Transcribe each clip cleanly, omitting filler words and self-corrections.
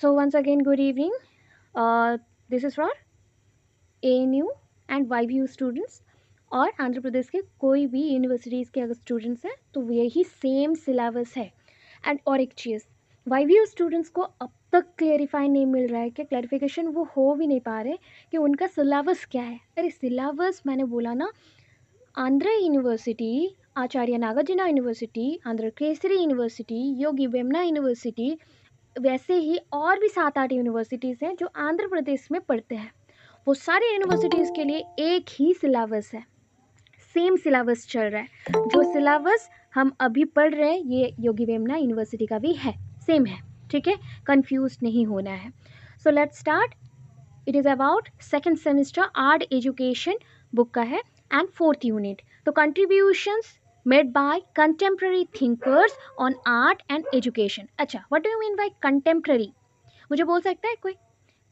So once again, good evening. This is for ANU and YVU students और आंध्र प्रदेश के कोई भी यूनिवर्सिटीज़ के अगर स्टूडेंट्स हैं तो यही सेम सिलेबस है. एंड और एक चीज़, YVU स्टूडेंट्स को अब तक क्लेरिफाई नहीं मिल रहा है कि क्लैरिफिकेशन वो हो भी नहीं पा रहे कि उनका सिलेबस क्या है. अरे सिलेबस मैंने बोला ना, आंध्र यूनिवर्सिटी, आचार्य नागार्जुना यूनिवर्सिटी, आंध्र केसरी यूनिवर्सिटी, योगी वेमना यूनिवर्सिटी, वैसे ही और भी 7-8 यूनिवर्सिटीज़ हैं जो आंध्र प्रदेश में पढ़ते हैं. वो सारे यूनिवर्सिटीज़ के लिए एक ही सिलेबस है, सेम सिलेबस चल रहा है. जो सिलेबस हम अभी पढ़ रहे हैं ये योगी वेमना यूनिवर्सिटी का भी है, सेम है. ठीक है, कंफ्यूज नहीं होना है. So let's start. It is about second semester art education book का है एंड 4th यूनिट. तो contributions made by contemporary thinkers on art and education. अच्छा, what do you mean by contemporary? मुझे बोल सकता है कोई?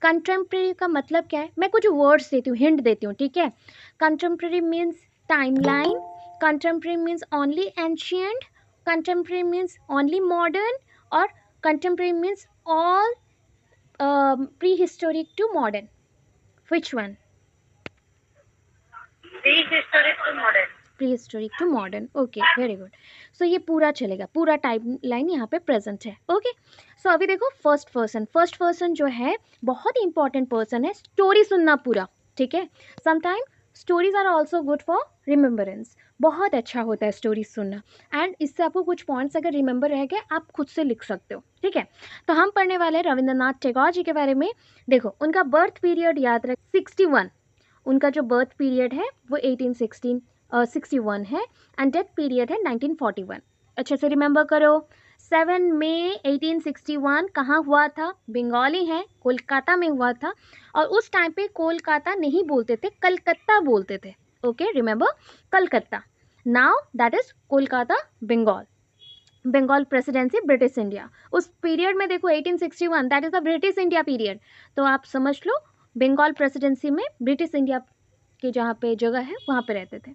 कंटेम्प्रेरी का मतलब क्या है? मैं कुछ वर्ड्स देती हूँ, हिंट देती हूँ. ठीक है, contemporary means timeline, contemporary means only ancient, contemporary means only modern, और contemporary means all prehistoric to modern. Which one? Prehistoric to modern. Okay, very good. So ये पूरा चलेगा, पूरा टाइम लाइन यहाँ पे प्रेजेंट है. Okay, सो अभी देखो फर्स्ट पर्सन जो है बहुत ही इंपॉर्टेंट पर्सन है. स्टोरी सुनना पूरा. ठीक है, sometime stories are also good for remembrance. बहुत अच्छा होता है स्टोरीज सुनना. एंड इससे आपको कुछ पॉइंट्स अगर रिमेंबर रह गए आप खुद से लिख सकते हो. ठीक है, तो हम पढ़ने वाले हैं रविंद्रनाथ टैगोर जी के बारे में. देखो उनका बर्थ पीरियड याद रख, 61. उनका जो बर्थ पीरियड है वो 1861 है एंड डेथ पीरियड है 1941. अच्छे से रिमेंबर करो. 7 मई 1861 कहाँ हुआ था? बंगाली है, कोलकाता में हुआ था. और उस टाइम पे कोलकाता नहीं बोलते थे, कलकत्ता बोलते थे. Okay, remember, Calcutta. Now that is Kolkata, Bengal. Bengal presidency British India. उस पीरियड में देखो 1861 that is the British India period. तो आप समझ लो बंगाल प्रेसिडेंसी में ब्रिटिश इंडिया के जहाँ पे जगह है वहाँ पे रहते थे.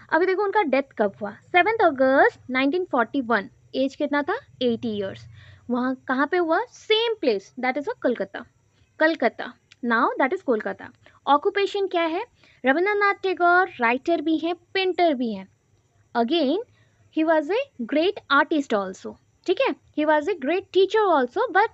अभी देखो उनका डेथ कब हुआ? 7 अगस्त 1941. एज कितना था? 80 ईयर्स. वहाँ कहाँ पे हुआ? Same place, that is Calcutta. Calcutta, now that is Kolkata. Occupation क्या है? रविंद्रनाथ टैगोर राइटर भी हैं, पेंटर भी हैं. Again he was a great artist also. ठीक है, he was a great teacher also, but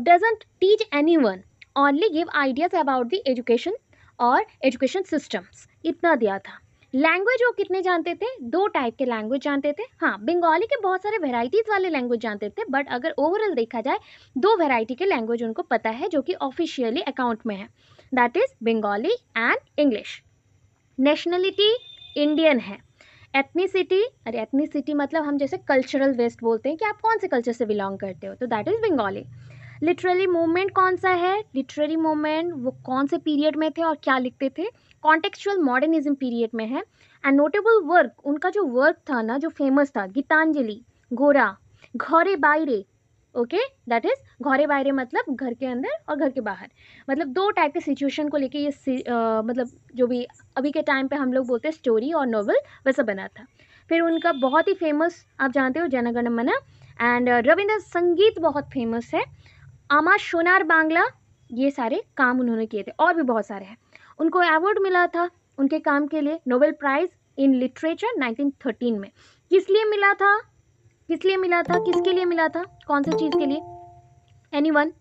doesn't teach anyone, only give ideas about the education और education systems. इतना दिया था. लैंग्वेज वो कितने जानते थे? 2 टाइप के लैंग्वेज जानते थे. हाँ, बंगाली के बहुत सारे वेराइटीज़ वाले लैंग्वेज जानते थे, बट अगर ओवरऑल देखा जाए 2 वेराइटी के लैंग्वेज उनको पता है जो कि ऑफिशियली अकाउंट में है, that is Bengali and English. Nationality Indian है. एथनिसिटी, अरे एथनिसिटी मतलब हम जैसे कल्चरल वेस्ट बोलते हैं कि आप कौन से कल्चर से बिलोंग करते हो, तो that is Bengali. Literary movement कौन सा है? लिटरेरी मूवमेंट वो कौन से पीरियड में थे और क्या लिखते थे? कॉन्टेक्चुअल मॉडर्निज्म पीरियड में है. एंड नोटेबल वर्क, उनका जो वर्क था ना, जो फेमस था, गीतांजलि, गोरा, घरे बायरे. ओके, दैट इज घरे बायरे मतलब घर के अंदर और घर के बाहर. मतलब 2 टाइप के सिचुएशन को लेके ये मतलब जो भी अभी के टाइम पे हम लोग बोलते हैं स्टोरी और नॉवल, वैसा बना था. फिर उनका बहुत ही फेमस आप जानते हो जन गण मन. एंड रविंद्र संगीत बहुत फेमस है. आमा सोनार बांग्ला, ये सारे काम उन्होंने किए थे, और भी बहुत सारे हैं. उनको अवार्ड मिला था उनके काम के लिए, नोबेल प्राइज़ इन लिटरेचर 1913 में. किस लिए मिला था? किसके लिए मिला था? कौन सी चीज़ के लिए? Anyone?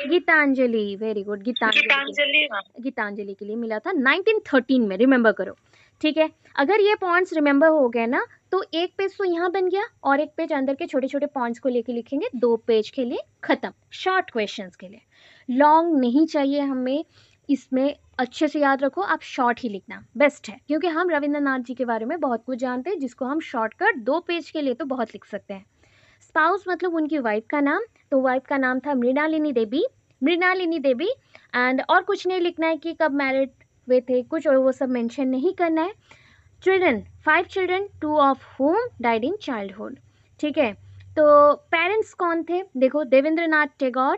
Gitanjali. Very good, Gitanjali के लिए मिला था 1913 में. रिमेंबर करो. ठीक है, अगर ये पॉइंट्स रिमेंबर हो गए ना तो एक पेज तो यहाँ बन गया और एक पेज अंदर के छोटे छोटे पॉइंट्स को लेके लिखेंगे. 2 पेज के लिए खत्म. शॉर्ट क्वेश्चंस के लिए, लॉन्ग नहीं चाहिए हमें. इसमें अच्छे से याद रखो, आप शॉर्ट ही लिखना बेस्ट है, क्योंकि हम रविंद्रनाथ जी के बारे में बहुत कुछ जानते हैं जिसको हम शॉर्टकट 2 पेज के लिए तो बहुत लिख सकते हैं. स्पाउस मतलब उनकी वाइफ का नाम, तो वाइफ का नाम था मृणालिनी देवी. एंड और कुछ नहीं लिखना है कि कब मैरिड हुए थे, कुछ और वो सब मेंशन नहीं करना है. Children, 5 children, 2 of home died in childhood. ठीक है, तो पेरेंट्स कौन थे? देखो देवेंद्रनाथ टैगोर,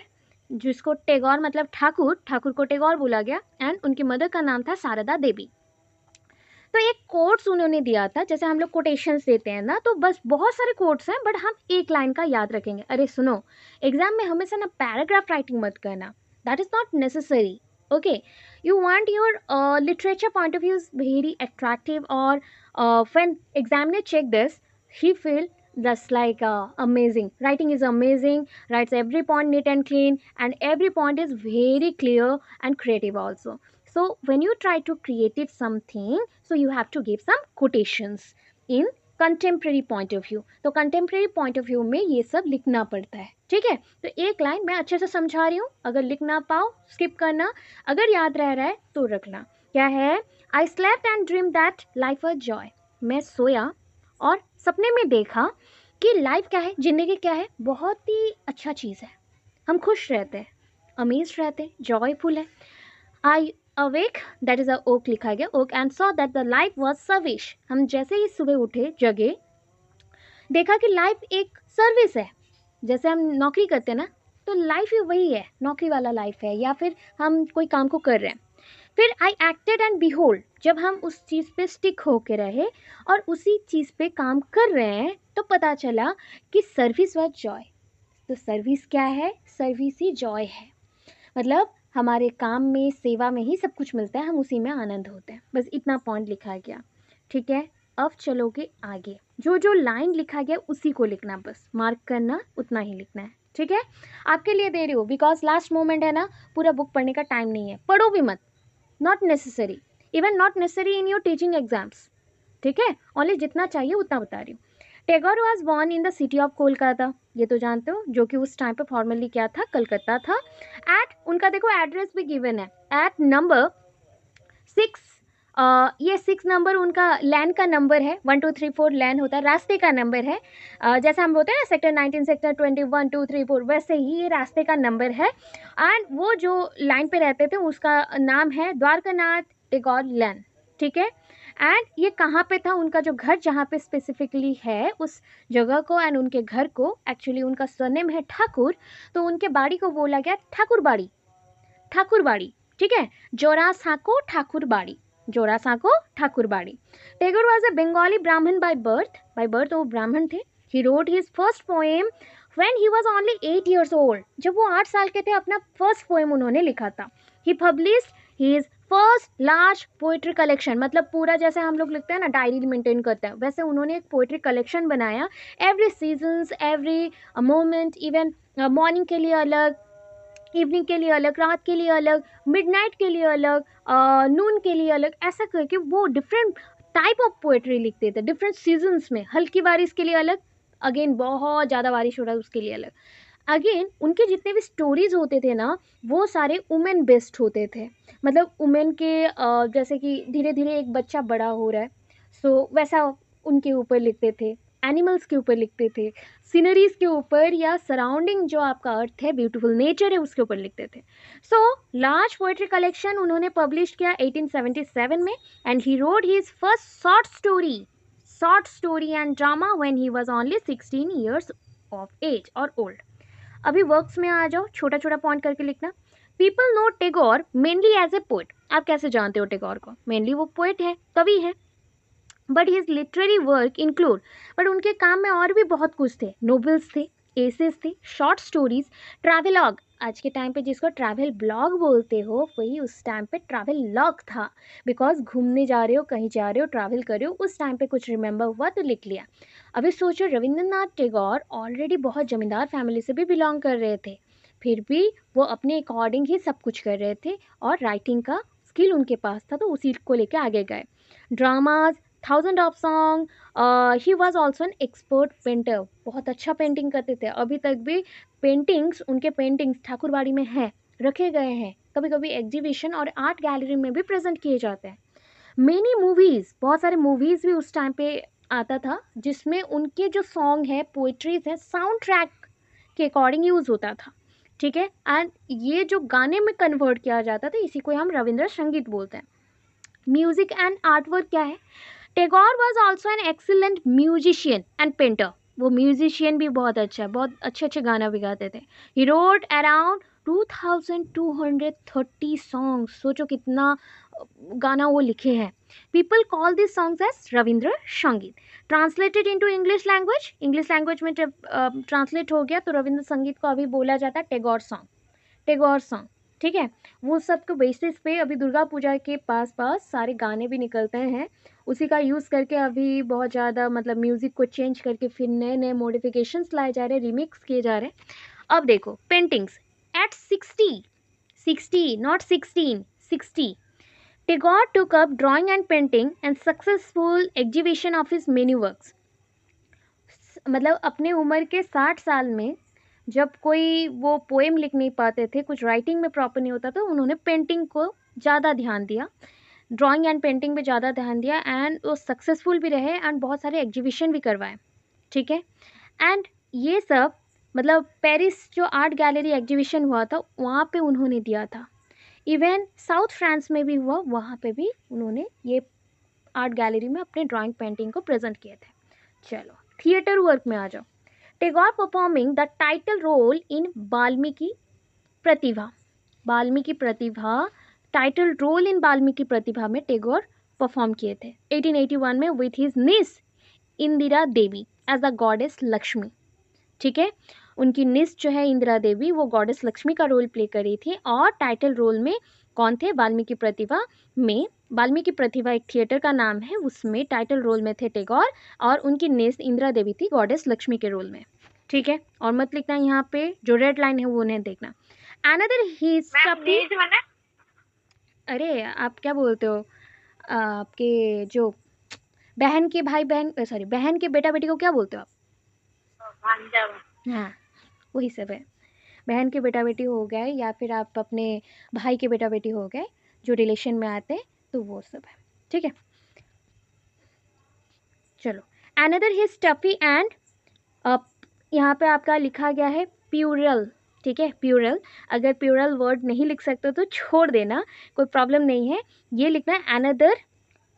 जिसको टैगोर मतलब ठाकुर को टैगोर बोला गया, एंड उनकी मदर का नाम था शारदा देवी. तो एक कोट्स उन्होंने दिया था, जैसे हम लोग कोटेशंस देते हैं ना, तो बस बहुत सारे कोट्स हैं बट हम एक लाइन का याद रखेंगे। अरे सुनो, एग्जाम में हमेशा ना पैराग्राफ राइटिंग मत करना, that is not necessary. Okay, you want your literature point of view is very attractive, or when examiner check this, he feel just like amazing, writing is amazing, writes every point neat and clean, and every point is very clear and creative also. So when you try to creative something, so you have to give some quotations in contemporary point of view. तो contemporary point of view में ये सब लिखना पड़ता है, ठीक है। तो एक लाइन मैं अच्छे से समझा रही हूँ, अगर लिख ना पाओ स्किप करना, अगर याद रह रहा है तो रखना। क्या है? I slept and dream that life a joy. मैं सोया और सपने में देखा कि लाइफ क्या है, जिंदगी क्या है, बहुत ही अच्छा चीज़ है, हम खुश रहते हैं, अमेज रहते हैं, जॉयफुल है। I awake, that is awoke लिखा गया, awoke, and saw that the life was service. हम जैसे ही सुबह उठे, जगे, देखा कि लाइफ एक सर्विस है। जैसे हम नौकरी करते हैं ना, तो लाइफ ही वही है, नौकरी वाला लाइफ है, या फिर हम कोई काम को कर रहे हैं। फिर आई एक्टेड एंड बिहोल्ड, जब हम उस चीज़ पे स्टिक होके रहे और उसी चीज़ पे काम कर रहे हैं, तो पता चला कि सर्विस वॉज जॉय। तो सर्विस क्या है? सर्विस ही जॉय है, मतलब हमारे काम में, सेवा में ही सब कुछ मिलता है, हम उसी में आनंद होते हैं। बस इतना पॉइंट लिखा गया, ठीक है। अब चलोगे आगे, जो जो लाइन लिखा गया उसी को लिखना, बस मार्क करना, उतना ही लिखना है, ठीक है। आपके लिए दे रही हूँ बिकॉज लास्ट मोमेंट है ना, पूरा बुक पढ़ने का टाइम नहीं है, पढ़ो भी मत, not necessary, even not necessary in your teaching exams, ठीक है। ओनली जितना चाहिए उतना बता रही हूँ। Tagore was born in the city of Kolkata, ये तो जानते हो, जो कि उस टाइम पे फॉर्मली क्या था, कलकत्ता था। एट, उनका देखो एड्रेस भी गिवन है, एट नंबर 6, ये 6 नंबर उनका लैंड का नंबर है, 1 2 3 4 लैंड होता है, रास्ते का नंबर है। जैसे हम बोलते हैं ना सेक्टर 19, सेक्टर 20, 1 2 3 4, वैसे ही ये रास्ते का नंबर है। एंड वो जो लाइन पे रहते थे उसका नाम है द्वारकानाथ टैगोर लैन, ठीक है। एंड ये कहाँ पे था, उनका जो घर जहाँ पे स्पेसिफिकली है, उस जगह को एंड उनके घर को, एक्चुअली उनका सरनेम है ठाकुर, तो उनके बाड़ी को बोला गया ठाकुर बाड़ी, ठाकुर बाड़ी, ठीक है। जोरासांको ठाकुर बाड़ी, जोरासांको ठाकुर बाड़ी। टैगोर वॉज अ बंगाली ब्राह्मण बाय बर्थ वो ब्राह्मण थे। ही wrote his first poem when he was only 8 years old, जब वो 8 साल के थे अपना फर्स्ट पोएम उन्होंने लिखा था। He published his first large poetry collection, मतलब पूरा जैसे हम लोग लिखते हैं ना, डायरी मेंटेन करते हैं, वैसे उन्होंने एक पोएट्री कलेक्शन बनाया। Every seasons, every moment, even morning के लिए अलग, इवनिंग के लिए अलग, रात के लिए अलग, मिडनाइट के लिए अलग, नून के लिए अलग, ऐसा करके वो डिफरेंट टाइप ऑफ पोएट्री लिखते थे डिफरेंट सीजन्स में। हल्की बारिश के लिए अलग, अगेन बहुत ज़्यादा बारिश हो रहा है उसके लिए अलग। अगेन उनके जितने भी स्टोरीज होते थे ना, वो सारे वुमेन बेस्ड होते थे, मतलब वुमेन के जैसे कि धीरे धीरे एक बच्चा बड़ा हो रहा है, सो वैसा उनके ऊपर लिखते थे, एनिमल्स के ऊपर लिखते थे, सीनरीज के ऊपर, या सराउंडिंग जो आपका अर्थ है, ब्यूटीफुल नेचर है, उसके ऊपर लिखते थे। सो लार्ज पोएट्री कलेक्शन उन्होंने पब्लिश किया 1877 में। And he wrote his first short story and drama when he was only 16 years of age और ओल्ड। अभी वर्क्स में आ जाओ, छोटा छोटा पॉइंट करके लिखना। People know Tagore mainly as a poet. आप कैसे जानते हो टैगोर को? मेनली वो पोएट है, कवि है। But his literary work include, but उनके काम में और भी बहुत कुछ थे, नोवेल्स थे, एसेस थे, शॉर्ट स्टोरीज, ट्रैवलॉग, आज के टाइम पे जिसको ट्रैवल ब्लॉग बोलते हो, वही उस टाइम पे ट्रैवल लॉग था, बिकॉज घूमने जा रहे हो, कहीं जा रहे हो, ट्रैवल कर रहे हो, उस टाइम पे कुछ रिमेंबर हुआ तो लिख लिया। अभी सोचो, रविंद्रनाथ टैगोर ऑलरेडी बहुत जमींदार फैमिली से भी बिलोंग कर रहे थे, फिर भी वो अपने अकॉर्डिंग ही सब कुछ कर रहे थे, और राइटिंग का स्किल उनके पास था, तो उसी को लेके आगे गए। Dramas, thousand of song, he was also an expert painter, बहुत अच्छा पेंटिंग करते थे। अभी तक भी पेंटिंग्स, उनके पेंटिंग्स ठाकुरबाड़ी में हैं, रखे गए हैं, कभी कभी एग्जीबिशन और आर्ट गैलरी में भी प्रेजेंट किए जाते हैं। मेनी मूवीज़, बहुत सारे मूवीज़ भी उस टाइम पे आता था, जिसमें उनके जो सॉन्ग है, पोइट्रीज है, साउंड ट्रैक के अकॉर्डिंग यूज़ होता था, ठीक है। एंड ये जो गाने में कन्वर्ट किया जाता था, इसी को हम रविंद्र संगीत बोलते हैं। म्यूजिक एंड आर्ट वर्क क्या है? Tagore was also an excellent musician and painter, वो म्यूजिशियन भी बहुत अच्छा है, बहुत अच्छे अच्छे गाना भी गाते थे। ही रोट अराउंड 2230 सॉन्ग्स, सोचो कितना गाना वो लिखे हैं. People call this songs as Rabindra Sangeet. Translated into English language में जब ट्रांसलेट हो गया तो रविंद्र संगीत को अभी बोला जाता है टेगोर सॉन्ग. ठीक है, वो सब के बेसिस पे अभी दुर्गा पूजा के पास सारे गाने भी निकलते हैं. उसी का यूज़ करके अभी बहुत ज़्यादा मतलब म्यूज़िक को चेंज करके फिर नए नए मॉडिफिकेशंस लाए जा रहे हैं, रिमिक्स किए जा रहे हैं. अब देखो paintings eight 60 not 16, 60. Tagore took up drawing and painting and successful exhibition of his many works. मतलब अपने उम्र के 60 साल में जब कोई वो पोएम लिख नहीं पाते थे, कुछ राइटिंग में प्रॉपर नहीं होता, तो उन्होंने पेंटिंग को ज़्यादा ध्यान दिया, ड्राइंग एंड पेंटिंग पे ज़्यादा ध्यान दिया एंड वो सक्सेसफुल भी रहे एंड बहुत सारे एग्जीबिशन भी करवाए. ठीक है, एंड ये सब मतलब पेरिस जो आर्ट गैलरी एग्जीबिशन हुआ था वहाँ पे उन्होंने दिया था. इवन साउथ फ्रांस में भी हुआ, वहाँ पे भी उन्होंने ये आर्ट गैलरी में अपने ड्राइंग पेंटिंग को प्रेजेंट किए थे. चलो थिएटर वर्क में आ जाओ. Tagore performing the title role in Valmiki Pratibha title role in Valmiki Pratibha में टेगोर परफॉर्म किए थे 1881 में विथ हिज निस इंदिरा देवी एज द गॉडेस लक्ष्मी. ठीक है, उनकी निस जो है इंदिरा देवी वो गॉडेस लक्ष्मी का रोल प्ले करी थी और टाइटल रोल में कौन थे, वाल्मीकि प्रतिभा में. वाल्मीकि प्रतिभा एक थिएटर का नाम है, उसमें टाइटल रोल में थे टेगोर और उनकी निस इंदिरा देवी थी गॉडेस लक्ष्मी के रोल में. ठीक है, और मत लिखना यहाँ पे जो रेड लाइन है वो नहीं देखना. अनदर ही अरे आप क्या बोलते हो, आपके जो बहन के बेटा बेटी को क्या बोलते हो आप? हाँ वही सब है, बहन के बेटा बेटी हो गए या फिर आप अपने भाई के बेटा बेटी हो गए जो रिलेशन में आते हैं, तो वो सब है. ठीक है, चलो अनदर ही स्टफी एंड यहाँ पे आपका लिखा गया है प्यूरल. ठीक है, प्यूरल. अगर प्यूरल वर्ड नहीं लिख सकते तो छोड़ देना, कोई प्रॉब्लम नहीं है. ये लिखना है अनदर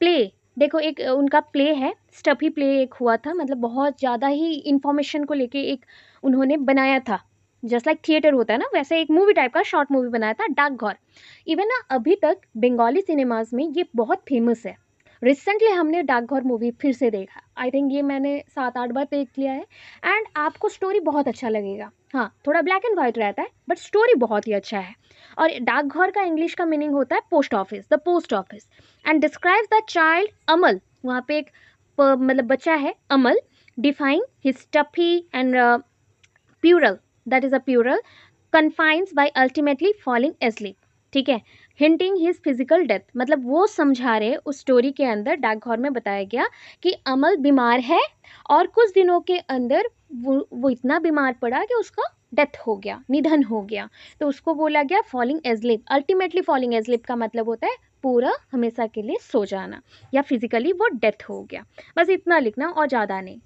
प्ले. देखो एक उनका प्ले है, स्टफी प्ले एक हुआ था, मतलब बहुत ज़्यादा ही इंफॉर्मेशन को लेके एक उन्होंने बनाया था. जस्ट लाइक थिएटर होता है ना, वैसे एक मूवी टाइप का शॉर्ट मूवी बनाया था, डाकघर. इवन ना अभी तक बंगाली सिनेमाज में ये बहुत फेमस है. रिसेंटली हमने डाकघर मूवी फिर से देखा, आई थिंक ये मैंने 7-8 बार देख लिया है एंड आपको स्टोरी बहुत अच्छा लगेगा. हाँ थोड़ा ब्लैक एंड वाइट रहता है बट स्टोरी बहुत ही अच्छा है. और डाकघर का इंग्लिश का मीनिंग होता है post office, the post office. And describes the child Amal, वहाँ पे एक मतलब बच्चा है Amal, defying his stuffy and puerile, that is a puerile, confines by ultimately falling asleep. ठीक है, हिंटिंग हिज फिजिकल डेथ, मतलब वो समझा रहे उस स्टोरी के अंदर डाकघर में बताया गया कि अमल बीमार है और कुछ दिनों के अंदर वो इतना बीमार पड़ा कि उसका डेथ हो गया, निधन हो गया. तो उसको बोला गया falling asleep. Ultimately falling asleep का मतलब होता है पूरा हमेशा के लिए सो जाना या फिजिकली वो डेथ हो गया. बस इतना लिखना और ज़्यादा नहीं.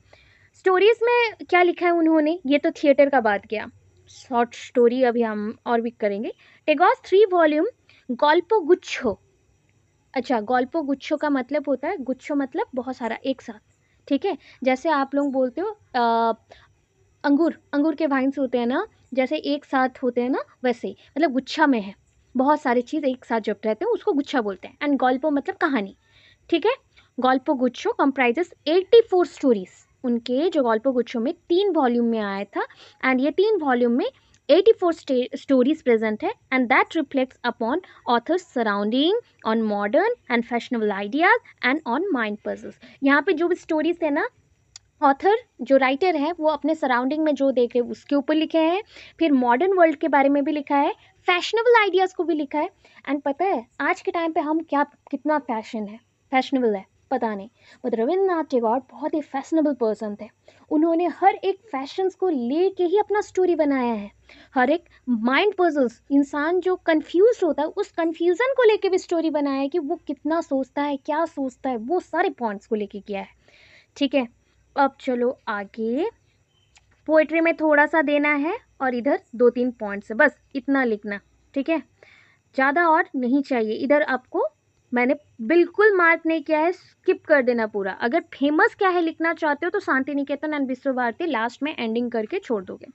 स्टोरीज में क्या लिखा है उन्होंने, ये तो थिएटर का बात गया. शॉर्ट स्टोरी अभी हम और भी करेंगे. टेगोर्स 3 वॉल्यूम गल्पो गुच्छो. अच्छा, गल्पो गुच्छो का मतलब होता है, गुच्छो मतलब बहुत सारा एक साथ. ठीक है, जैसे आप लोग बोलते हो अंगूर के वाइन्स होते हैं ना, जैसे एक साथ होते हैं ना, वैसे मतलब गुच्छा में है, बहुत सारी चीज़ एक साथ जब रहते हैं उसको गुच्छा बोलते हैं. एंड गल्पो मतलब कहानी. ठीक है, गल्पो गुच्छो कंप्राइजेस 84 स्टोरीज. उनके जो गल्पो गुच्छो में 3 वॉल्यूम में आया था एंड ये 3 वॉल्यूम में 84 स्टोरीज प्रेजेंट है and that reflects upon authors surrounding on modern and fashionable ideas and on mind puzzles. यहाँ पे जो भी स्टोरीज है ना, ऑथर जो राइटर है वो अपने सराउंडिंग में जो देख रहे हैं उसके ऊपर लिखे हैं, फिर मॉडर्न वर्ल्ड के बारे में भी लिखा है, फैशनेबल आइडियाज़ को भी लिखा है. एंड पता है आज के टाइम पे हम क्या कितना फैशनेबल है पता नहीं, बट रविंद्रनाथ टैगोर बहुत ही फैशनेबल पर्सन थे. उन्होंने हर एक फैशंस को लेके ही अपना स्टोरी बनाया है. हर एक माइंड पजल्स, इंसान जो कंफ्यूज होता है उस कंफ्यूजन को लेके भी स्टोरी बनाया है कि वो कितना सोचता है, क्या सोचता है, वो सारे पॉइंट्स को लेके किया है. ठीक है, अब चलो आगे. पोएट्री में थोड़ा सा देना है और इधर 2-3 पॉइंट्स है, बस इतना लिखना. ठीक है, ज़्यादा और नहीं चाहिए. इधर आपको मैंने बिल्कुल मार्क नहीं किया है, स्किप कर देना पूरा. अगर फेमस क्या है लिखना चाहते हो तो शांति निकेतन एंड विश्व भारती लास्ट में एंडिंग करके छोड़ दोगे.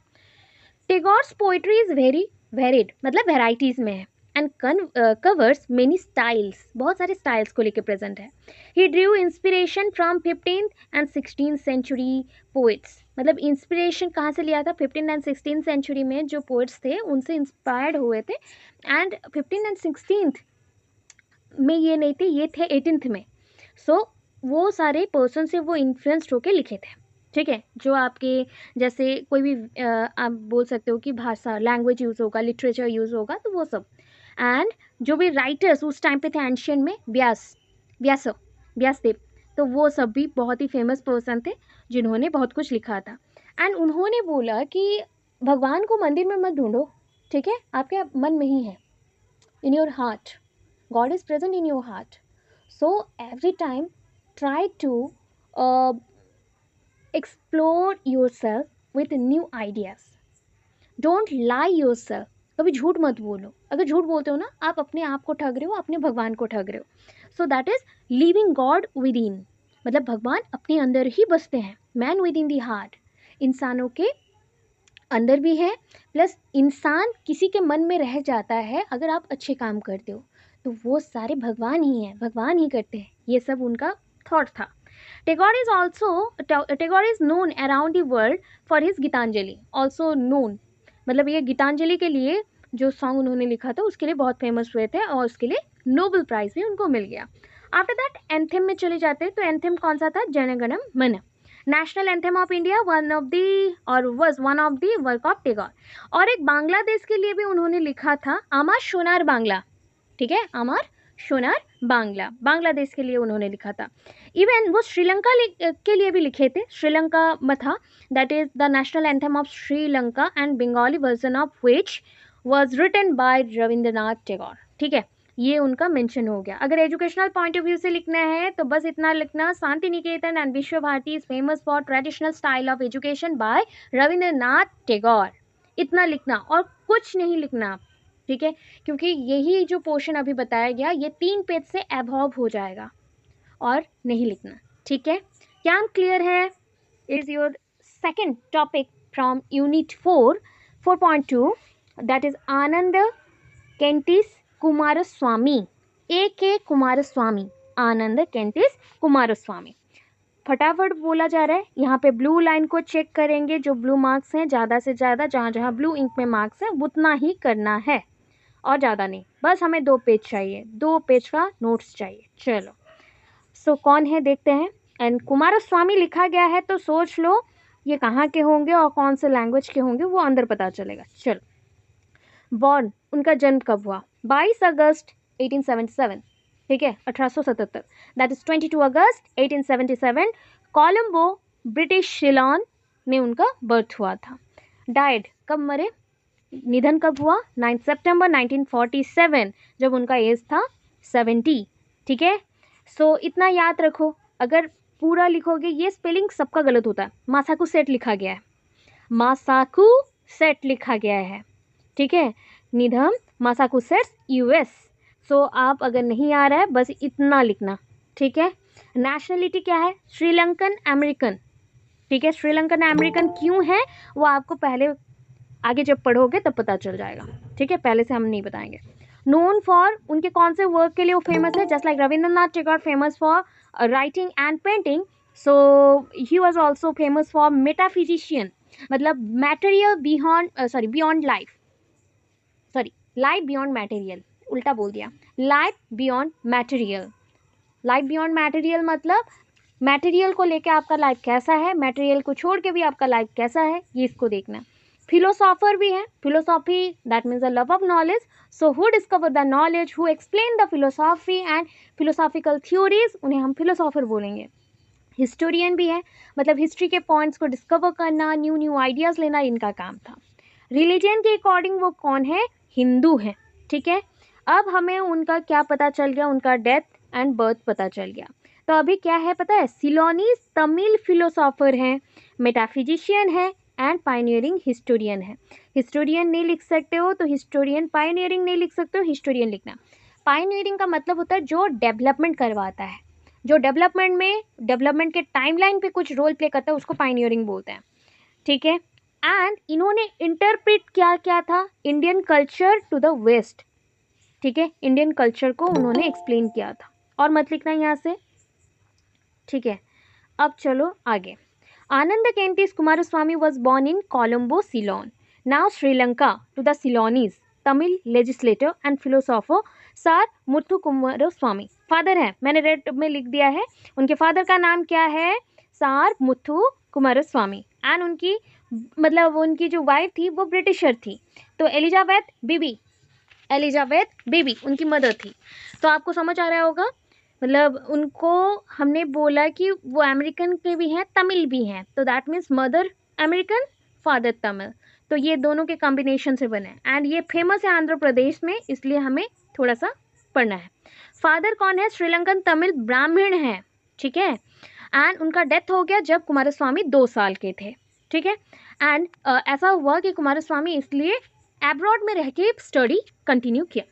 टेगोर्स पोइट्री इज़ वेरी वेरिड, मतलब वेराइटीज़ में है. एंड कवर्स मेनी स्टाइल्स, बहुत सारे स्टाइल्स को लेके प्रेजेंट है. He drew inspiration from 15th and 16th century poets. मतलब इंस्पिरेशन कहाँ से लिया था? 15th एंड 16th सेंचुरी में जो पोइट्स थे उनसे इंस्पायर्ड हुए थे. एंड 15th एंड 16th में ये नहीं थे, ये थे 18th में. सो वो सारे पर्सन से वो इन्फ्लुएंस्ड होके लिखे थे. ठीक है, जो आपके जैसे कोई भी आप बोल सकते हो कि भाषा, लैंग्वेज यूज़ होगा, लिटरेचर यूज़ होगा, तो वो सब. एंड जो भी राइटर्स उस टाइम पे थे एंशियंट में, व्यासदेव, तो वो सब भी बहुत ही फेमस पर्सन थे जिन्होंने बहुत कुछ लिखा था. एंड उन्होंने बोला कि भगवान को मंदिर में मत ढूंढो, ठीक है, आपके मन में ही है, in your heart. God is present in your heart. So every time try to explore yourself with new ideas. Don't lie yourself. कभी झूठ मत बोलो. अगर झूठ बोलते हो ना, आप अपने आप को ठग रहे हो, अपने भगवान को ठग रहे हो. So that is living God with in. मतलब भगवान अपने अंदर ही बसते हैं. Man with in the heart, इंसानों के अंदर भी है. प्लस इंसान किसी के मन में रह जाता है अगर आप अच्छे काम करते हो, तो वो सारे भगवान ही हैं, भगवान ही करते हैं. ये सब उनका थॉट था. Tagore is known around the world for his Geetanjali. Also known, मतलब ये गीतांजलि के लिए जो सॉन्ग उन्होंने लिखा था उसके लिए बहुत फेमस हुए थे और उसके लिए नोबेल प्राइज भी उनको मिल गया. आफ्टर दैट एंथेम में चले जाते हैं. तो एंथेम कौन सा था? जन गण मन, national anthem of India, one of the work of Tagore. और एक बांग्लादेश के लिए भी उन्होंने लिखा था, आमार सोनार बांग्ला. ठीक है, आमार सोनार बांग्ला, बांग्लादेश के लिए उन्होंने लिखा था. इवन वो श्रीलंका के लिए भी लिखे थे. श्रीलंका में था, that is the national anthem of Sri Lanka and Bengali version of which was written by Rabindranath Tagore. ठीक है, ये उनका मेंशन हो गया. अगर एजुकेशनल पॉइंट ऑफ व्यू से लिखना है तो बस इतना लिखना, Shanti Niketan and Vishwa Bharati is famous for traditional style of education by Rabindranath Tagore. इतना लिखना और कुछ नहीं लिखना. ठीक है, क्योंकि यही जो पोर्शन अभी बताया गया ये 3 पेज से अबव हो जाएगा और नहीं लिखना. ठीक है, क्या हम क्लियर है? Is your second topic from unit 4.2, that is Ananda Kentish Coomaraswamy, A.K. Coomaraswamy, Ananda Kentish Coomaraswamy. फटाफट बोला जा रहा है. यहाँ पे ब्लू लाइन को चेक करेंगे, जो ब्लू मार्क्स हैं ज़्यादा से ज़्यादा, जहाँ जहाँ ब्लू इंक में मार्क्स हैं उतना ही करना है और ज़्यादा नहीं. बस हमें 2 पेज चाहिए, 2 पेज का नोट्स चाहिए. चलो, सो कौन है देखते हैं. एंड कुमारस्वामी लिखा गया है तो सोच लो ये कहाँ के होंगे और कौन से लैंग्वेज के होंगे, वो अंदर पता चलेगा. चलो, बॉर्न, उनका जन्म कब हुआ? 22 अगस्त 1877. ठीक है, 1877. That is 22 August 1877. Colombo, British Ceylon में उनका बर्थ हुआ था. डाइड, कब मरे? निधन कब हुआ? 9 सितंबर 1947, जब उनका एज था 70. ठीक है, सो इतना याद रखो. अगर पूरा लिखोगे, ये स्पेलिंग सबका गलत होता है. मासाकू सेट लिखा गया है, मासाकू सेट लिखा गया है. ठीक है, निधन मासाकुसेट्स यूएस. सो आप अगर नहीं आ रहा है बस इतना लिखना. ठीक है, नेशनलिटी क्या है? श्रीलंकन अमेरिकन. ठीक है, श्रीलंकन अमेरिकन क्यों है वो आपको पहले आगे जब पढ़ोगे तब पता चल जाएगा. ठीक है, पहले से हम नहीं बताएंगे. नोन फॉर, उनके कौन से वर्क के लिए वो फेमस है? Just like Rabindranath Tagore famous for writing and painting, so he was also famous for metaphysician. मतलब material beyond life, life beyond material, उल्टा बोल दिया. Life beyond material, life beyond material मतलब मटेरियल को लेके आपका लाइफ कैसा है, मटेरियल को छोड़ के भी आपका लाइफ कैसा है, ये इसको देखना. फिलोसॉफर भी है. Philosophy that means the love of knowledge. So who discover the knowledge, who explain the philosophy and philosophical theories, उन्हें हम फिलोसॉफर बोलेंगे. हिस्टोरियन भी है, मतलब हिस्ट्री के पॉइंट्स को डिस्कवर करना, न्यू आइडियाज़ लेना, इनका काम था. रिलीजन के अकॉर्डिंग वो कौन है? हिंदू है. ठीक है, अब हमें उनका क्या पता चल गया? उनका डेथ एंड बर्थ पता चल गया. तो अभी क्या है पता है? सिलोनीज तमिल फिलोसॉफर हैं, मेटाफिजिशियन है एंड पायनियरिंग हिस्टोरियन है. हिस्टोरियन नहीं लिख सकते हो तो हिस्टोरियन, पायनियरिंग नहीं लिख सकते हो हिस्टोरियन लिखना. पायनियरिंग का मतलब होता है जो डेवलपमेंट करवाता है, जो डेवलपमेंट के टाइमलाइन पे कुछ रोल प्ले करता है, उसको पायनियरिंग बोलते हैं. ठीक है, एंड इन्होंने इंटरप्रेट क्या था? Indian culture to the West. ठीक है, इंडियन कल्चर को उन्होंने एक्सप्लेन किया था। और मत लिखना यहाँ से, ठीक है। अब चलो आगे। Ananda Kentish Coomaraswamy was born in Colombo, Ceylon, now Sri Lanka, to the Ceylonese, Tamil legislator and philosopher sir Muthu Coomaraswamy. Father है, मैंने रेड में लिख दिया है, उनके फादर का नाम क्या है, सर मुथु कुमारस्वामी। एंड उनकी मतलब उनकी जो वाइफ थी वो ब्रिटिशर थी, तो एलिजाबेथ बीबी उनकी मदर थी। तो आपको समझ आ रहा होगा, मतलब उनको हमने बोला कि वो अमेरिकन के भी हैं, तमिल भी हैं, तो that means mother American, father Tamil, तो ये दोनों के कॉम्बिनेशन से बने। एंड ये फेमस है आंध्र प्रदेश में, इसलिए हमें थोड़ा सा पढ़ना है। फादर कौन है, श्रीलंकन तमिल ब्राह्मण है, ठीक है। एंड उनका डेथ हो गया जब कुमारस्वामी 2 साल के थे, ठीक है। एंड ऐसा हुआ कि कुमारस्वामी इसलिए एब्रॉड में रह के स्टडी कंटिन्यू किया।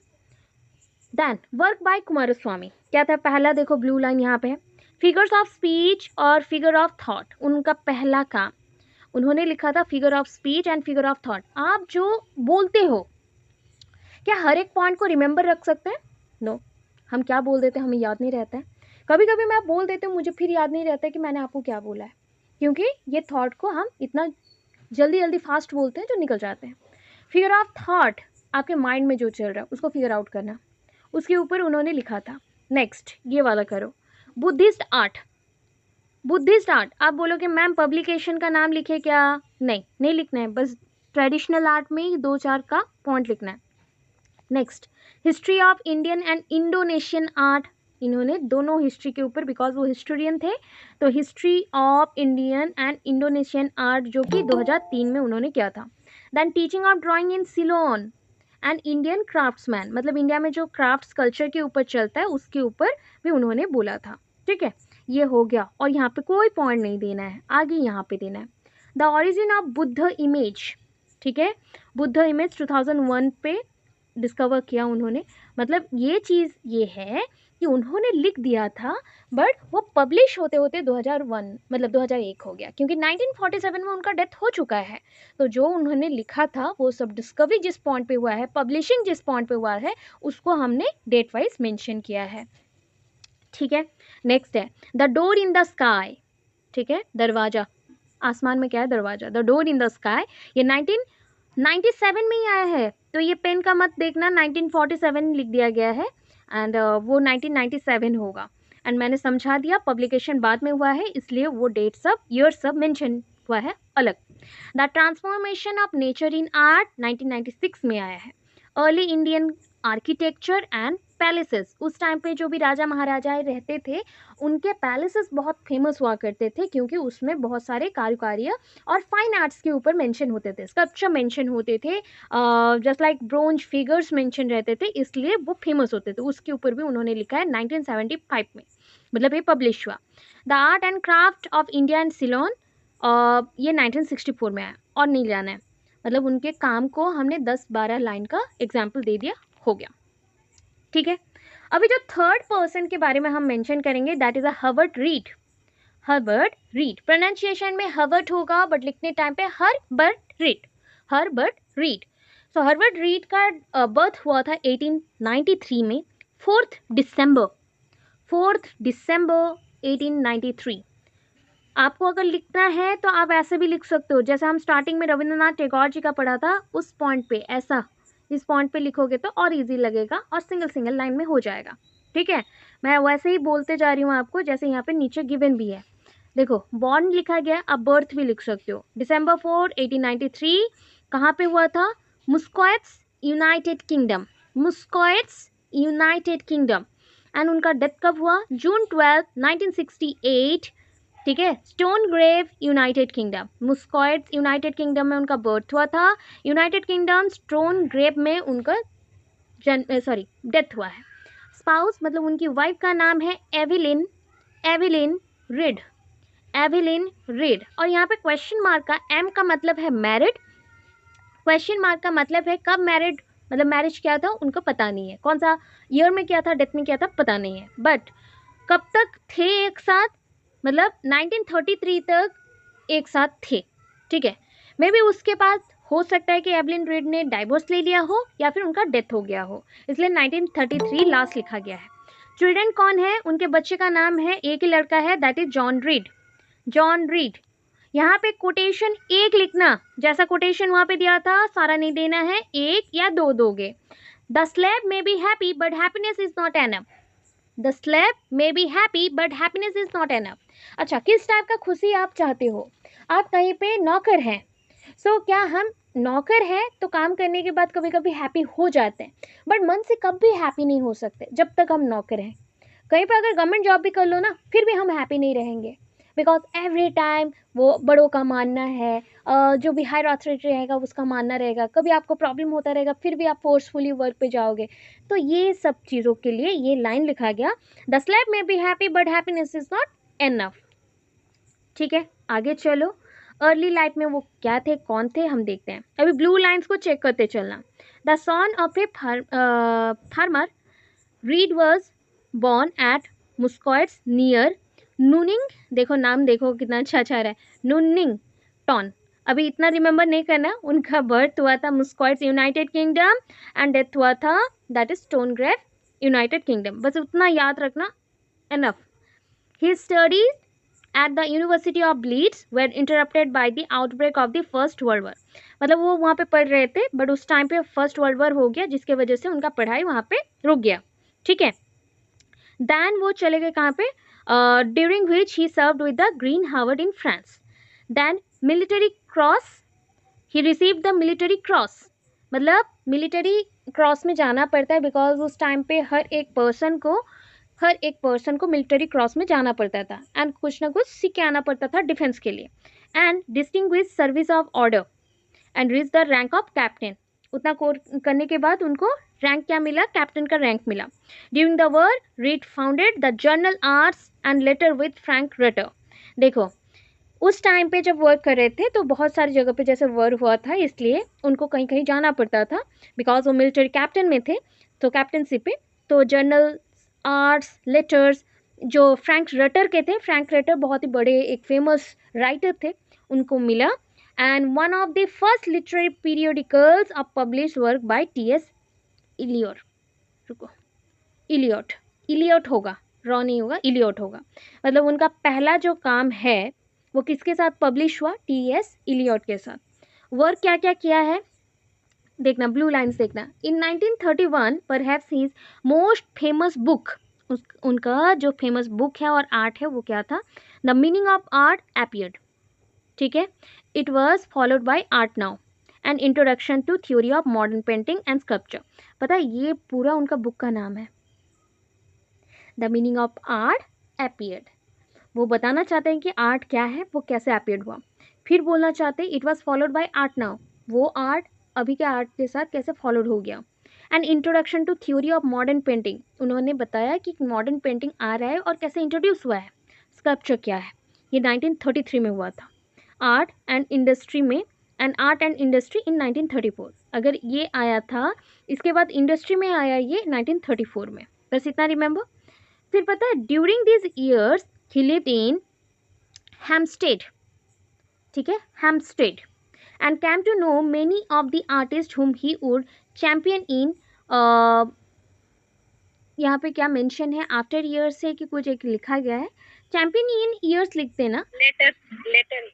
देन वर्क बाय कुमारस्वामी क्या था, पहला देखो ब्लू लाइन यहाँ पे है, फिगर्स ऑफ स्पीच और फिगर ऑफ थॉट। उनका पहला काम उन्होंने लिखा था figure of speech and figure of thought. आप जो बोलते हो क्या हर एक पॉइंट को रिमेंबर रख सकते हैं? नो, हम क्या बोल देते हैं हमें याद नहीं रहता है। कभी कभी मैं बोल देती हूँ, मुझे फिर याद नहीं रहता है कि मैंने आपको क्या बोला है, क्योंकि ये थॉट को हम इतना जल्दी जल्दी फास्ट बोलते हैं जो निकल जाते हैं। फिगर ऑफ थॉट, आपके माइंड में जो चल रहा है उसको फिगर आउट करना, उसके ऊपर उन्होंने लिखा था। नेक्स्ट ये वाला करो, बुद्धिस्ट आर्ट। बुद्धिस्ट आर्ट, आप बोलोगे मैम पब्लिकेशन का नाम लिखे क्या? नहीं लिखना है, बस ट्रेडिशनल आर्ट में ही 2-4 का पॉइंट लिखना है। Next history of Indian and Indonesian art, इन्होंने दोनों हिस्ट्री के ऊपर, बिकॉज वो हिस्टोरियन थे, तो history of Indian and Indonesian art जो कि 2003 में उन्होंने किया था। Then teaching of drawing in Ceylon and Indian craftsman, मतलब इंडिया में जो क्राफ्ट्स कल्चर के ऊपर चलता है उसके ऊपर भी उन्होंने बोला था, ठीक है। ये हो गया, और यहाँ पे कोई पॉइंट नहीं देना है, आगे यहाँ पे देना है। The origin of Buddha image, ठीक है, बुद्ध इमेज 2001 पे डिस्कवर किया उन्होंने। मतलब ये चीज़ ये है कि उन्होंने लिख दिया था, बट वो पब्लिश होते होते 2001 मतलब 2001 हो गया, क्योंकि 1947 में उनका डेथ हो चुका है। तो जो उन्होंने लिखा था वो सब डिस्कवरी जिस पॉइंट पे हुआ है, पब्लिशिंग जिस पॉइंट पे हुआ है, उसको हमने डेट वाइज मेंशन किया है, ठीक है। नेक्स्ट है the door in the sky, ठीक है, दरवाजा, आसमान में क्या है, दरवाजा। The door in the sky, ये 1997 में ही आया है, तो ये पेन का मत देखना, 1947 लिख दिया गया है, एंड वो 1997 होगा। एंड मैंने समझा दिया, पब्लिकेशन बाद में हुआ है, इसलिए वो डेट सब ईयर सब मेंशन हुआ है अलग। The transformation of nature in art 1996 में आया है। Early Indian architecture and palaces, उस टाइम पे जो भी राजा महाराजाएं रहते थे उनके पैलेसेस बहुत फेमस हुआ करते थे, क्योंकि उसमें बहुत सारे कारुकार्य और फाइन आर्ट्स के ऊपर मेंशन होते थे, स्कल्पचर मेंशन होते थे, just like bronze figures mention रहते थे, इसलिए वो फेमस होते थे। उसके ऊपर भी उन्होंने लिखा है 1975 में, मतलब ये पब्लिश हुआ। The art and craft of India and Ceylon, ये 1964 में आया, और नहीं जाना है, मतलब उनके काम को हमने 10-12 लाइन का एग्जाम्पल दे दिया, हो गया, ठीक है। अभी जो थर्ड पर्सन के बारे में हम मेंशन करेंगे that is a Herbert read. Herbert read, pronunciation में हर्बर्ट होगा, बट लिखने टाइम पे हर्बर्ट रीड, हर्बर्ट रीड। सो हर्बर्ट रीड का बर्थ हुआ था 1893 में, 4 दिसंबर 1893। आपको अगर लिखना है तो आप ऐसे भी लिख सकते हो, जैसे हम स्टार्टिंग में रविंद्रनाथ टैगोर जी का पढ़ा था, उस पॉइंट पे ऐसा इस पॉइंट पे लिखोगे तो और इजी लगेगा, और सिंगल लाइन में हो जाएगा, ठीक है। मैं वैसे ही बोलते जा रही हूँ आपको, जैसे यहाँ पे नीचे गिवन भी है, देखो बॉर्न लिखा गया, आप बर्थ भी लिख सकते हो। December 4, 1893, कहाँ पे हुआ था? Muscoates, United Kingdom, Muscoates United Kingdom. And उनका डेथ कब हुआ? June 12, 1968, ठीक है। Stonegrave, United Kingdom, Muscoates United Kingdom में उनका बर्थ हुआ था, यूनाइटेड किंगडम स्टोन ग्रेव में उनका डेथ हुआ है। स्पाउस मतलब उनकी वाइफ का नाम है एविलिन रीड, एविलिन रीड। और यहाँ पे क्वेश्चन मार्क का एम का मतलब है मैरिड, क्वेश्चन मार्क का मतलब है कब मैरिड, मतलब मैरिज क्या था उनको पता नहीं है, कौन सा ईयर में क्या था, डेथ में क्या था पता नहीं है, बट कब तक थे एक साथ, मतलब 1933 तक एक साथ थे, ठीक है। मे बी उसके बाद हो सकता है कि एवलिन रीड ने डाइवोर्स ले लिया हो या फिर उनका डेथ हो गया हो, इसलिए 1933 लास्ट लिखा गया है। चिल्ड्रन कौन है, उनके बच्चे का नाम है, एक ही लड़का है, that is John read. John read. यहाँ पे कोटेशन एक लिखना, जैसा कोटेशन वहां पे दिया था, सारा नहीं देना है, एक या दो दोगे। The slave may be happy but happiness is not enough. The slave may be happy but happiness is not enough. अच्छा, किस टाइप का खुशी आप चाहते हो? आप कहीं पे नौकर हैं, क्या हम नौकर हैं तो काम करने के बाद कभी कभी हैप्पी हो जाते हैं, बट मन से कभी हैप्पी नहीं हो सकते जब तक हम नौकर हैं। कहीं पर अगर गवर्नमेंट जॉब भी कर लो ना, फिर भी हम हैप्पी नहीं रहेंगे, बिकॉज एवरी टाइम वो बड़ों का मानना है, जो भी हायर अथॉरिटी रहेगा उसका मानना रहेगा, कभी आपको प्रॉब्लम होता रहेगा फिर भी आप फोर्सफुली वर्क पे जाओगे। तो ये सब चीज़ों के लिए ये लाइन लिखा गया, the slave may be happy but happiness is not enough. ठीक है, आगे चलो। अर्ली लाइफ में वो क्या थे, कौन थे, हम देखते हैं। अभी ब्लू लाइन्स को चेक करते चलना। The son of a farmer, Read was born at Muscoates near Nunnington, देखो नाम देखो कितना अच्छा अच्छा रहा है, नूनिंग टॉन। अभी इतना रिमेंबर नहीं करना, उनका बर्थ हुआ था मुस्कॉट्स यूनाइटेड किंगडम एंड डेथ हुआ था दैट इज स्टोनग्रेव यूनाइटेड किंगडम, बस उतना याद रखना, enough. He studies at the University of Leeds were interrupted by the outbreak of the First World War। मतलब वो वहाँ पे पढ़ रहे थे, बट उस टाइम पे फर्स्ट वर्ल्ड वॉर हो गया, जिसके वजह से उनका पढ़ाई वहाँ पे रुक गया। ठीक है, दैन वो चले गए कहाँ पे, during which he served with the green Harvard in France. Then military cross, he received the military cross, मतलब मिलिट्री क्रॉस में जाना पड़ता है, बिकॉज उस टाइम पे हर एक पर्सन को मिलिट्री क्रॉस में जाना पड़ता था, एंड कुछ ना कुछ सीख के आना पड़ता था डिफेंस के लिए। And distinguish service of order and reach the rank of captain, उतना कोर्स करने के बाद उनको रैंक क्या मिला, कैप्टन का रैंक मिला। During the war Read founded the journal Arts and Letter with Frank Rutter. देखो उस टाइम पे जब वर्क कर रहे थे तो बहुत सारी जगह पे जैसे वर्क हुआ था, इसलिए उनको कहीं कहीं जाना पड़ता था, बिकॉज वो मिलिट्री कैप्टन में थे, तो कैप्टनशिप पे, तो जर्नल आर्ट्स लेटर्स जो फ्रैंक रटर के थे, फ्रैंक रटर बहुत ही बड़े एक फेमस राइटर थे, उनको मिला। And one of the first literary periodicals of publish work by T S. Eliot, रुको, इलियट, इलियट होगा, रॉ नहीं होगा, इलियट होगा। मतलब उनका पहला जो काम है वो किसके साथ पब्लिश हुआ, टी.एस. इलियट के साथ। वर्क क्या क्या किया है देखना, ब्लू लाइन्स देखना। इन 1931 perhaps his most famous book, उनका जो फेमस बुक है और आर्ट है वो क्या था, the meaning of art appeared. ठीक है, it was followed by art now and introduction to theory of modern painting and sculpture. पता है ये पूरा उनका बुक का नाम है, the meaning of art appeared. वो बताना चाहते हैं कि आर्ट क्या है, वो कैसे अपीयर्ड हुआ। फिर बोलना चाहते हैं it was followed by art now, वो आर्ट अभी के आर्ट के साथ कैसे फॉलोड हो गया। And introduction to theory of modern painting, उन्होंने बताया कि मॉडर्न पेंटिंग आ रहा है और कैसे इंट्रोड्यूस हुआ है। स्कल्पचर क्या है, ये 1933 में हुआ था। आर्ट एंड इंडस्ट्री में, and art and industry in 1934, अगर ये आया था, इसके बाद इंडस्ट्री में आया ये 1934 में, बस इतना रिमेंबर। फिर पता है during this years he lived in Hampstead, ठीक है, Hampstead, and came to know many of the artists whom he would champion in यहाँ पे क्या मेंशन है, आफ्टर ईयर्स से कि कुछ एक लिखा गया है, चैंपियन इन ईयर्स लिखते हैं ना, लेटर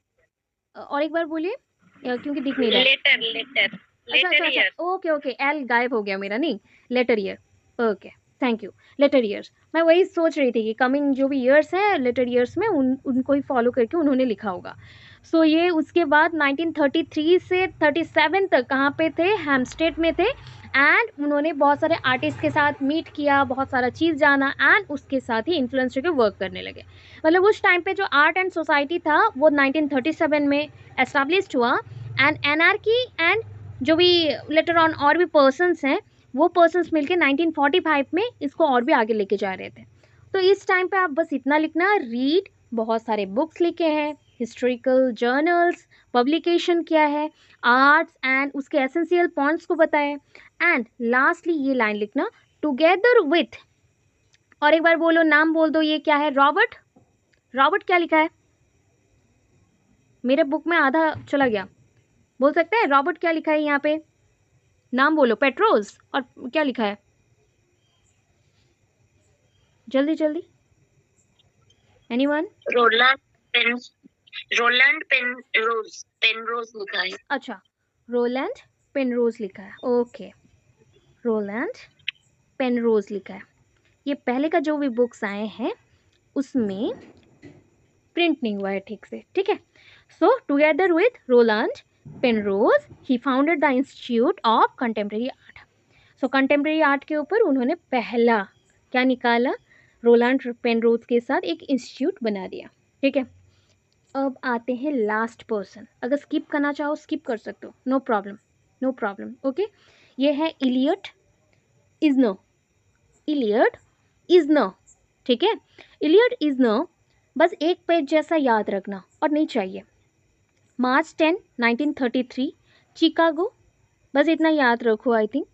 और एक बार बोलिए क्योंकि दिख नहीं रहा है। लेटर अच्छा, ओके ओके, एल गायब हो गया मेरा, नहीं later year, okay thank you, later years. मैं वही सोच रही थी कि कमिंग जो भी ईयर्स हैं लेटर ईयर्स में उनको ही फॉलो करके उन्होंने लिखा होगा। सो ये उसके बाद 1933 से 37 तक कहाँ पे थे, हैम्पस्टेड में थे, एंड उन्होंने बहुत सारे आर्टिस्ट के साथ मीट किया, बहुत सारा चीज़ जाना, एंड उसके साथ ही इन्फ्लुएंस होकर वर्क करने लगे। मतलब उस टाइम पे जो आर्ट एंड सोसाइटी था वो 1937 में एस्टाब्लिश्ड हुआ, एंड एनआरकी एंड जो भी लेटर ऑन और भी पर्सन्स हैं वो पर्सन्स मिलके 1945 में इसको और भी आगे लेके जा रहे थे। तो इस टाइम पे आप बस इतना लिखना, रीड, बहुत सारे बुक्स लिखे हैं, हिस्टोरिकल जर्नल्स, पब्लिकेशन किया है, आर्ट्स एंड उसके एसेंशियल पॉइंट्स को बताएं, एंड लास्टली ये लाइन लिखना, टुगेदर विथ, और एक बार बोलो, नाम बोल दो, ये क्या है, रॉबर्ट, रॉबर्ट क्या लिखा है, मेरे बुक में आधा चला गया, बोल सकते हैं? रॉबर्ट क्या लिखा है यहाँ पे? नाम बोलो। पेट्रोस और क्या लिखा है? जल्दी जल्दी। Anyone? Roland Pen Roland Penrose लिखा है। अच्छा, रोलैंड पेनरोज लिखा है। ओके, रोलैंड पेनरोज लिखा है। ये पहले का जो भी बुक्स आए हैं उसमें प्रिंट नहीं हुआ है ठीक से, ठीक है। So together with Roland Penrose he founded the Institute of Contemporary Art. So contemporary art के ऊपर उन्होंने पहला क्या निकाला? रोलैंड पेनरोज के साथ एक इंस्टीट्यूट बना दिया, ठीक है। अब आते हैं लास्ट पर्सन। अगर स्किप करना चाहो स्किप कर सकते हो, no problem, no problem, okay. ये है इलियट इज़नर। इलियट इज़नर, ठीक है। इलियट इज़नर, बस एक पेज जैसा याद रखना और नहीं चाहिए। मार्च 10, 1933, चिकागो, बस इतना याद रखो। आई थिंक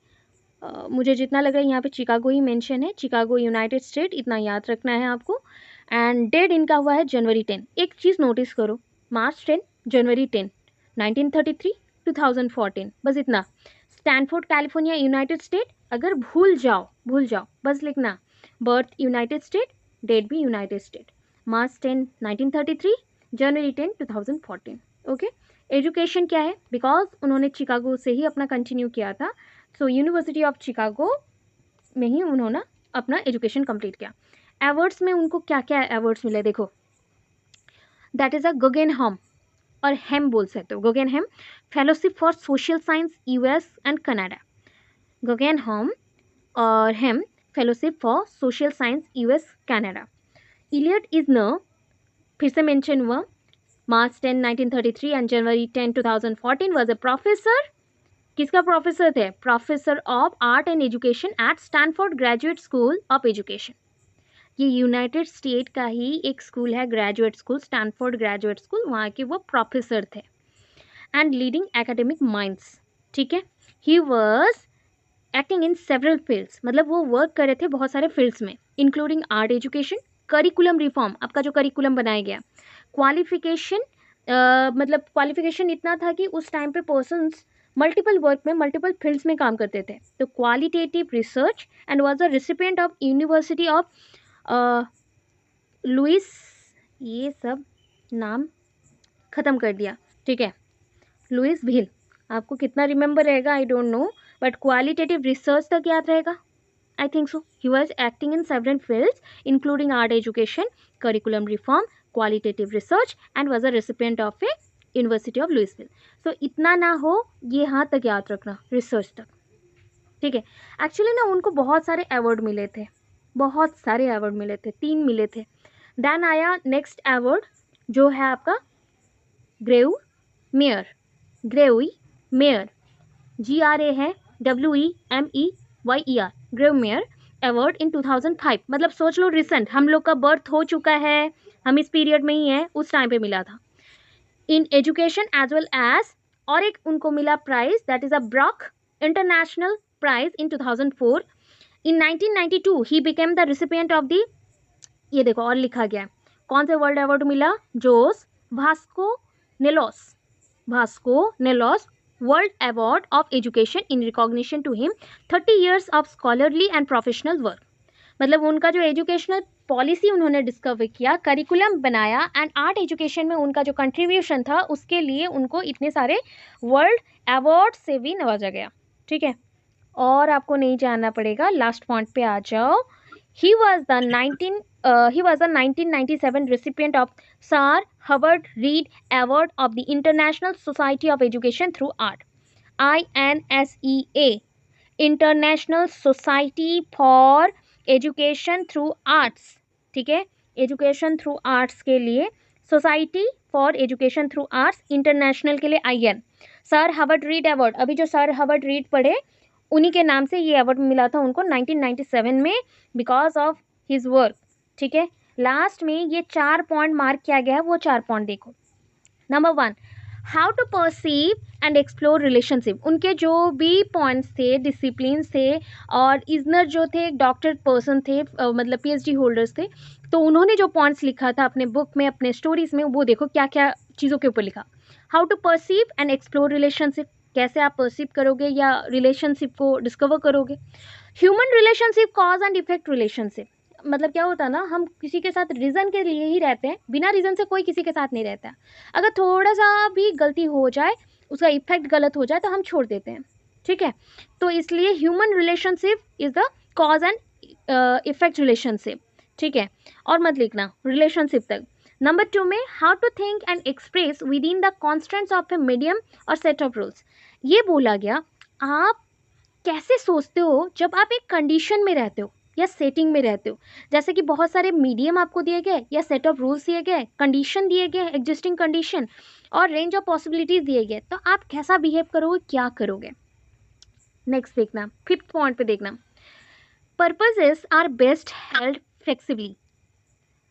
मुझे जितना लग रहा है यहाँ पे चिकागो ही मेंशन है, चिकागो यूनाइटेड स्टेट, इतना याद रखना है आपको। एंड डेट इनका हुआ है जनवरी 10। एक चीज़ नोटिस करो, मार्च 10, जनवरी 10, 1933, 2014, बस इतना। स्टैनफोर्ड कैलिफोर्निया यूनाइटेड स्टेट, अगर भूल जाओ बस लिखना बर्थ यूनाइटेड स्टेट, डेट भी यूनाइटेड स्टेट। मार्च 10, 1933, जनवरी 10, 2014, ओके। एजुकेशन क्या है? बिकॉज उन्होंने चिकागो से ही अपना कंटिन्यू किया था, सो यूनिवर्सिटी ऑफ चिकागो में ही उन्होंने अपना एजुकेशन कंप्लीट किया। अवार्ड्स में उनको क्या क्या अवार्ड्स मिले देखो। दैट इज़ अ गगनहैम, और हेम बोल सकते हो, Guggenheim fellowship for social science US and Canada. Guggenheim और हेम fellowship for social science US Canada. Elliot Eisner फिर से मेंशन हुआ, March 10, 1933 and January 10, 2014 was a professor. किसका प्रोफेसर थे? Professor of art and education at Stanford graduate School of Education. ये United State का ही एक स्कूल है, graduate school, Stanford graduate school, वहाँ के वो प्रोफेसर थे। एंड लीडिंग एकेडमिक माइंड्स, ठीक है। ही was acting in several fields, मतलब वो वर्क कर रहे थे बहुत सारे फील्ड्स में, including art education, curriculum reform, आपका जो करिकुलम बनाया गया, क्वालिफिकेशन, मतलब क्वालिफिकेशन इतना था कि उस टाइम पे पर्सन्स मल्टीपल वर्क में मल्टीपल फील्ड्स में काम करते थे। तो qualitative research and was a recipient of University of Lewis, ये सब नाम ख़त्म कर दिया, ठीक है। लुइस भील, आपको कितना रिमेंबर रहेगा I don't know, but qualitative research तक याद रहेगा, I think so. He was acting in several fields including art education, curriculum reform, qualitative research and was a recipient of a University of Louisville. So इतना ना हो, ये यहाँ तक याद रखना, रिसर्च तक, ठीक है। एक्चुअली ना उनको बहुत सारे अवार्ड मिले थे, बहुत सारे अवार्ड मिले थे, 3 मिले थे। देन आया नेक्स्ट अवार्ड जो है आपका Grawemeyer, Grawemeyer, GRA है WEMEYER, Grawemeyer award in 2005। मतलब सोच लो रिसेंट, हम लोग का बर्थ हो चुका है, हम इस पीरियड में ही है, उस टाइम पे मिला था। In education as well as, और एक उनको मिला prize, that is a Brock international prize in 2004। In 1992 he became the recipient of the, ये देखो और लिखा गया है कौन से वर्ल्ड अवार्ड मिला, José Vasconcelos, Vasconcelos world award of education in recognition to him 30 years of scholarly and professional work. मतलब उनका जो एजुकेशनल पॉलिसी उन्होंने डिस्कवर किया, करिकुलम बनाया एंड आर्ट एजुकेशन में उनका जो कंट्रीब्यूशन था उसके लिए उनको इतने सारे वर्ल्ड अवार्ड से भी नवाजा गया, ठीक है। और आपको नहीं जानना पड़ेगा, लास्ट पॉइंट पे आ जाओ। He was the 1997 recipient of Sir Howard Reed Award of the International Society of Education through Art, INSEA, international society for education through arts, ठीक है। एजुकेशन थ्रू आर्ट्स के लिए society for education through arts, international के लिए IN। Sir Howard Read award, अभी जो sir Howard read पढ़े उन्हीं के नाम से ये अवार्ड मिला था उनको 1997 में, बिकॉज ऑफ हिज वर्क, ठीक है। लास्ट में ये 4 पॉइंट मार्क किया गया है, वो 4 पॉइंट देखो। Number 1, how to perceive and explore relationship. उनके जो भी पॉइंट्स थे, डिसिप्लिन थे, और इजनर जो थे एक डॉक्टर पर्सन थे, मतलब PhD होल्डर्स थे, तो उन्होंने जो पॉइंट्स लिखा था अपने बुक में, अपने स्टोरीज में, वो देखो क्या क्या चीज़ों के ऊपर लिखा। How to perceive and explore relationship, कैसे आप परसीव करोगे या रिलेशनशिप को डिस्कवर करोगे। Human relationship, cause and effect relationship, मतलब क्या होता है ना, हम किसी के साथ रीज़न के लिए ही रहते हैं, बिना रीज़न से कोई किसी के साथ नहीं रहता। अगर थोड़ा सा भी गलती हो जाए, उसका इफेक्ट गलत हो जाए तो हम छोड़ देते हैं, ठीक है। तो इसलिए human relationship is the cause and effect relationship, ठीक है। और मत लिखना रिलेशनशिप तक। नंबर 2 में how to think and express within the constants of a medium और सेट ऑफ रूल्स। ये बोला गया आप कैसे सोचते हो जब आप एक कंडीशन में रहते हो या सेटिंग में रहते हो, जैसे कि बहुत सारे मीडियम आपको दिए गए या सेट ऑफ रूल्स दिए गए, कंडीशन दिए गए, एग्जिस्टिंग कंडीशन और रेंज ऑफ पॉसिबिलिटीज दिए गए, तो आप कैसा बिहेव करोगे, क्या करोगे। नेक्स्ट देखना, 5th पॉइंट पे देखना, purposes are best held flexibly.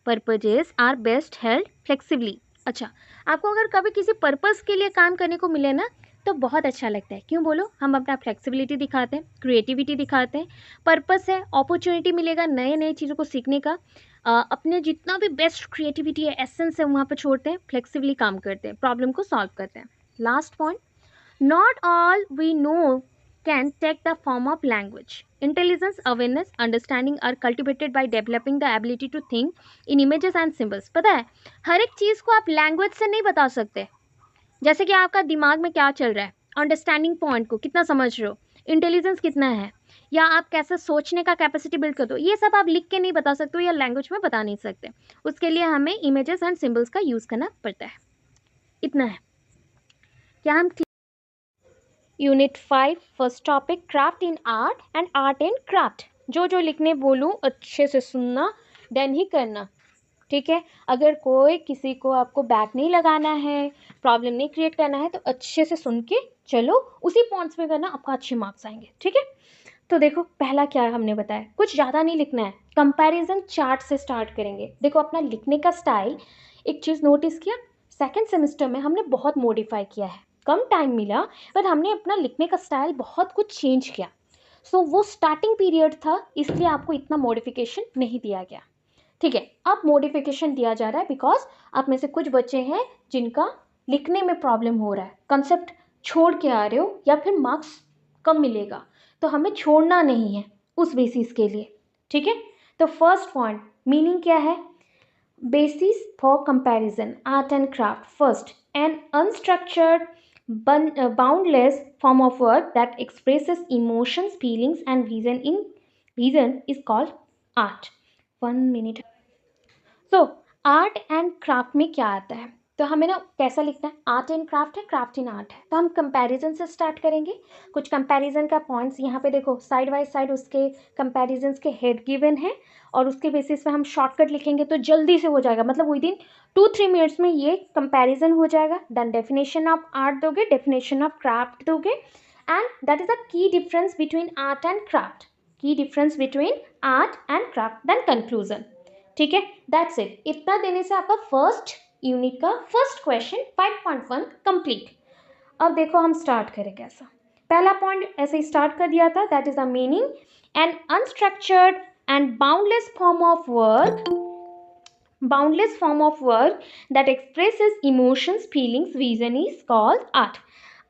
Purposes are best held flexibly. अच्छा, आपको अगर कभी किसी पर्पस के लिए काम करने को मिले ना तो बहुत अच्छा लगता है, क्यों बोलो, हम अपना फ्लेक्सिबिलिटी दिखाते हैं, क्रिएटिविटी दिखाते हैं, पर्पस है, अपॉर्चुनिटी मिलेगा नए नए चीज़ों को सीखने का, अपने जितना भी बेस्ट क्रिएटिविटी है, एसेंस है, वहाँ पर छोड़ते हैं, फ्लेक्सिबली काम करते हैं, प्रॉब्लम को सॉल्व करते हैं। Last point, not all we know can take the form of language. Intelligence, awareness, understanding are cultivated by developing the ability to think in images and symbols. पता है, हर एक चीज़ को आप लैंग्वेज से नहीं बता सकते, जैसे कि आपका दिमाग में क्या चल रहा है, अंडरस्टैंडिंग पॉइंट को कितना समझ रहे हो, इंटेलिजेंस कितना है, या आप कैसे सोचने का कैपेसिटी बिल्ड कर दो, ये सब आप लिख के नहीं बता सकते हो या लैंग्वेज में बता नहीं सकते। उसके लिए हमें इमेजेस एंड सिम्बल्स का यूज़ करना पड़ता है। इतना है। क्या हम unit 5 first topic, craft in art and art and craft. जो लिखने बोलूँ अच्छे से सुनना, देन ही करना, ठीक है। अगर कोई किसी को आपको बैक नहीं लगाना है, प्रॉब्लम नहीं क्रिएट करना है, तो अच्छे से सुन के चलो, उसी पॉइंट्स में करना, आपको अच्छे मार्क्स आएंगे, ठीक है। तो देखो पहला क्या हमने बताया, कुछ ज़्यादा नहीं लिखना है, कंपैरिजन चार्ट से स्टार्ट करेंगे। देखो अपना लिखने का स्टाइल, एक चीज़ नोटिस किया, सेकेंड सेमेस्टर में हमने बहुत मॉडिफाई किया है, कम टाइम मिला पर हमने अपना लिखने का स्टाइल बहुत कुछ चेंज किया। सो वो स्टार्टिंग पीरियड था, इसलिए आपको इतना मॉडिफिकेशन नहीं दिया गया, ठीक है। अब मॉडिफिकेशन दिया जा रहा है बिकॉज आप में से कुछ बच्चे हैं जिनका लिखने में प्रॉब्लम हो रहा है, कंसेप्ट छोड़ के आ रहे हो या फिर मार्क्स कम मिलेगा, तो हमें छोड़ना नहीं है उस बेसिस के लिए, ठीक है। तो फर्स्ट पॉइंट, मीनिंग क्या है, basis for comparison, art and craft. First, an unstructured boundless form of work that expresses emotions, feelings and vision is called art. 1 minute. So art and craft में क्या आता है, तो हमें ना कैसा लिखना है, आर्ट एंड क्राफ्ट है, क्राफ्ट इन आर्ट है, तो हम कंपैरिजन से स्टार्ट करेंगे। कुछ कंपैरिजन का पॉइंट्स यहाँ पे देखो, साइड बाय साइड उसके कंपैरिजन्स के हेड गिवन है और उसके बेसिस पे हम शॉर्टकट लिखेंगे तो जल्दी से हो जाएगा, मतलब विद इन 2-3 मिनट्स में ये कंपैरिजन हो जाएगा। देन डेफिनेशन ऑफ आर्ट दोगे, डेफिनेशन ऑफ क्राफ्ट दोगे, and that is the key difference between art and craft, key difference between art and craft, then conclusion, ठीक है। दैट्स इट, इतना देने से आपका फर्स्ट यूनिट का फर्स्ट क्वेश्चन 5.1 कंप्लीट। अब देखो हम स्टार्ट करें कैसा, पहला पॉइंट ऐसे ही स्टार्ट कर दिया था, that is the meaning, an unstructured and boundless form of work that expresses emotions, feelings, vision is called art.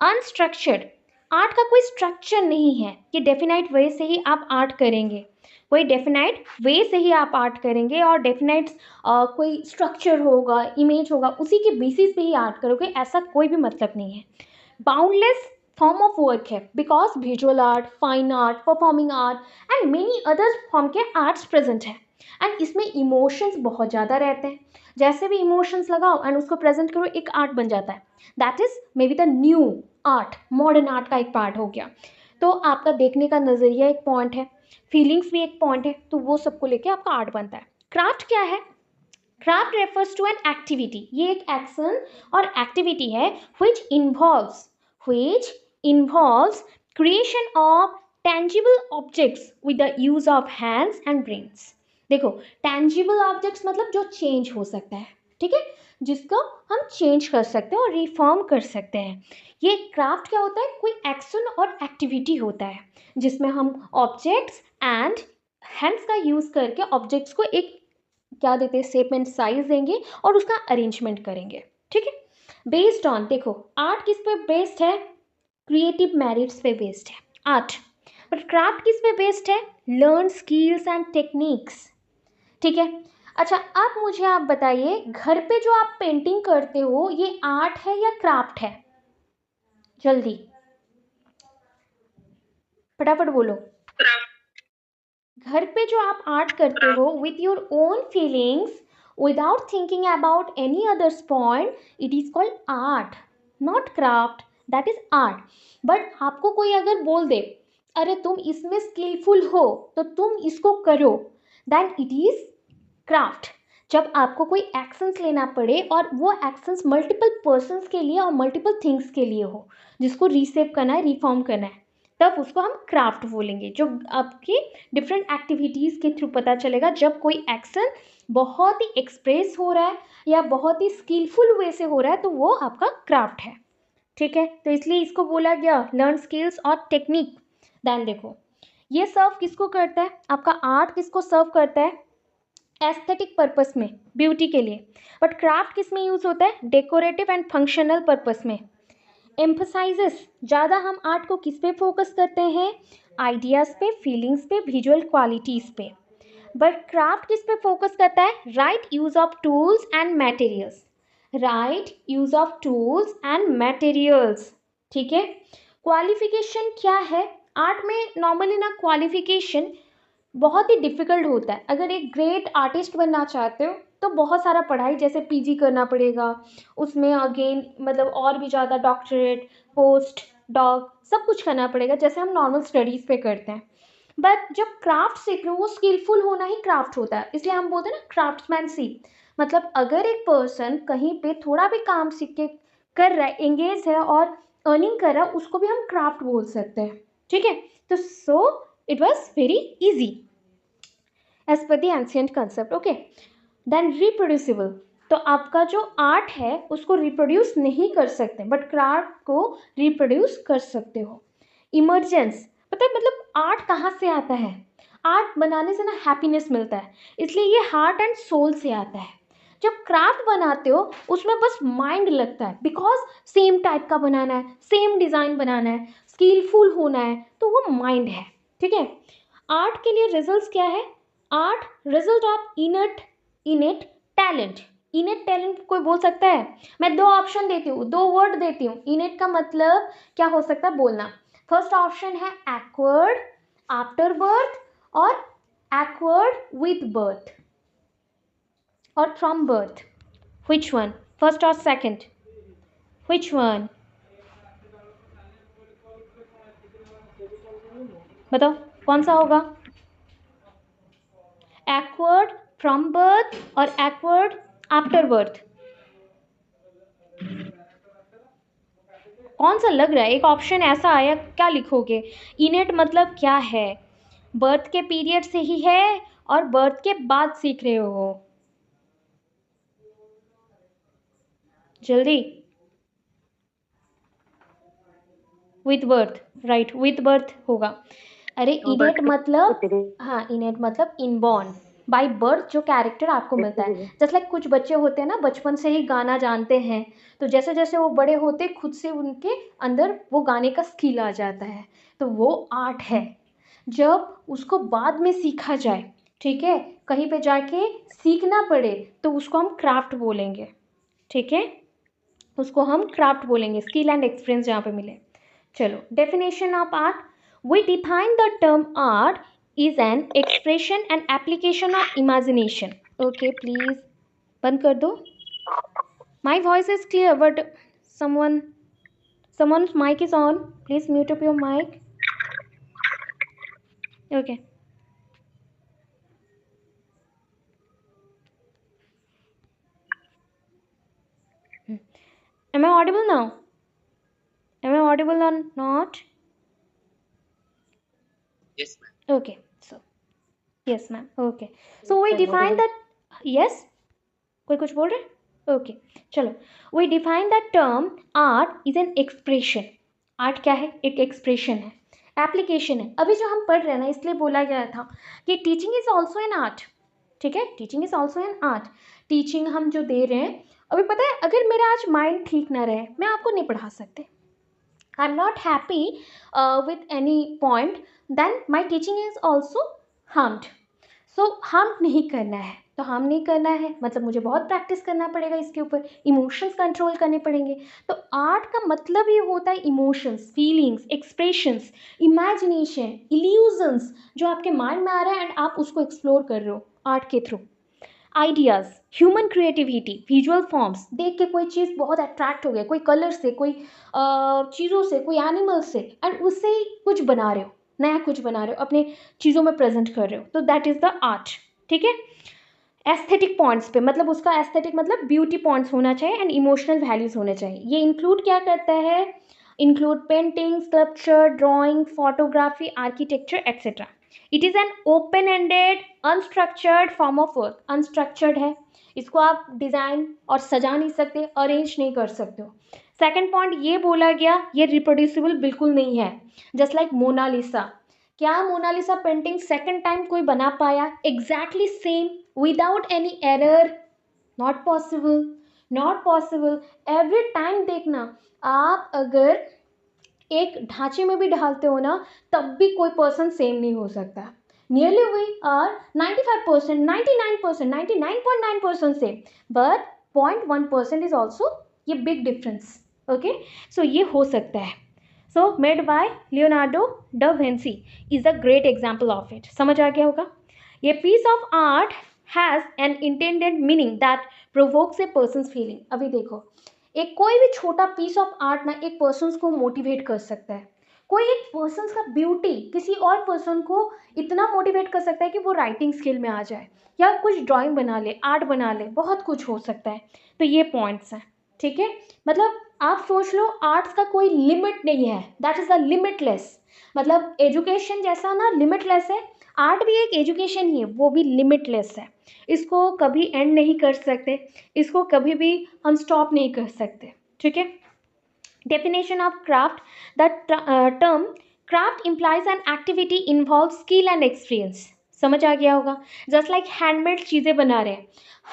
Unstructured, art का कोई स्ट्रक्चर नहीं है कि डेफिनाइट वे से ही आप आर्ट करेंगे, कोई डेफिनाइट वे से ही आप आर्ट करेंगे और डेफिनाइट कोई स्ट्रक्चर होगा, इमेज होगा, उसी के बेसिस पे ही आर्ट करोगे, ऐसा कोई भी मतलब नहीं है। बाउंडलेस फॉर्म ऑफ वर्क है because visual art, fine art, performing art and many other form के आर्ट्स प्रेजेंट है, एंड इसमें इमोशंस बहुत ज़्यादा रहते हैं, जैसे भी इमोशंस लगाओ एंड उसको प्रेजेंट करो, एक आर्ट बन जाता है, that is may be the new art, modern art का एक पार्ट हो गया। तो आपका देखने का नज़रिया एक पॉइंट है, फीलिंग्स भी एक पॉइंट है, तो वो सबको लेके आपका आर्ट बनता है। क्राफ्ट क्या है, craft refers to an activity, ये एक एक्शन और एक्टिविटी है which involves creation of tangible objects with the use of hands and brains। देखो tangible objects मतलब जो चेंज हो सकता है, ठीक है, जिसको हम चेंज कर सकते हैं और रिफॉर्म कर सकते हैं। ये क्राफ्ट क्या होता है, कोई एक्शन और एक्टिविटी होता है जिसमें हम ऑब्जेक्ट्स एंड हैंड्स का यूज़ करके ऑब्जेक्ट्स को एक क्या देते हैं, शेप एंड साइज देंगे और उसका अरेंजमेंट करेंगे, ठीक है। बेस्ड ऑन, देखो आर्ट किस पे बेस्ड है, क्रिएटिव मेरिट्स पे बेस्ड है आर्ट, बट क्राफ्ट किस पे बेस्ड है, लर्न स्किल्स एंड टेक्निक्स। ठीक है, अच्छा अब मुझे आप बताइए, घर पे जो आप पेंटिंग करते हो ये आर्ट है या क्राफ्ट है, जल्दी फटाफट बोलो। घर पे जो आप आर्ट करते हो with your own feelings without thinking about any others point, it is called art, not craft, that is art. But आपको कोई अगर बोल दे अरे तुम इसमें स्किलफुल हो तो तुम इसको करो, देन इट इज क्राफ्ट। जब आपको कोई एक्शंस लेना पड़े और वो एक्शंस मल्टीपल पर्सन्स के लिए और मल्टीपल थिंग्स के लिए हो, जिसको रीसेप करना है, रिफॉर्म करना है, तब उसको हम क्राफ्ट बोलेंगे। जो आपकी डिफरेंट एक्टिविटीज़ के थ्रू पता चलेगा, जब कोई एक्शन बहुत ही एक्सप्रेस हो रहा है या बहुत ही स्किलफुल वे से हो रहा है तो वो आपका क्राफ्ट है। ठीक है, तो इसलिए इसको बोला गया लर्न स्किल्स और टेक्निक। देन देखो ये सर्व किसको करता है, आपका आर्ट किसको सर्व करता है, एस्थेटिक पर्पस में, ब्यूटी के लिए। बट क्राफ्ट किस में यूज होता है, डेकोरेटिव एंड फंक्शनल पर्पस में। एम्फसाइजेस, ज़्यादा हम आर्ट को किस पे फोकस करते हैं, आइडियाज़ पे, फीलिंग्स पे, विजुअल क्वालिटीज़ पे। बट क्राफ्ट किस पे फोकस करता है, right use of tools and materials, right use of tools and materials. ठीक है, क्वालिफिकेशन क्या है आर्ट में, नॉर्मली ना क्वालिफिकेशन बहुत ही डिफ़िकल्ट होता है। अगर एक ग्रेट आर्टिस्ट बनना चाहते हो तो बहुत सारा पढ़ाई, जैसे पीजी करना पड़ेगा, उसमें अगेन मतलब और भी ज़्यादा डॉक्टरेट, पोस्ट डॉक सब कुछ करना पड़ेगा, जैसे हम नॉर्मल स्टडीज़ पे करते हैं। बट जब क्राफ्ट सीख रहे हो वो स्किलफुल होना ही क्राफ्ट होता है, इसलिए हम बोलते हैं ना क्राफ्ट्समैनशिप। मतलब अगर एक पर्सन कहीं पे थोड़ा भी काम सीख के कर रहा है, एंगेज है और अर्निंग कर रहा है, उसको भी हम क्राफ्ट बोल सकते हैं। ठीक है, तो so it was very easy as per the ancient concept. Okay, then reproducible, तो आपका जो आर्ट है उसको रिप्रोड्यूस नहीं कर सकते, बट क्राफ्ट को रिप्रोड्यूस कर सकते हो। इमर्जेंस, पता है मतलब आर्ट कहाँ से आता है, आर्ट बनाने से ना हैप्पीनेस मिलता है, इसलिए ये हार्ट एंड सोल से आता है। जब क्राफ्ट बनाते हो उसमें बस माइंड लगता है, बिकॉज सेम टाइप का बनाना है, सेम डिज़ाइन बनाना है, स्किलफुल होना है, तो वो माइंड है। ठीक है, आर्ट के लिए रिजल्ट्स क्या है, art result of इनेट talent. इनेट talent कोई बोल सकता है, मैं दो ऑप्शन देती हूँ, दो वर्ड देती हूँ। इनेट का मतलब क्या हो सकता है बोलना। फर्स्ट ऑप्शन है एक्वर्ड आफ्टर बर्थ, और एक्वर्ड विथ बर्थ, और from birth. Which one, first और सेकंड, विच वन, बताओ कौन सा होगा, एक्वर्ड फ्रॉम बर्थ और एक्वर्ड आफ्टर बर्थ, कौन सा लग रहा है, एक ऑप्शन ऐसा आया, क्या लिखोगे। इनेट मतलब क्या है, बर्थ के पीरियड से ही है और बर्थ के बाद सीख रहे हो, जल्दी, with birth, right with birth होगा। अरे इनेट मतलब, हाँ इनेट मतलब इनबॉर्न, बाय बर्थ जो कैरेक्टर आपको मिलता है। जैसे लाइक कुछ बच्चे होते हैं ना बचपन से ही गाना जानते हैं, तो जैसे जैसे वो बड़े होते खुद से उनके अंदर वो गाने का स्किल आ जाता है, तो वो आर्ट है। जब उसको बाद में सीखा जाए, ठीक है, कहीं पे जाके सीखना पड़े, तो उसको हम क्राफ्ट बोलेंगे। ठीक है, उसको हम क्राफ्ट बोलेंगे, स्किल एंड एक्सपीरियंस जहाँ पे मिले। चलो, definition of art, we define the term art is an expression and application of imagination. Okay please बंद कर दो, my voice is clear but someone's mic is on, please mute up your mic. Okay, am I audible now, am I audible or not? Yes, ma'am. Okay, so yes ma'am, okay, so we define that, yes, कोई कुछ बोल रहे, okay चलो, we define that term art is an expression. Art क्या है, एक expression है, application है। अभी जो हम पढ़ रहे हैं ना, इसलिए बोला गया था कि teaching is also an art. ठीक है, teaching is also an art, teaching हम जो दे रहे हैं अभी पता है, अगर मेरा आज माइंड ठीक ना रहे, मैं आपको नहीं पढ़ा सकते. I am not happy with any point, then my teaching is also harmed. So harm नहीं करना है, तो हार्म नहीं करना है मतलब मुझे बहुत प्रैक्टिस करना पड़ेगा इसके ऊपर, इमोशंस कंट्रोल करने पड़ेंगे. तो आर्ट का मतलब ही होता है emotions, feelings, expressions, imagination, illusions जो आपके माइंड में आ रहा है एंड आप उसको एक्सप्लोर कर रहे हो आर्ट के through. Ideas, human creativity, visual forms, देख के कोई चीज़ बहुत अट्रैक्ट हो गया, कोई कलर से, कोई चीज़ों से, कोई एनिमल से, एंड उससे ही कुछ बना रहे हो, नया कुछ बना रहे हो, अपने चीज़ों में प्रेजेंट कर रहे हो, तो दैट इज़ द आर्ट. ठीक है. एस्थेटिक पॉइंट्स पे, मतलब उसका एस्थेटिक मतलब ब्यूटी पॉइंट्स होना चाहिए एंड इमोशनल वैल्यूज होने चाहिए. ये इंक्लूड क्या करता है? Include painting, sculpture, drawing, photography, architecture etcetera. It is an open ended unstructured form of work. Unstructured है, इसको आप डिज़ाइन और सजा नहीं सकते, अरेंज नहीं कर सकते हो. सेकेंड पॉइंट ये बोला गया, ये रिप्रोड्यूसिबल बिल्कुल नहीं है. जस्ट लाइक मोनालिसा, क्या मोनालिसा पेंटिंग सेकंड टाइम कोई बना पाया exactly same without any error? Not possible, not possible. Every time देखना, आप अगर एक ढांचे में भी डालते हो ना, तब भी कोई पर्सन सेम नहीं हो सकता. Nearly we are 95%, 99%, 99.9% same, but 0.1% is also, ये बिग डिफरेंस. ओके, सो ये हो सकता है. So made by Leonardo da Vinci is a great example of it. समझ आ गया होगा. ये piece of art has an intended meaning that provokes a person's feeling. अभी देखो, एक कोई भी छोटा पीस ऑफ आर्ट ना एक पर्सन को मोटिवेट कर सकता है. कोई एक पर्सन का ब्यूटी किसी और पर्सन को इतना मोटिवेट कर सकता है कि वो राइटिंग स्किल में आ जाए, या कुछ ड्राइंग बना ले, आर्ट बना ले, बहुत कुछ हो सकता है. तो ये पॉइंट्स हैं. ठीक है, मतलब आप सोच लो, आर्ट्स का कोई लिमिट नहीं है, दैट इज द लिमिटलेस. मतलब एजुकेशन जैसा ना लिमिटलेस है, आर्ट भी एक एजुकेशन ही है, वो भी लिमिटलेस है. इसको कभी एंड नहीं कर सकते, इसको कभी भी हम स्टॉप नहीं कर सकते. ठीक है. Definition of craft. The term craft implies an activity involves skill and experience. समझ आ गया होगा. जस्ट लाइक हैंडमेड चीज़ें बना रहे हैं,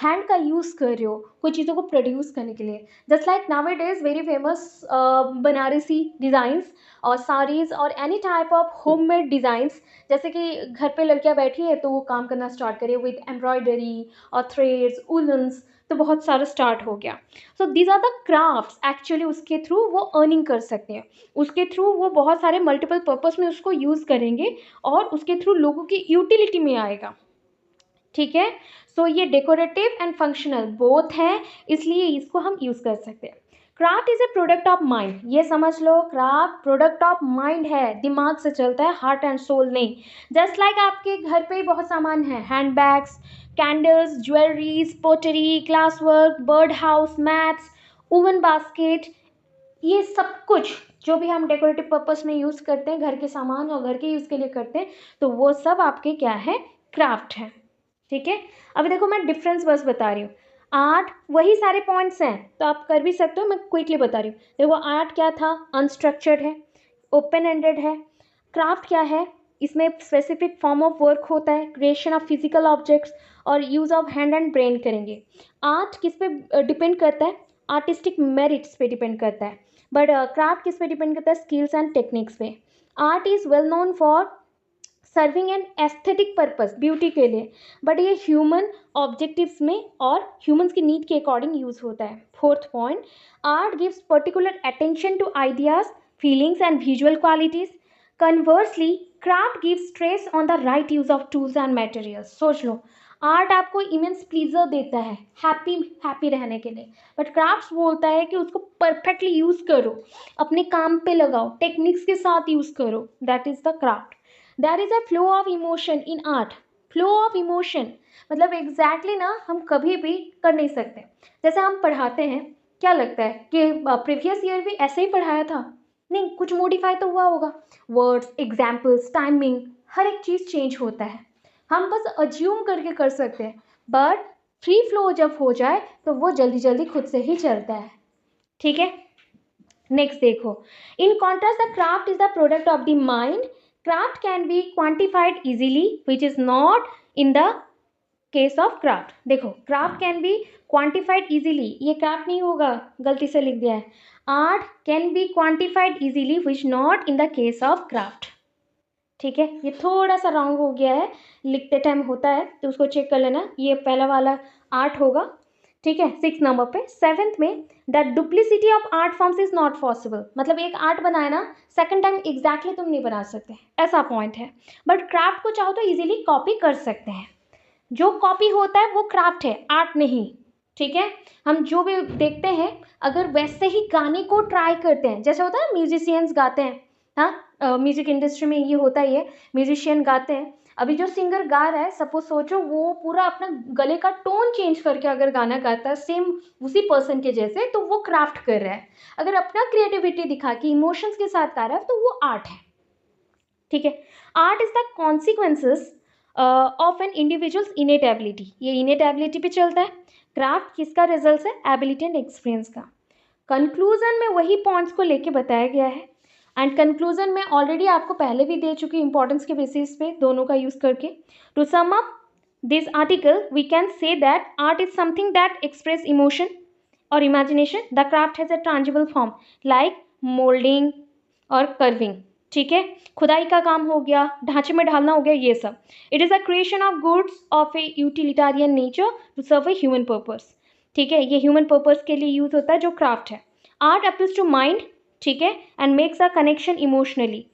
हैंड का यूज़ कर रहे हो कोई चीज़ों को प्रोड्यूस करने के लिए. Just like now it is very famous Banarasi designs और साड़ीज़ और any type of homemade designs. जैसे कि घर पे लड़कियां बैठी है तो वो काम करना स्टार्ट करिए विद एम्ब्रॉयडरी और थ्रेड्स, उलन्स, तो बहुत सारा स्टार्ट हो गया. So these are the crafts. Actually उसके थ्रू वो अर्निंग कर सकते हैं, उसके थ्रू वो बहुत सारे मल्टीपल पर्पस में उसको यूज़ करेंगे और उसके थ्रू लोगों की यूटिलिटी में आएगा. ठीक है. सो ये डेकोरेटिव एंड फंक्शनल बोथ है, इसलिए इसको हम यूज़ कर सकते हैं. Craft is a product of mind. ये समझ लो, क्राफ्ट प्रोडक्ट ऑफ माइंड है, दिमाग से चलता है, हार्ट एंड सोल नहीं. जस्ट लाइक आपके घर पे ही बहुत सामान है, handbags, candles, jewelleries, pottery, glass work, bird house, mats, woven basket, ये सब कुछ जो भी हम डेकोरेटिव पर्पस में यूज़ करते हैं, घर के सामान और घर के यूज़ के लिए करते हैं, तो वो सब आपके क्या है? क्राफ्ट है. ठीक है. अभी देखो, मैं डिफरेंस बस बता रही हूँ. आर्ट वही सारे पॉइंट्स हैं, तो आप कर भी सकते हो, मैं क्विकली बता रही हूँ. देखो, आर्ट क्या था? अनस्ट्रक्चर्ड है, ओपन एंडेड है. क्राफ्ट क्या है? इसमें स्पेसिफिक फॉर्म ऑफ वर्क होता है, क्रिएशन ऑफ फिजिकल ऑब्जेक्ट्स और use of hand and brain करेंगे. आर्ट किस पे डिपेंड करता है? आर्टिस्टिक मेरिट्स पे डिपेंड करता है. बट क्राफ्ट किस पे डिपेंड करता है? स्किल्स एंड टेक्निक्स पे. Art is well known for serving an aesthetic purpose, beauty के लिए, बट ये ह्यूमन ऑब्जेक्टिव्स में और ह्यूमंस की नीड के अकॉर्डिंग यूज़ होता है. Fourth point, art gives particular attention to ideas, feelings and visual qualities. Conversely, craft gives stress on the right use of tools and materials. सोच लो, art आपको immense pleasure देता है, happy happy रहने के लिए, बट क्राफ्ट्स बोलता है कि उसको परफेक्टली यूज़ करो, अपने काम पे लगाओ, टेक्निक्स के साथ यूज़ करो. That is the craft. There is a flow of emotion in art. Flow of emotion मतलब एग्जैक्टली ना हम कभी भी कर नहीं सकते. जैसे हम पढ़ाते हैं, क्या लगता है कि प्रीवियस ईयर भी ऐसे ही पढ़ाया था? नहीं, कुछ मॉडिफाई तो हुआ होगा. वर्ड्स, एग्जाम्पल्स, टाइमिंग, हर एक चीज़ चेंज होता है. हम बस अज्यूम करके कर सकते हैं, बट फ्री फ्लो जब हो जाए तो वो जल्दी जल्दी खुद से ही चलता है. ठीक है. नेक्स्ट देखो, in contrast the craft is the product of the mind. Craft can be quantified easily, which is not in the case of craft, देखो craft can be quantified easily, ये क्राफ्ट नहीं होगा, गलती से लिख दिया है, art can be quantified easily which not in the case of craft. ठीक है, ये थोड़ा सा रॉन्ग हो गया है, लिखते टाइम होता है तो उसको चेक कर लेना, ये पहला वाला आर्ट होगा। ठीक है, 6 नंबर पे। 7th में the duplicity of art forms is not possible, मतलब एक आर्ट बनाए ना सेकंड टाइम एग्जैक्टली तुम नहीं बना सकते, ऐसा पॉइंट है। बट क्राफ्ट को चाहो तो इजीली कॉपी कर सकते हैं, जो कॉपी होता है वो क्राफ्ट है, आर्ट नहीं। ठीक है, हम जो भी देखते हैं अगर वैसे ही गाने को ट्राई करते हैं, जैसे होता है ना म्यूजिशियंस गाते हैं, हाँ म्यूजिक इंडस्ट्री में ये होता ही है, म्यूजिशियन गाते हैं, अभी जो सिंगर गा रहा है सपोज सोचो वो पूरा अपना गले का टोन चेंज करके अगर गाना गाता है सेम उसी पर्सन के जैसे, तो वो क्राफ्ट कर रहा है। अगर अपना क्रिएटिविटी दिखा के इमोशंस के साथ गा रहा है तो वो आर्ट है। ठीक है, art is the consequences of an individual's innate ability, ये इनेट एबिलिटी पे चलता है। क्राफ्ट किसका रिजल्ट है, एबिलिटी एंड एक्सपीरियंस का। कंक्लूजन में वही पॉइंट्स को लेके बताया गया है, एंड कंक्लूजन में ऑलरेडी आपको पहले भी दे चुकी इंपॉर्टेंस के बेसिस पे दोनों का यूज करके। To sum up this article we can say that art is something that express emotion और imagination, the craft has a tangible form like moulding और कर्विंग। ठीक है, खुदाई का काम हो गया, ढांचे में ढालना हो गया, ये सब। It is a creation of goods of a utilitarian nature to serve a human purpose. ठीक है, ये ह्यूमन पर्पस के लिए यूज होता है जो क्राफ्ट है। आर्ट अपील्स टू माइंड, ठीक है, and makes a connection emotionally,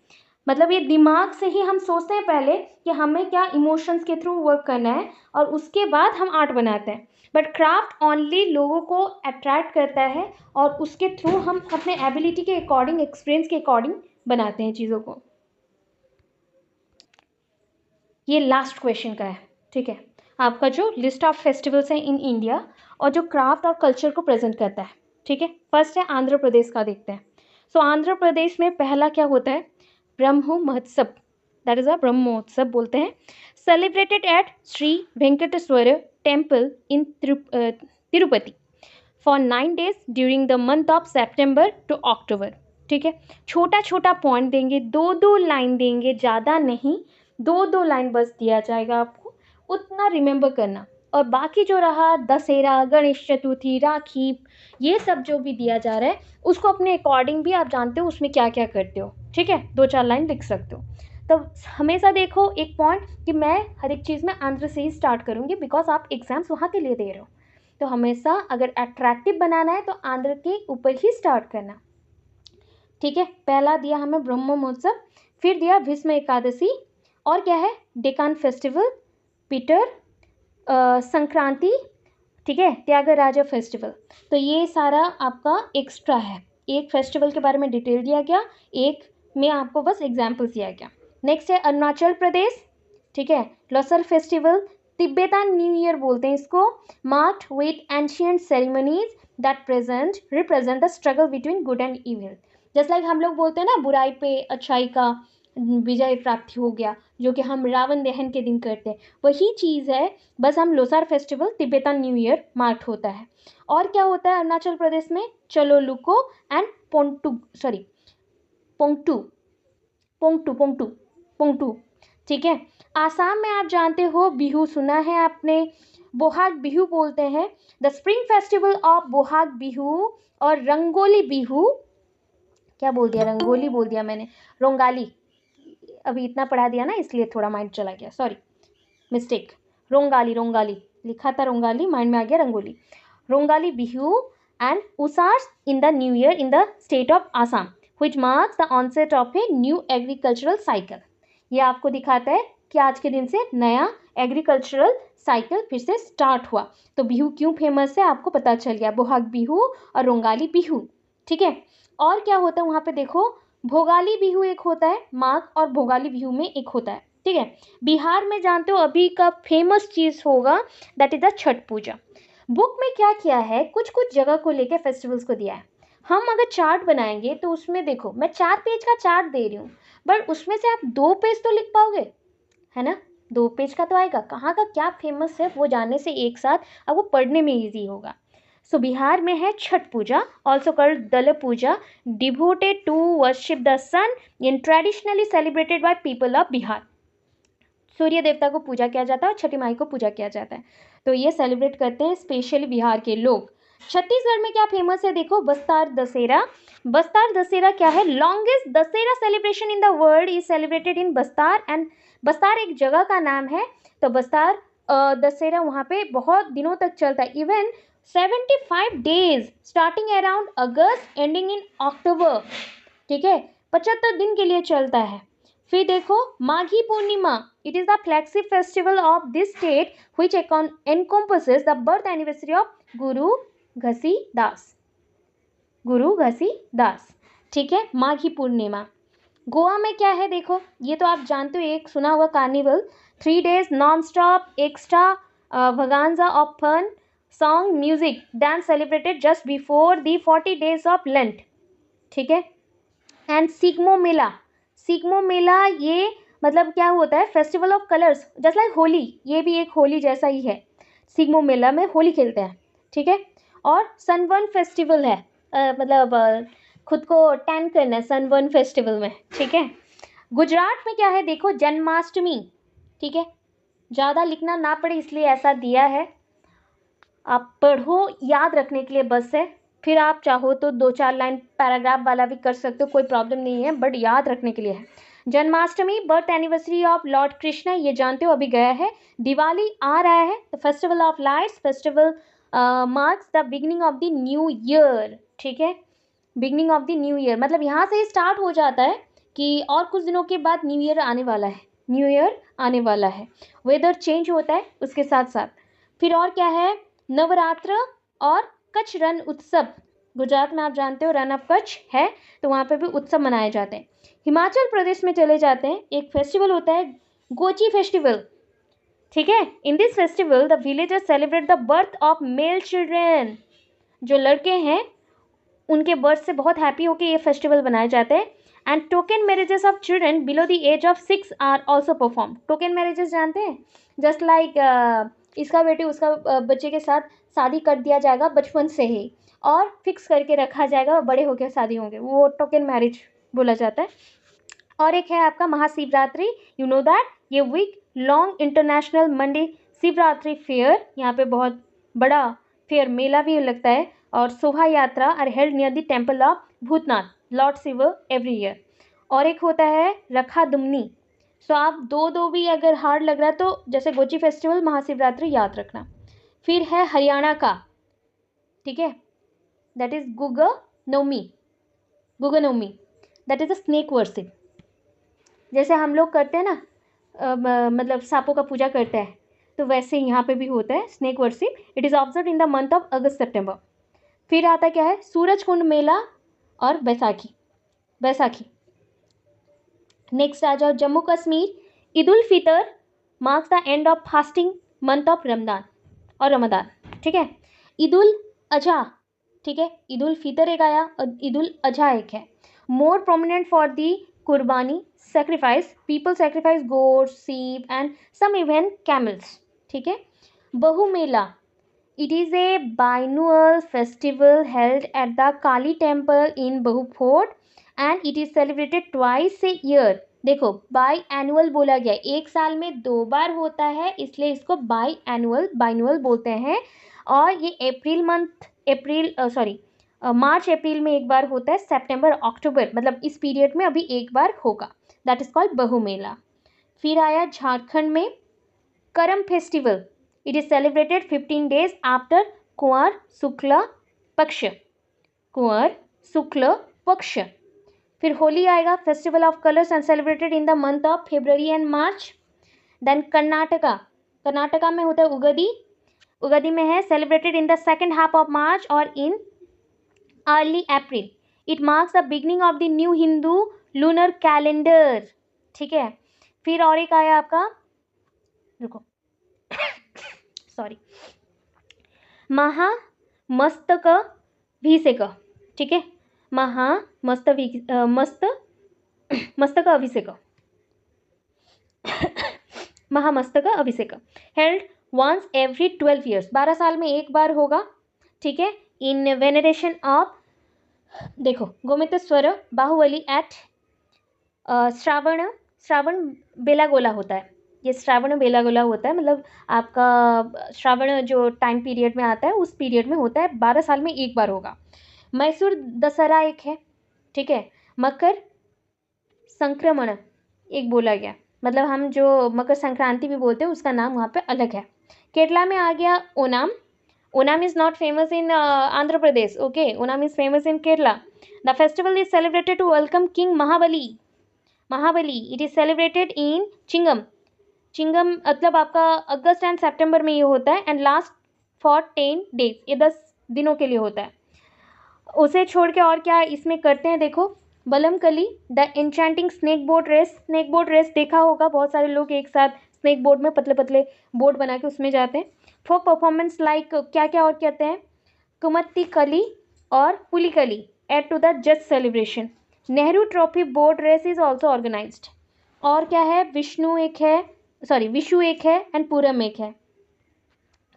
मतलब ये दिमाग से ही हम सोचते हैं पहले कि हमें क्या इमोशंस के थ्रू वर्क करना है और उसके बाद हम आर्ट बनाते हैं। बट क्राफ्ट ओनली लोगों को अट्रैक्ट करता है और उसके थ्रू हम अपने एबिलिटी के अकॉर्डिंग, एक्सपीरियंस के अकॉर्डिंग बनाते हैं चीज़ों को। ये लास्ट क्वेश्चन का है। ठीक है, आपका जो लिस्ट ऑफ फेस्टिवल्स हैं इन इंडिया और जो क्राफ्ट और कल्चर को प्रेजेंट करता है। ठीक है, फर्स्ट है आंध्र प्रदेश का, देखते हैं। सो आंध्र प्रदेश में पहला क्या होता है, ब्रह्म महोत्सव, दैट इज अ ब्रह्म महोत्सव बोलते हैं, celebrated at Shri Venkateswara temple in Tirupati for 9 days during the month of September to October. ठीक है, छोटा छोटा पॉइंट देंगे, 2-2 लाइन देंगे, ज़्यादा नहीं, 2-2 लाइन बस दिया जाएगा आपको, उतना रिमेंबर करना। और बाकी जो रहा दशहरा, गणेश चतुर्थी, राखी, ये सब जो भी दिया जा रहा है उसको अपने अकॉर्डिंग भी आप जानते हो उसमें क्या क्या करते हो। ठीक है, 2-4 लाइन लिख सकते हो। तो हमेशा देखो एक पॉइंट कि मैं हर एक चीज़ में आंध्र से ही स्टार्ट करूँगी, बिकॉज आप एग्जाम्स वहाँ के लिए दे रहे हो, तो हमेशा अगर अट्रैक्टिव बनाना है तो आंध्र के ऊपर ही स्टार्ट करना। ठीक है, पहला दिया हमें ब्रह्म महोत्सव, फिर दिया भीष्म एकादशी, और क्या है डेकान फेस्टिवल, पीटर संक्रांति, ठीक है, त्यागराजा फेस्टिवल। तो ये सारा आपका एक्स्ट्रा है, एक फेस्टिवल के बारे में डिटेल दिया गया, एक में आपको बस एग्जाम्पल्स दिया गया। नेक्स्ट है अरुणाचल प्रदेश, ठीक है, Losar festival, Tibetan new year बोलते हैं इसको, marked with ancient ceremonies that represent the struggle between good and evil. Just like हम लोग बोलते हैं ना बुराई पे अच्छाई का विजय प्राप्ति हो गया, जो कि हम रावण दहन के दिन करते हैं, वही चीज़ है, बस हम Losar festival Tibetan new year mark होता है। और क्या होता है अरुणाचल प्रदेश में, चलो लुको एंड पोंगटू पोंगटू। ठीक है, आसाम में आप जानते हो बिहू, सुना है आपने, बोहाग बिहू बोलते हैं, the spring festival of Bohag Bihu, और रंगोली बिहू, क्या बोल दिया, रंगोली बोल दिया मैंने, रोंगाली, अभी इतना पढ़ा दिया ना इसलिए थोड़ा माइंड चला गया, सॉरी मिस्टेक, रोंगाली लिखा था, रोंगाली माइंड में आ गया rangoli. Rongali Bihu and ushers in the new year in the state of Assam which marks the onset of a new agricultural cycle। ये आपको दिखाता है कि आज के दिन से नया एग्रीकल्चरल साइकिल फिर से स्टार्ट हुआ। तो बिहू क्यों फेमस है आपको पता चल गया, बोहाग बिहू और रोंगाली बिहू। ठीक है, और क्या होता है वहाँ पे देखो, भोगाली बिहू एक होता है माघ, और भोगाली बिहू में एक होता है। ठीक है, बिहार में जानते हो अभी का फेमस चीज़ होगा, that is the Chhath Puja. Book में क्या किया है, कुछ कुछ जगह को लेकर फेस्टिवल्स को दिया है। हम अगर चार्ट बनाएंगे तो उसमें देखो मैं 4 पेज का चार्ट दे रही हूँ, बट उसमें से आप 2 पेज तो लिख पाओगे, है ना, 2 पेज का तो आएगा, कहाँ का क्या फेमस है वो जानने से एक साथ अब वो पढ़ने में ईजी होगा। सो बिहार में है छठ पूजा, also called Dala Puja, devoted to worship the sun in traditionally celebrated by people of Bihar. Surya देवता को पूजा किया जाता है और छठी माई को पूजा किया जाता है। तो ये सेलिब्रेट करते हैं स्पेशली बिहार के लोग। छत्तीसगढ़ में क्या फेमस है देखो, बस्तर दशहरा। बस्तर दशहरा क्या है, longest Dussehra celebration in the world is celebrated in Bastar. And Bastar एक जगह का नाम है। तो बस्तर दशहरा वहाँ पे बहुत दिनों तक चलता है, even 75 days starting around August ending in October. ठीक है, 75 दिन के लिए चलता है। फिर देखो Maghi Purnima, it is the flagship festival of this state which encompasses the birth anniversary of Guru Ghasidas. गुरु घसीदास, ठीक है, माघी पूर्णिमा। गोवा में क्या है देखो, ये तो आप जानते हो, एक सुना हुआ carnival, 3 days non stop extravaganza of fun song music dance celebrated just before the 40 days of Lent. ठीक है, एंड सिग्मो मेला। सिग्मो मेला ये मतलब क्या होता है, festival of colours just like Holi, ये भी एक होली जैसा ही है। सिग्मो मेला में होली खेलते हैं। ठीक है, और सनबर्न फेस्टिवल है, मतलब खुद को टैन करना है सनबर्न फेस्टिवल में। ठीक है, गुजरात में क्या है देखो, जन्माष्टमी। ठीक है, ज़्यादा लिखना ना पड़े इसलिए ऐसा दिया है, आप पढ़ो याद रखने के लिए बस है। फिर आप चाहो तो 2-4 लाइन पैराग्राफ वाला भी कर सकते हो, कोई प्रॉब्लम नहीं है, बट याद रखने के लिए है। Janmashtami birth anniversary of Lord Krishna, ये जानते हो अभी गया है। दिवाली आ रहा है, the festival of lights, festival marks the beginning of the new year. ठीक है, beginning of the new year मतलब यहाँ से स्टार्ट हो जाता है कि और कुछ दिनों के बाद न्यू ईयर आने वाला है, न्यू ईयर आने वाला है। वेदर चेंज होता है उसके साथ साथ। फिर और क्या है, नवरात्र और कच्छ रण उत्सव। गुजरात में आप जानते हो रन ऑफ कच्छ है, तो वहाँ पे भी उत्सव मनाए जाते हैं। हिमाचल प्रदेश में चले जाते हैं, एक फेस्टिवल होता है गोची फेस्टिवल। ठीक है, in this festival the villagers celebrate the birth of male children. जो लड़के हैं उनके बर्थ से बहुत हैप्पी होकर ये फेस्टिवल बनाए जाते हैं। And token marriages of children below the age of 6 are also perform. Token marriages जानते हैं, जस्ट लाइक इसका बेटे उसका बच्चे के साथ शादी कर दिया जाएगा बचपन से ही और फिक्स करके रखा जाएगा, बड़े होकर शादी होंगे, वो टोकन मैरिज बोला जाता है। और एक है आपका महाशिवरात्रि, यू नो दैट, ये week long international Mandi Shivratri fair, यहाँ पे बहुत बड़ा फेयर मेला भी लगता है, और Shobha Yatra are held near the temple of Bhootnath lord Shiva every year. और एक होता है रखा दुमनी। सो आप दो भी अगर हार्ड लग रहा है तो जैसे गोची फेस्टिवल, महाशिवरात्रि याद रखना। फिर है हरियाणा का, ठीक है, that is Guganaumi. Guganaumi that is a snake worship. जैसे हम लोग करते हैं ना, मतलब सांपों का पूजा करते हैं, तो वैसे यहाँ पे भी होता है snake worship. It is observe in the month of August September. फिर आता क्या है, सूरज कुंड मेला और बैसाखी। बैसाखी नेक्स्ट आ जाओ, Jammu Kashmir, Eid ul Fitr marks the end of fasting month of Ramadan और रमदान। ठीक है, ईद उल अजहा, ठीक है, ईद उल फितर एक आया और ईद उल अजहा एक है। मोर प्रोमिनेंट फॉर दी कुर्बानी sacrifice, people sacrifice goats, sheep and some even camels. ठीक है, बहु मेला, it is a biannual festival held at the Kali temple in Bahu Fort and it is celebrated twice a year. देखो by annual बोला गया, एक साल में 2 बार होता है, इसलिए इसको बाई एनुअल बोलते हैं। और ये मार्च अप्रैल में एक बार होता है, सितंबर अक्टूबर मतलब इस पीरियड में अभी एक बार होगा, दैट इज कॉल्ड बहु मेला। फिर आया झारखंड में Karam festival, it is celebrated 15 days after Kunwar Shukla Paksha. Kunwar Shukla Paksha. फिर होली आएगा, festival of colours and celebrated in the month of February and March. Then Karnataka में होता है उगादी। उगादी में है celebrated in the second half of March और in early April. It marks the beginning of the new Hindu lunar calendar. ठीक है, फिर और एक आया आपका, रुको सॉरी, महामस्तकाभिषेक। ठीक है, मस्तक अभिषेक महामस्तक अभिषेक हेल्ड वंस एवरी 12 years, 12 साल में एक बार होगा। ठीक है, इन वेनरेशन ऑफ, देखो गोमतेश्वर बाहुबली एट श्रावण बेलागोला होता है। ये श्रावण बेलागोला होता है, मतलब आपका श्रावण जो टाइम पीरियड में आता है उस पीरियड में होता है, 12 साल में एक बार होगा। मैसूर दशहरा एक है, ठीक है। मकर संक्रमण एक बोला गया, मतलब हम जो मकर संक्रांति भी बोलते हैं उसका नाम वहाँ पे अलग है। केरला में आ गया Onam. Onam is not famous in Andhra Pradesh, okay, Onam is famous in Kerala. The festival is celebrated to welcome king Mahabali. Mahabali, it is celebrated in Chingam. Chingam मतलब आपका अगस्त एंड सितंबर में ये होता है, एंड लास्ट फॉर 10 डेज, ये 10 दिनों के लिए होता है। उसे छोड़ के और क्या इसमें करते हैं, देखो, Vallamkali, the enchanting snake boat race. Snake boat race देखा होगा, बहुत सारे लोग एक साथ स्नेक बोट में पतले पतले बोट बना के उसमें जाते हैं। फोक परफॉर्मेंस लाइक क्या क्या और कहते हैं, कुमत्ती कली और Pulikali add to the just celebration. Nehru trophy boat race is also organised. और क्या है, विष्णु एक है, सॉरी विशु एक है एंड पूरम एक है।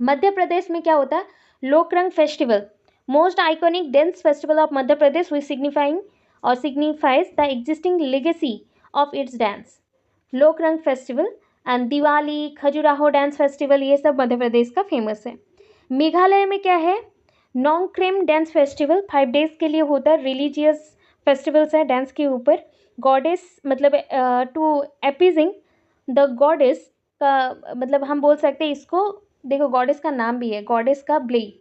मध्य प्रदेश में क्या होता है, Lokrang festival, most iconic dance festival of Madhya Pradesh which signifying और signifies the existing legacy of its dance. Lokrang festival and Diwali, Khajuraho dance festival, ये सब मध्य प्रदेश का फेमस है। मेघालय में क्या है, नोंगक्रेम डांस फेस्टिवल 5 डेज के लिए होता है, रिलीजियस फेस्टिवल्स है डांस के ऊपर। गॉडेस मतलब टू अपीजिंग द गॉडेस का मतलब हम बोल सकते हैं इसको, देखो गॉडेस का नाम भी है, गॉडेस का ब्लेई,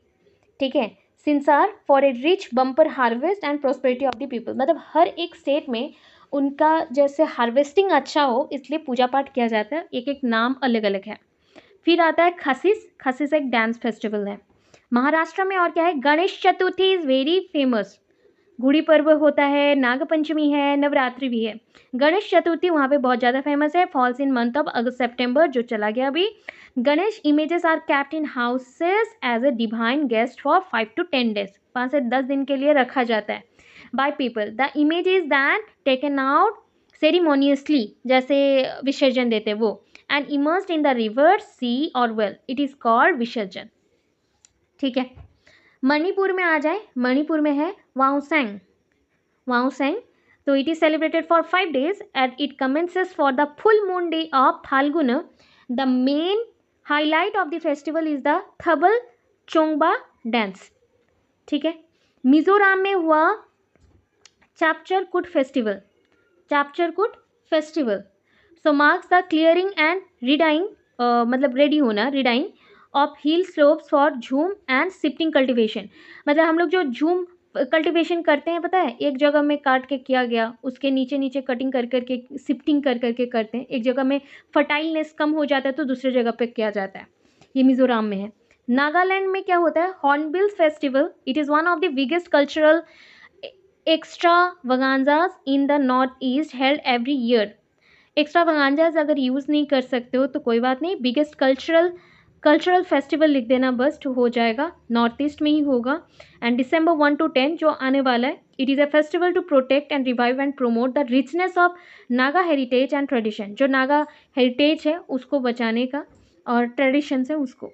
ठीक है। सिंसार for a rich bumper harvest and prosperity of the people, मतलब हर एक स्टेट में उनका जैसे हार्वेस्टिंग अच्छा हो इसलिए पूजा पाठ किया जाता है, एक एक नाम अलग अलग है। फिर आता है खसीस। खसीस एक डांस फेस्टिवल है। महाराष्ट्र में और क्या है, Ganesh Chaturthi is very famous. Gudi पर्व होता है, नागपंचमी है, नवरात्रि भी है। गणेश चतुर्थी वहाँ पे बहुत ज़्यादा फेमस है, falls in month of August September जो चला गया अभी। Ganesh images are kept in houses as a divine guest for 5 to 10 days, 5 से 10 दिन के लिए रखा जाता है by people. The image is that taken out ceremoniously, जैसे विसर्जन देते वो, and immersed in the river, see और वेल, इट इज़ कॉल्ड विसर्जन, ठीक है। मणिपुर में आ जाए, मणिपुर में है वाउसेंग। वाउसेंग, तो it is celebrated for 5 days and it commences for the full moon day of Falgun. The main highlight of the festival is the Thabal Chongba dance, ठीक है। मिजोरम में हुआ Chapchar Kut festival. Chapchar Kut festival so marks the clearing and ridding, मतलब ready होना, ridding of hill slopes for jhum and shifting cultivation. मतलब हम लोग जो झूम कल्टिवेशन करते हैं पता है, एक जगह में काट के किया गया, उसके नीचे नीचे कटिंग कर करके शिफ्टिंग कर करके करते हैं, एक जगह में फर्टाइलनेस कम हो जाता है तो दूसरे जगह पे किया जाता है, ये मिजोरम में है। नागालैंड में क्या होता है, Hornbill festival, it is one of the biggest cultural extravaganzas in the north east held every year. Extravaganzas अगर यूज़ नहीं कर सकते हो तो कोई बात नहीं, बिगेस्ट कल्चरल फेस्टिवल लिख देना बस तो हो जाएगा, नॉर्थ ईस्ट में ही होगा। एंड December 1 to 10 जो आने वाला है, it is a festival to protect and revive and promote the richness of Naga heritage and tradition. जो नागा हेरिटेज है उसको बचाने का और ट्रेडिशंस है उसको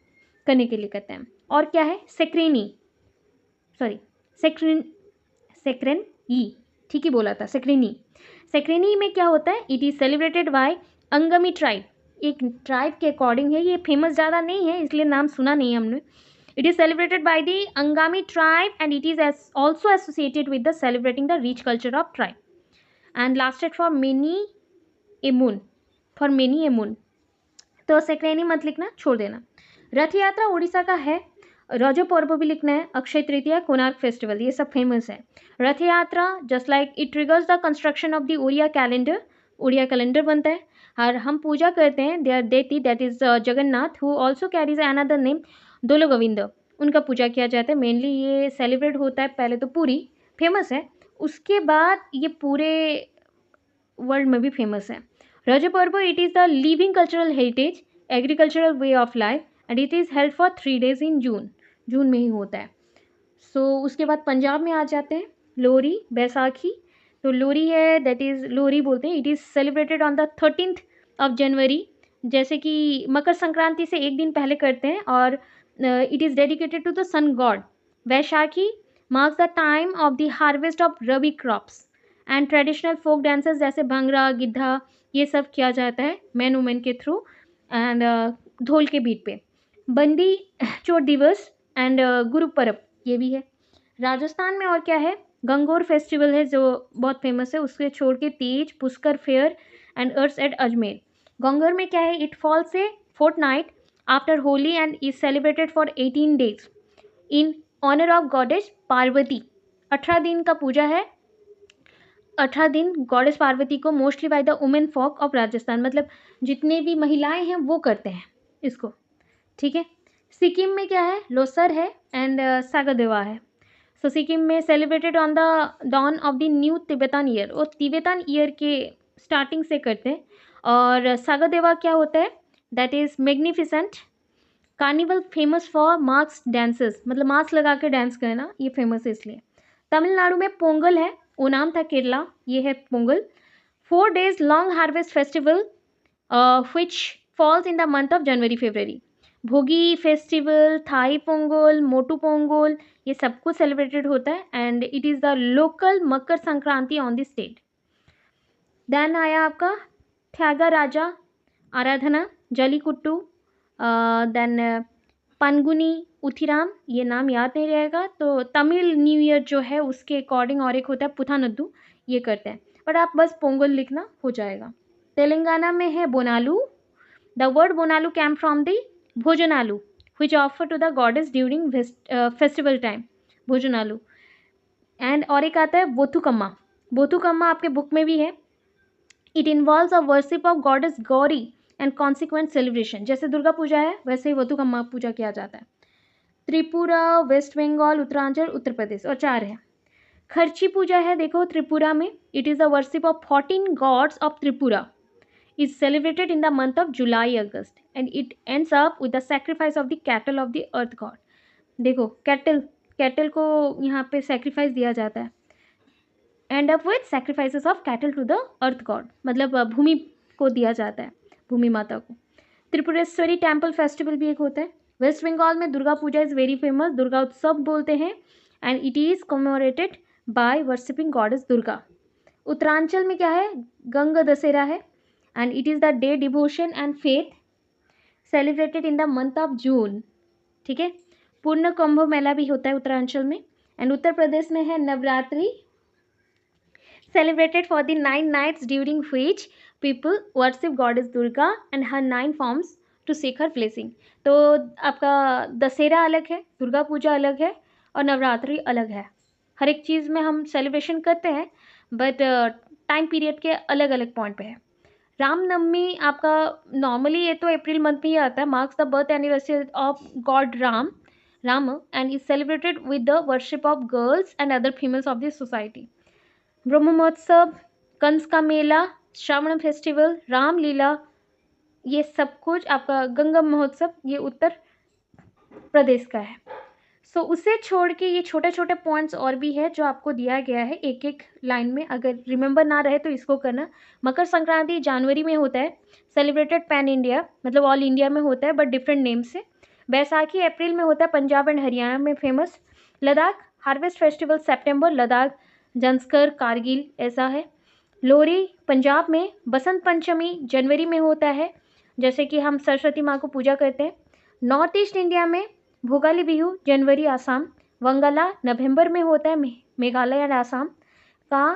करने के लिए कहते हैं। और क्या है, सेक्रेन ई, ठीक ही बोला था, सेक्रेनी। सेक्रेनी में क्या होता है, it is celebrated by Angami tribe, एक ट्राइब के अकॉर्डिंग है, ये फेमस ज़्यादा नहीं है इसलिए नाम सुना नहीं है हमने। It is celebrated by the Angami tribe and it is also associated with the celebrating the rich culture of tribe and lasted for many a moon. तो सेक्रेनी मत लिखना, छोड़ देना। रथ यात्रा उड़ीसा का है, रजो पर्व भी लिखना है, अक्षय तृतीया, कोणार्क फेस्टिवल, ये सब फेमस है। रथ यात्रा just like it triggers the construction of the Odia calendar, Odia calendar बनता है। और हम पूजा करते हैं देयर देती, that is Jagannath, who also carries another name दोलो गोविंद, उनका पूजा किया जाता है। मेनली ये सेलिब्रेट होता है, पहले तो पूरी फेमस है, उसके बाद ये पूरे वर्ल्ड में भी फेमस है। रज पर्व, it is the living cultural heritage, agricultural way of life and it is held for 3 days इन जून में ही होता है। उसके बाद पंजाब में आ जाते हैं, लोहरी, बैसाखी। तो लोहरी है, दैट इज़ लोहरी बोलते हैं, it is celebrated on the 13th of जनवरी, जैसे कि मकर संक्रांति से एक दिन पहले करते हैं, और it is dedicated to the sun god. Vaisakhi marks the time of the harvest of rabi crops and traditional folk dances जैसे भंगड़ा, गिद्धा, ये सब किया जाता है मैन वुमेन के थ्रू। एंड ढोल के बीट पे। बंदी छोड़ दिवस एंड गुरु परब ये भी है। राजस्थान में और क्या है, गंगोर फेस्टिवल है जो बहुत फेमस है, उसके छोड़ के Teej, Pushkar fair and Urs at Ajmer. Gangaur में क्या है, it falls a fortnight after Holi and is celebrated for 18 days in honour of goddess Parvati. 18 दिन का पूजा है, 18 दिन गॉडेस पार्वती को, mostly by the women folk of Rajasthan, मतलब जितने भी महिलाएं हैं वो करते हैं इसको, ठीक है। सिक्किम में क्या है, लोसर है एंड सागादेवा है। सो सिक्किम में celebrated on the dawn of the new Tibetan year, वो तिब्बतन ईयर के स्टार्टिंग से करते हैं। और सागादेवा क्या होता है, that is magnificent carnival famous for mask dances, मतलब मास्क लगा के डांस करना, ये फेमस है इसलिए। तमिलनाडु में पोंगल है, ओनाम था केरला, ये है Pongal. 4 days long harvest festival which falls in the month of January February। Bhogi festival, Thai Pongal, Mattu Pongal, ये सब कुछ सेलिब्रेटेड होता है and it is the local Makar Sankranti on the state. Then आया आपका थ्यागा राजा आराधना, जलीकुट्टू, देन पनगुनी उथिराम, ये नाम याद नहीं रहेगा, तो तमिल न्यू ईयर जो है उसके अकॉर्डिंग, और एक होता है पुथानद्दू, ये करते हैं, बट आप बस पोंगल लिखना हो जाएगा। तेलंगाना में है Bonalu, the word Bonalu came from the Bhojanalu which offer to the goddess during festival time, Bhojanalu. And और एक आता है बोथुकम्मा, बोथुकम्मा आपके बुक में भी है। It involves a worship of goddess Gauri and consequent celebration, जैसे दुर्गा पूजा है वैसे ही बोथुकम्मा पूजा किया जाता है। त्रिपुरा, वेस्ट बंगाल, उत्तरांचल, उत्तर प्रदेश, और 4 है। खर्ची पूजा है देखो त्रिपुरा में, it is the worship of 14 God's of Tripura, is celebrated in the month of July August and it ends up with the sacrifice of the cattle of the earth god। देखो कैटल को यहाँ पे सेक्रीफाइस दिया जाता है, and up with sacrifices of cattle to the earth god, मतलब भूमि को दिया जाता है, भूमि माता को। त्रिपुरेश्वरी टेम्पल फेस्टिवल भी एक होता है। वेस्ट बंगाल में Durga Puja is very famous, Durga Utsav बोलते हैं and it is commemorated by worshipping goddess Durga. Uttaranchal में क्या है, गंगा दशहरा है and it is the day devotion and faith celebrated in the month of June, ठीक है। पूर्ण कुंभ मेला भी होता है उत्तरांचल में। एंड उत्तर प्रदेश में है Navratri, celebrated for the 9 nights during which people worship goddess Durga and her 9 forms to seek her blessing। तो आपका दशहरा अलग है, दुर्गा पूजा अलग है और नवरात्रि अलग है। हर एक चीज़ में हम सेलिब्रेशन करते हैं बट टाइम पीरियड के अलग अलग पॉइंट पे है। रामनवमी आपका नॉर्मली ये तो अप्रैल मंथ में ही आता है, marks the birth anniversary of God Ram and is celebrated with the worship of girls and other females of this society. ब्रह्म महोत्सव, कंस का मेला, श्रावण फेस्टिवल, रामलीला, ये सब कुछ आपका गंगा महोत्सव, ये उत्तर प्रदेश का है। सो उसे छोड़ के ये छोटे छोटे पॉइंट्स और भी है जो आपको दिया गया है एक एक लाइन में, अगर रिमेंबर ना रहे तो इसको करना। मकर संक्रांति जनवरी में होता है, सेलिब्रेटेड पैन इंडिया, मतलब ऑल इंडिया में होता है बट डिफरेंट नेम से। बैसाखी अप्रैल में होता है, पंजाब एंड हरियाणा में फेमस। लद्दाख हार्वेस्ट फेस्टिवल सितंबर, लद्दाख, जंस्कर, कारगिल, ऐसा है। लोहरी पंजाब में, बसंत पंचमी जनवरी में होता है, जैसे कि हम सरस्वती माँ को पूजा करते हैं। नॉर्थ ईस्ट इंडिया में भोगाली बिहू जनवरी आसाम, वंगला नवंबर में होता है मेघालय एंड आसाम का।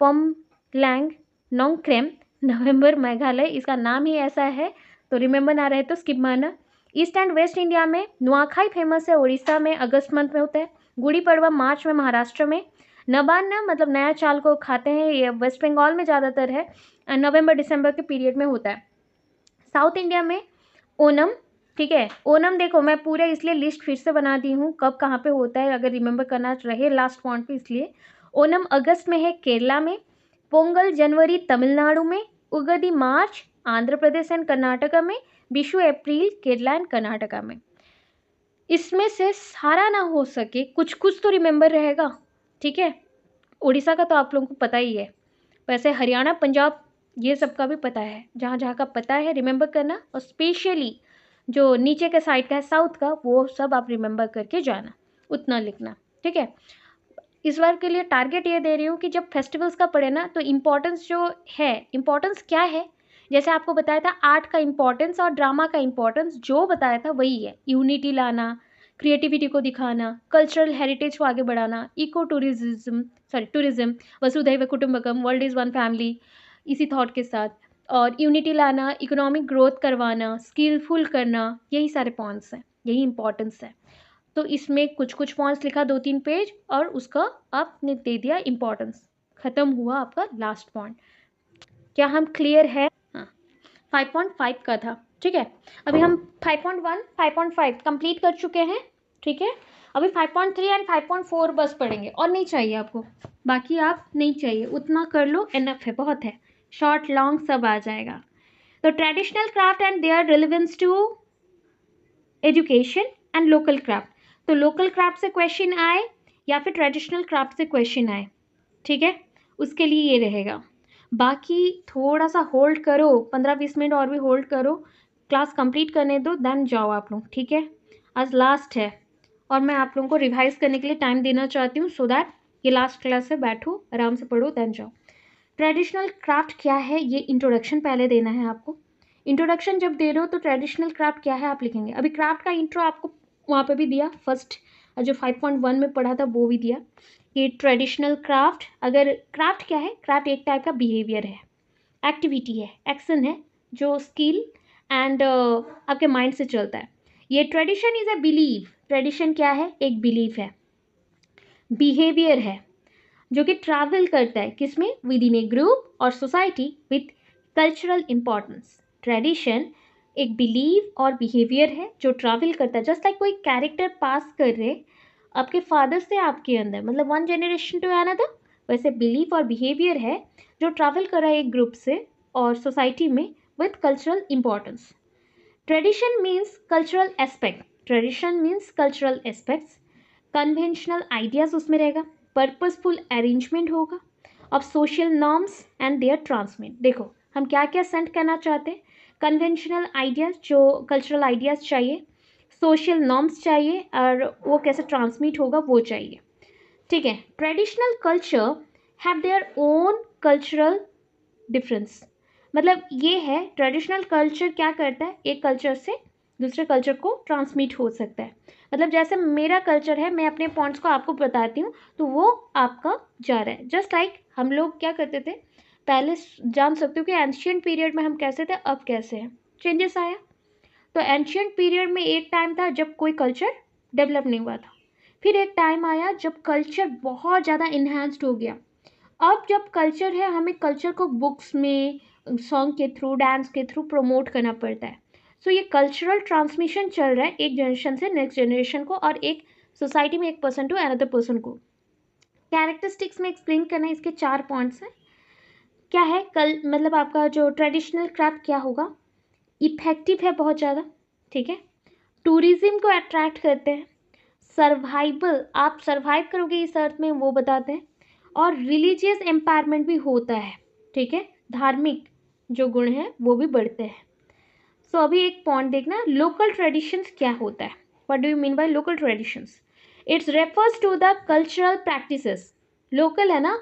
पमलैंग नोंगक्रेम नवंबर मेघालय, इसका नाम ही ऐसा है तो रिमेंबर ना रहे तो स्किप मारना। ईस्ट एंड वेस्ट इंडिया में नुआखाई फेमस है, उड़ीसा में अगस्त मंथ में होता है। गुड़ी पड़वा मार्च में महाराष्ट्र में। नबान्ना मतलब नया चाल को खाते हैं, ये वेस्ट बंगाल में ज़्यादातर है एंड नवंबर दिसंबर के पीरियड में होता है। साउथ इंडिया में ओनम, ठीक है। ओनम देखो मैं पूरा इसलिए लिस्ट फिर से बना दी हूँ कब कहाँ पे होता है, अगर रिमेंबर करना रहे लास्ट पॉइंट पे, इसलिए ओनम अगस्त में है केरला में, पोंगल जनवरी तमिलनाडु में, उगादि मार्च आंध्र प्रदेश एंड कर्नाटका में, विशु अप्रैल केरला एंड कर्नाटका में। इसमें से सारा ना हो सके, कुछ कुछ तो रिमेंबर रहेगा, ठीक है। उड़ीसा का तो आप लोगों को पता ही है, वैसे हरियाणा पंजाब ये सब का भी पता है, जहाँ जहाँ का पता है रिमेंबर करना, और स्पेशली जो नीचे के साइड का है साउथ का, वो सब आप रिमेंबर करके जाना, उतना लिखना, ठीक है। इस बार के लिए टारगेट ये दे रही हूँ कि जब फेस्टिवल्स का पढ़े ना तो इम्पोर्टेंस जो है, इम्पोर्टेंस क्या है, जैसे आपको बताया था आर्ट का इम्पोर्टेंस और ड्रामा का इम्पोर्टेंस, जो बताया था वही है, यूनिटी लाना, क्रिएटिविटी को दिखाना, कल्चरल हेरिटेज को आगे बढ़ाना, इको टूरिज्म, वसुधैव कुटुंबकम, वर्ल्ड इज़ वन फैमिली, इसी थॉट के साथ, और यूनिटी लाना, इकोनॉमिक ग्रोथ करवाना, स्किलफुल करना, यही सारे पॉइंट्स हैं, यही इंपॉर्टेंस है। तो इसमें कुछ कुछ पॉइंट्स लिखा 2-3 पेज, और उसका आपने दे दिया इंपॉर्टेंस, खत्म हुआ आपका लास्ट पॉइंट। क्या हम क्लियर है? हाँ, 5.5 का था, ठीक है। अभी हम 5.1 5.5 कंप्लीट कर चुके हैं, ठीक है। अभी 5.3 एंड 5.4 बस पढ़ेंगे, और नहीं चाहिए आपको, बाकी आप नहीं चाहिए, उतना कर लो, इनफ है, बहुत है, शॉर्ट लॉन्ग सब आ जाएगा। तो traditional craft and their relevance to education and local craft, तो लोकल क्राफ्ट से क्वेश्चन आए या फिर ट्रेडिशनल क्राफ्ट से क्वेश्चन आए, ठीक है, उसके लिए ये रहेगा। बाकी थोड़ा सा होल्ड करो, 15-20 मिनट और भी होल्ड करो, क्लास कंप्लीट करने दो, देन जाओ आप लोग, ठीक है। आज लास्ट है और मैं आप लोगों को रिवाइज करने के लिए टाइम देना चाहती हूँ, सो दैट ये लास्ट क्लास है, बैठो आराम से पढ़ो, देन जाओ। ट्रेडिशनल क्राफ्ट क्या है, ये इंट्रोडक्शन पहले देना है आपको। इंट्रोडक्शन जब दे रहे हो तो ट्रेडिशनल क्राफ्ट क्या है आप लिखेंगे। अभी क्राफ्ट का इंट्रो आपको वहाँ पे भी दिया, फर्स्ट जो 5.1 में पढ़ा था वो भी दिया कि ट्रेडिशनल क्राफ्ट, अगर क्राफ्ट क्या है, क्राफ्ट एक टाइप का बिहेवियर है, एक्टिविटी है, एक्शन है, जो स्किल एंड आपके माइंड से चलता है। ये tradition is a believe, tradition क्या है, एक बिलीफ है, बिहेवियर है, जो कि ट्रैवल करता है किसमें, विद इन ए ग्रुप और society with cultural importance. Tradition एक बिलीव और बिहेवियर है जो ट्रैवल करता है, जस्ट लाइक कोई कैरेक्टर पास कर रहे आपके फादर से आपके अंदर, मतलब वन जनरेशन टू अनदर, वैसे बिलीव और बिहेवियर है जो ट्रैवल कर रहा है एक ग्रुप से और सोसाइटी में with cultural importance. Tradition means cultural aspect, tradition means cultural aspects, conventional ideas उसमें रहेगा, पर्पसफुल अरेंजमेंट होगा, अब social norms and their transmit. देखो हम क्या क्या सेंड करना चाहते हैं, कन्वेंशनल आइडियाज़ जो कल्चरल आइडियाज़ चाहिए, सोशल नॉर्म्स चाहिए, और वो कैसे ट्रांसमिट होगा वो चाहिए, ठीक है। Traditional culture have their own cultural difference, मतलब ये है ट्रेडिशनल कल्चर क्या करता है, एक कल्चर से दूसरे कल्चर को ट्रांसमिट हो सकता है, मतलब जैसे मेरा कल्चर है, मैं अपने पॉइंट्स को आपको बताती हूँ तो वो आपका जा रहा है। जस्ट लाइक हम लोग क्या करते थे पहले, जान सकते हो कि एंशियंट पीरियड में हम कैसे थे, अब कैसे हैं, चेंजेस आया। तो एंशियंट पीरियड में एक टाइम था जब कोई कल्चर डेवलप नहीं हुआ था, फिर एक टाइम आया जब कल्चर बहुत ज़्यादा इन्हांस्ड हो गया। अब जब कल्चर है, हमें कल्चर को बुक्स में, सॉन्ग के थ्रू, डांस के थ्रू प्रमोट करना पड़ता है। सो ये कल्चरल ट्रांसमिशन चल रहा है एक जनरेशन से नेक्स्ट जनरेशन को, और एक सोसाइटी में एक पर्सन टू अनदर पर्सन को। कैरेक्टरिस्टिक्स में एक्सप्लेन करना है, इसके 4 पॉइंट्स हैं। क्या है मतलब आपका जो ट्रेडिशनल क्राफ्ट क्या होगा, इफेक्टिव है बहुत ज़्यादा, ठीक है, टूरिज्म को अट्रैक्ट करते हैं, सर्वाइवल, आप सर्वाइव करोगे इस अर्थ में वो बताते हैं, और रिलीजियस एम्पावरमेंट भी होता है, ठीक है, धार्मिक जो गुण हैं वो भी बढ़ते हैं। सो अभी एक पॉइंट देखना, लोकल ट्रेडिशंस क्या होता है, what do you mean by local traditions, it's refers to the cultural practices. Local है ना,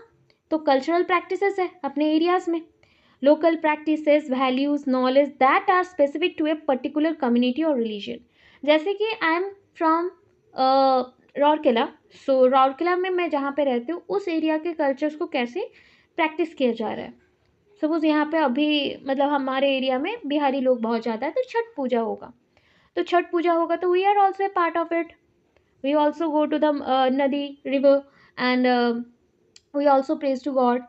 तो कल्चरल प्रैक्टिसेस है अपने एरियाज में, local practices, values, knowledge that are specific to a particular community और रिलीजन। जैसे कि I am from Rourkela, so Rourkela में मैं जहाँ पे रहती हूँ उस एरिया के कल्चर्स को कैसे प्रैक्टिस किया जा रहा है। सपोज यहाँ पे अभी मतलब हमारे एरिया में बिहारी लोग बहुत ज़्यादा है, तो छठ पूजा होगा, तो छठ पूजा होगा तो we are also a part of it, we also go to the nadi river and we also praise to god,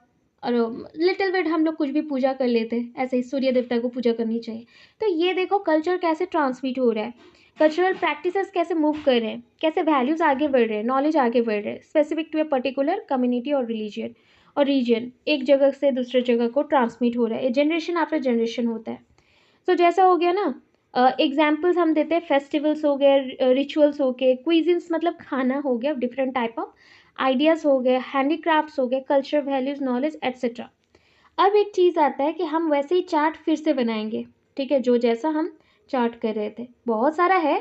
और लिटिल बिट हम लोग कुछ भी पूजा कर लेते हैं, ऐसे ही सूर्य देवता को पूजा करनी चाहिए। तो ये देखो कल्चर कैसे ट्रांसमिट हो रहा है, कल्चरल प्रैक्टिसेस कैसे मूव कर रहे हैं, कैसे वैल्यूज़ आगे बढ़ रहे हैं, नॉलेज आगे बढ़ रहे हैं, specific to a particular community और रिलीजन, और रीजन एक जगह से दूसरे जगह को ट्रांसमिट हो रहा है, जनरेशन आफ्टर जनरेशन होता है। सो जैसा हो गया ना, एग्जाम्पल्स हम देते हैं, फेस्टिवल्स हो गए, रिचुअल्स हो गए, क्विजिन्स मतलब खाना हो गया, डिफरेंट टाइप ऑफ आइडियाज़ हो गए, हैंडीक्राफ्ट्स हो गए, कल्चर, वैल्यूज़, नॉलेज एट्सेट्रा। अब एक चीज़ आता है कि हम वैसे ही चार्ट फिर से बनाएंगे, ठीक है, जो जैसा हम चार्ट कर रहे थे, बहुत सारा है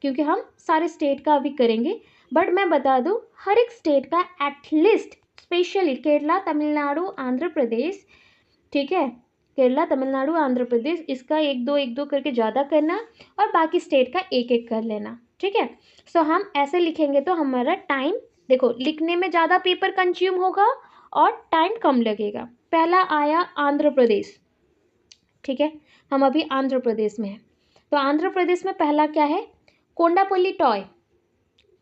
क्योंकि हम सारे स्टेट का अभी करेंगे, बट मैं बता दूं हर एक स्टेट का एटलीस्ट, स्पेशली केरला, तमिलनाडु, आंध्र प्रदेश, ठीक है, केरला, तमिलनाडु, आंध्र प्रदेश, इसका एक दो करके ज़्यादा करना और बाकी स्टेट का एक एक कर लेना, ठीक है। सो हम ऐसे लिखेंगे तो हमारा टाइम देखो लिखने में ज़्यादा पेपर कंज्यूम होगा और टाइम कम लगेगा। पहला आया आंध्र प्रदेश, ठीक है, हम अभी आंध्र प्रदेश में हैं। तो आंध्र प्रदेश में पहला क्या है, कोंडापल्ली टॉय,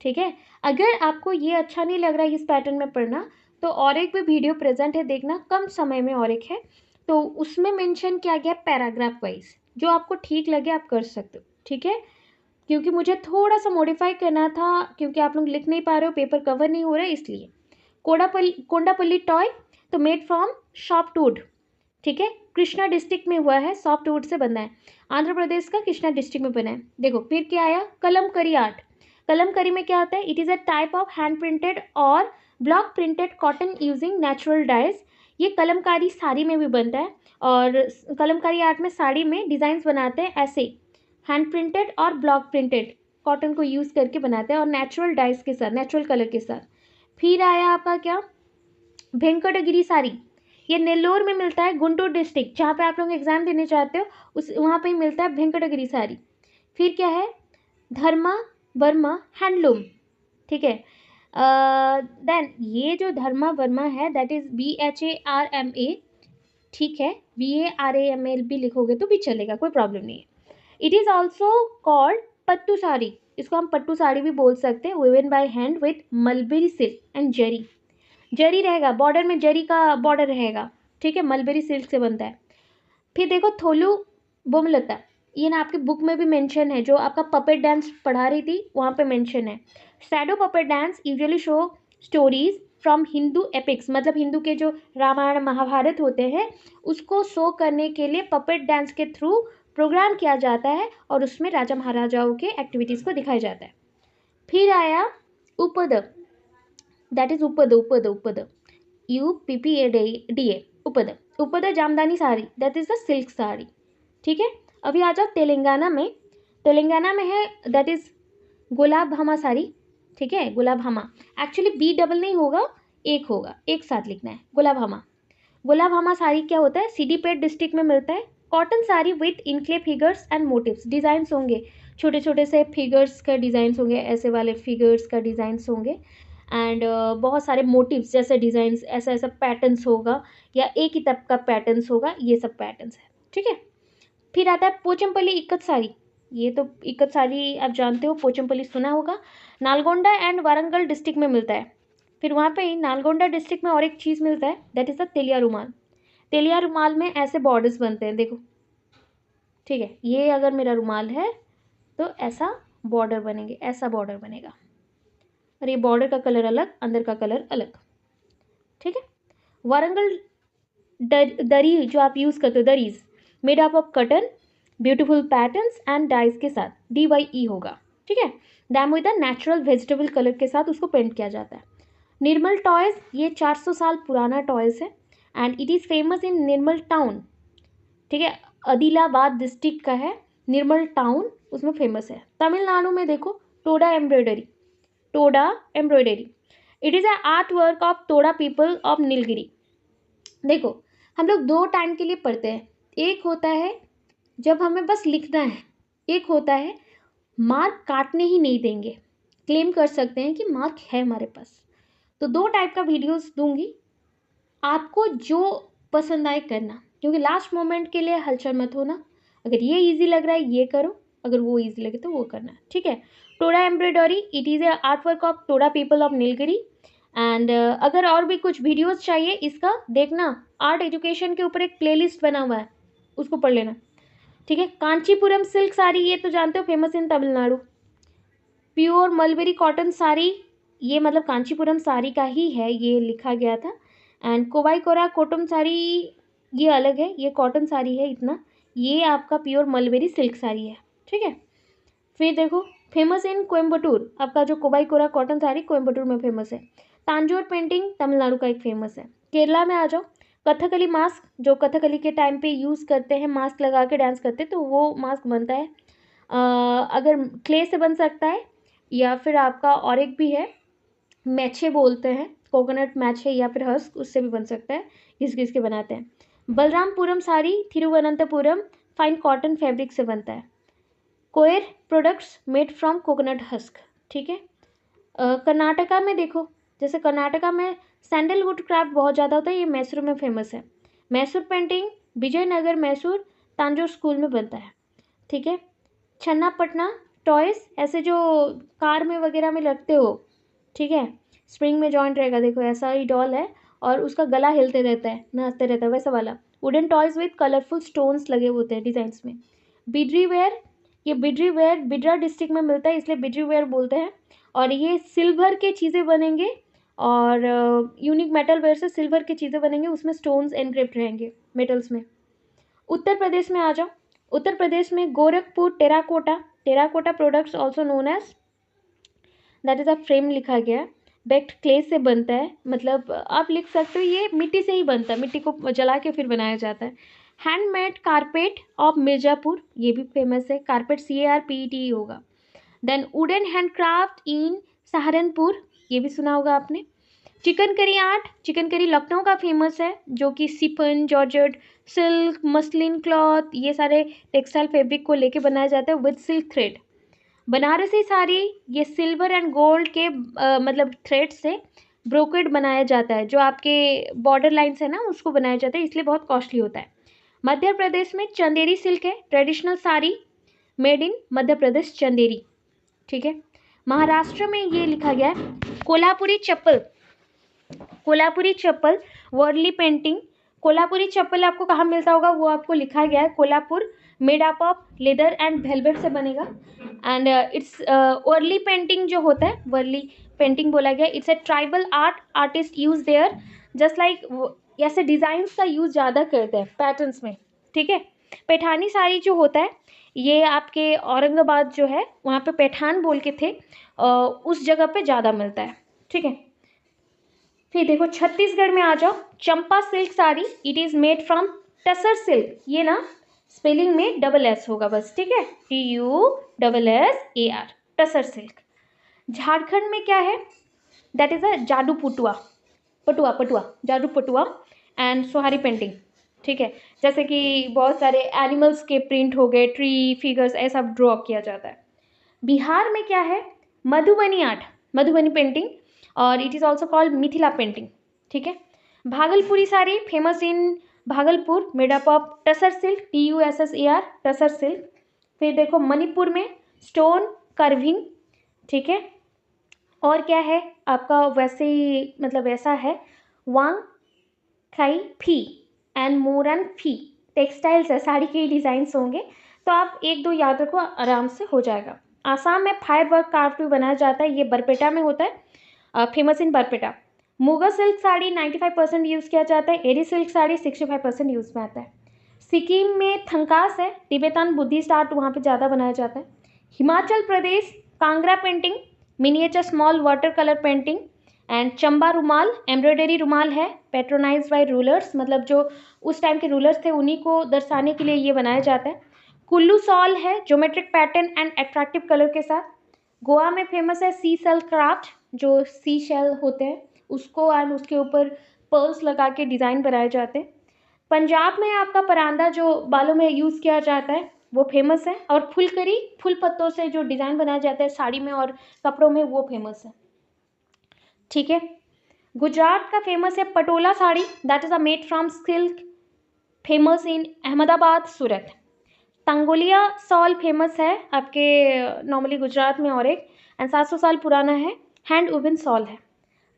ठीक है। अगर आपको ये अच्छा नहीं लग रहा है इस पैटर्न में पढ़ना तो और एक भी वीडियो प्रेजेंट है, देखना, कम समय में और एक है, तो उसमें मेंशन किया गया पैराग्राफ वाइज, जो आपको ठीक लगे आप कर सकते हो, ठीक है। क्योंकि मुझे थोड़ा सा मॉडिफाई करना था क्योंकि आप लोग लिख नहीं पा रहे हो, पेपर कवर नहीं हो रहा है, इसलिए। कोंडापल्ली टॉय तो मेड फ्रॉम सॉफ्टवुड, ठीक है, कृष्णा डिस्ट्रिक्ट में हुआ है, सॉफ्टवुड से बना है, आंध्र प्रदेश का कृष्णा डिस्ट्रिक्ट में बना है। देखो फिर क्या आया, कलमकरी आर्ट। कलमकरी में क्या होता है, it is a type of hand printed और block printed cotton using natural dyes. ये कलमकारी साड़ी में भी बनता है और कलमकारी आर्ट में साड़ी में डिज़ाइंस बनाते हैं ऐसे हैंड प्रिंटेड और ब्लॉक प्रिंटेड कॉटन को यूज़ करके बनाते हैं और नेचुरल डाइज के साथ, नेचुरल कलर के साथ। फिर आया आपका क्या, वेंकटगिरी साड़ी, ये नेल्लोर में मिलता है, गुंटूर डिस्ट्रिक्ट, जहाँ पे आप लोग एग्जाम देने चाहते हो उस वहाँ पे ही मिलता है वेंकटगिरी साड़ी। फिर क्या है, धर्मा वर्मा हैंडलूम, ठीक है। देन ये जो धर्मा वर्मा है दैट इज़ BHARMA, ठीक है, VARAML भी लिखोगे तो भी चलेगा, कोई प्रॉब्लम नहीं है। It is also called Pattu sari, इसको हम पट्टू साड़ी भी बोल सकते हैं, woven by hand with mulberry silk and zari, zari रहेगा बॉर्डर में, जरी का बॉर्डर रहेगा, ठीक है, मलबेरी सिल्क से बनता है। फिर देखो थोलू बोमलता, ये ना आपकी बुक में भी मेंशन है, जो आपका पपेट डांस पढ़ा रही थी वहाँ पे मेंशन है। Shadow puppet dance usually show stories from Hindu epics, मतलब हिंदू के जो रामायण महाभारत होते हैं उसको शो करने के लिए पपेट डांस के थ्रू प्रोग्राम किया जाता है और उसमें राजा महाराजाओं के एक्टिविटीज़ को दिखाया जाता है। फिर आया Uppada, that is Uppada, UPPADA, Uppada. Uppada Jamdani sari, that is the silk sari, ठीक है। अभी आ जाओ तेलंगाना में, तेलंगाना में है दैट इज गुलाब भामा साड़ी, ठीक है, गुलाब भामा, एक्चुअली B डबल नहीं होगा, एक होगा, एक साथ लिखना है, गुलाब भामा। गुलाब भामा साड़ी क्या होता है, सिद्दीपेट डिस्ट्रिक्ट में मिलता है, cotton sari with inlay figures and motifs, designs होंगे, छोटे छोटे से फिगर्स का डिज़ाइंस होंगे, ऐसे वाले फिगर्स का डिज़ाइंस होंगे एंड बहुत सारे मोटिव्स जैसे डिज़ाइंस, ऐसा ऐसा पैटर्न्स होगा या एक ही टाइप का पैटर्न्स होगा, ये सब पैटर्न्स है, ठीक है। फिर आता है पोचमपल्ली इक्कत साड़ी, ये तो इक्कत साड़ी आप जानते हो, पोचमपल्ली सुना होगा, नालगोंडा एंड वारंगल डिस्ट्रिक्ट में मिलता है। फिर वहाँ पे ही नालगोंडा डिस्ट्रिक्ट में और एक चीज़ मिलता है दैट इज़ द तेलिया रुमाल। तेलिया रुमाल में ऐसे बॉर्डर्स बनते हैं, देखो, ठीक है, ये अगर मेरा रुमाल है तो ऐसा बॉर्डर बनेंगे, ऐसा बॉर्डर बनेगा और ये बॉर्डर का कलर अलग, अंदर का कलर अलग, ठीक है। वारंगल दरी जो आप यूज़ करते हो, durries made up of cotton, beautiful patterns and dyes के साथ, DYE होगा, ठीक है। Them with the natural vegetable colour के साथ उसको पेंट किया जाता है। निर्मल टॉयज़, ये 400 साल पुराना टॉयज़ है and it is famous in Nirmal town, ठीक है, आदिलाबाद डिस्ट्रिक्ट का है निर्मल टाउन, उसमें फेमस है। तमिलनाडु में देखो Toda embroidery, Toda embroidery, it is a art work of Toda people of Nilgiri. देखो हम लोग दो टाइम के लिए पढ़ते हैं, एक होता है जब हमें बस लिखना है, एक होता है मार्क काटने ही नहीं देंगे, क्लेम कर सकते हैं कि मार्क है हमारे पास। तो दो टाइप का वीडियोस दूंगी, आपको जो पसंद आए करना, क्योंकि लास्ट मोमेंट के लिए हलचल मत होना, अगर ये इजी लग रहा है ये करो, अगर वो इजी लगे तो वो करना, ठीक है। Toda embroidery, it is a art work of Toda people of Nilgiri and अगर और भी कुछ वीडियोस चाहिए इसका देखना, आर्ट एजुकेशन के ऊपर एक प्लेलिस्ट बना हुआ है, उसको पढ़ लेना, ठीक है। कांचीपुरम सिल्क साड़ी, ये तो जानते हो famous in Tamil Nadu. Pure mulberry cotton sari, ये मतलब कांचीपुरम साड़ी का ही है, ये लिखा गया था। And kovai Quora cotton sari, ये अलग है, ये कॉटन साड़ी है इतना, ये आपका प्योर मलबेरी सिल्क साड़ी है, ठीक है। फिर देखो फेमस इन कोयम्बटूर, आपका जो कोवाई कोरा कॉटन साड़ी कोयम्बटूर में फेमस है। तांजोर पेंटिंग तमिलनाडु का एक फेमस है। केरला में आ जाओ, कथकली मास्क, जो कथकली के टाइम पे यूज़ करते हैं, मास्क लगा के डांस करते हैं, तो वो मास्क बनता है, अगर क्ले से बन सकता है या फिर आपका और एक भी है मैछे बोलते हैं, कोकोनट मैछे या फिर हस्क, उससे भी बन सकता है, घिस घिस के बनाते हैं। Balaramapuram sari Thiruvananthapuram fine cotton fabric से बनता है। Coir products made from coconut husk, ठीक है। कर्नाटका में देखो, जैसे कर्नाटका में सैंडलवुड क्राफ्ट बहुत ज़्यादा होता है, ये मैसूर में फेमस है। मैसूर पेंटिंग विजयनगर मैसूर तांजोर स्कूल में बनता है, ठीक है। छन्नापटना टॉयस, ऐसे जो कार में वगैरह में लगते हो, ठीक है, स्प्रिंग में जॉइंट रहेगा, देखो ऐसा ही डॉल है और उसका गला हिलते रहता है, नाचते रहता है, वैसा वाला। Wooden toys with colourful stones लगे होते हैं डिजाइंस में। बिड्री वेयर, ये बिड्री वेयर बिड्रा डिस्ट्रिक्ट में मिलता है, इसलिए बिड्री वेयर बोलते हैं। और ये सिल्वर के चीज़ें बनेंगे और यूनिक मेटल वेयर से सिल्वर की चीज़ें बनेंगे, उसमें स्टोन्स एनग्रेव्ड रहेंगे मेटल्स में। उत्तर प्रदेश में आ जाओ, उत्तर प्रदेश में Gorakhpur terracotta, terracotta products also known as, that is a frame लिखा गया है, बेक्ड क्ले से बनता है, मतलब आप लिख सकते हो ये मिट्टी से ही बनता है, मिट्टी को जला के फिर बनाया जाता है। हैंडमेड कारपेट ऑफ मिर्ज़ापुर, ये भी फेमस है, कारपेट CARPET होगा। देन वुडन हैंडक्राफ्ट इन सहारनपुर, ये भी सुना होगा आपने। Chicken curry art, chicken curry Lucknow का फेमस है, जो कि chiffon georgette silk muslin cloth ये सारे टेक्सटाइल फैब्रिक को लेके बनाया जाता है with silk thread. Banarasi sari, ये सिल्वर एंड गोल्ड के मतलब थ्रेड से ब्रोकेड बनाया जाता है, जो आपके बॉर्डर लाइन्स है ना उसको बनाया जाता है, इसलिए बहुत कॉस्टली होता है। मध्य प्रदेश में चंदेरी सिल्क है, traditional sari made in Madhya Pradesh Chanderi, ठीक है। महाराष्ट्र में ये लिखा गया है कोल्हापुरी चप्पल, कोल्हापुरी चप्पल वर्ली पेंटिंग। कोल्हापुरी चप्पल आपको कहाँ मिलता होगा वो आपको लिखा गया है, Kolhapur made up of leather and velvet से बनेगा। एंड इट्स वर्ली पेंटिंग जो होता है, वर्ली पेंटिंग बोला गया, it's a tribal artist use their just like, ऐसे डिज़ाइंस का यूज़ ज़्यादा करते हैं पैटर्न्स में, ठीक है। पैठानी साड़ी जो होता है ये आपके औरंगाबाद जो है वहाँ पे पैठान बोल के थे, उस जगह पे ज़्यादा मिलता है, ठीक है। फिर देखो छत्तीसगढ़ में आ जाओ, Champa silk sari, it is made from tussar silk, ये ना स्पेलिंग में SS होगा बस, ठीक है, TUSSAR, टसर सिल्क। झारखंड में क्या है, दैट इज़ अ जादू पटुआ, पटुआ पटुआ जादू पटुआ एंड सोहारी पेंटिंग, ठीक है, जैसे कि बहुत सारे एनिमल्स के प्रिंट हो गए, ट्री फिगर्स ऐसा ड्रॉ किया जाता है। बिहार में क्या है, मधुबनी आर्ट, मधुबनी पेंटिंग, और it is also called Mithila painting, ठीक है। Bhagalpuri sari famous in Bhagalpur made up of tussar silk, TUSSAR tussar silk. फिर देखो मणिपुर में स्टोन कर्विंग, ठीक है। और क्या है आपका वैसे ही मतलब ऐसा है, वांग खाई fee and Moran fee textiles है, साड़ी के डिज़ाइंस होंगे, तो आप एक दो याद रखो आराम से हो जाएगा। आसाम में फायर वर्क क्राफ्ट भी बनाया जाता है, ये बरपेटा में होता है, famous in Barpeta. Muga silk sari 95% use किया जाता है, एरी सिल्क साड़ी 65% यूज़ में आता है। सिक्किम में थंकास है, तिब्बतन बुद्धिस्ट आर्ट वहाँ पे ज़्यादा बनाया जाता है। Himachal Pradesh Kangra painting, miniature small water colour painting and Chamba rumal, embroidery रुमाल है, पेट्रोनाइज बाय रूलर्स, मतलब जो उस टाइम के रूलर्स थे उन्हीं को दर्शाने के लिए ये बनाया जाता है। कुल्लू सॉल है, geometric pattern and attractive colour के साथ। गोवा में फेमस है सी सेल क्राफ्ट, जो सी शेल होते हैं उसको एंड उसके ऊपर पर्ल्स लगा के डिज़ाइन बनाए जाते हैं। पंजाब में आपका परांदा जो बालों में यूज़ किया जाता है वो फेमस है, और फुलकरी फूल पत्तों से जो डिज़ाइन बनाया जाता है साड़ी में और कपड़ों में वो फेमस है, ठीक है। गुजरात का फेमस है Patola sari, that is a made from silk, famous in Ahmedabad Surat. Tangaliya shawl famous है आपके नॉर्मली गुजरात में, और एक एंड 700 साल पुराना है, हैंड वुवन सॉल है।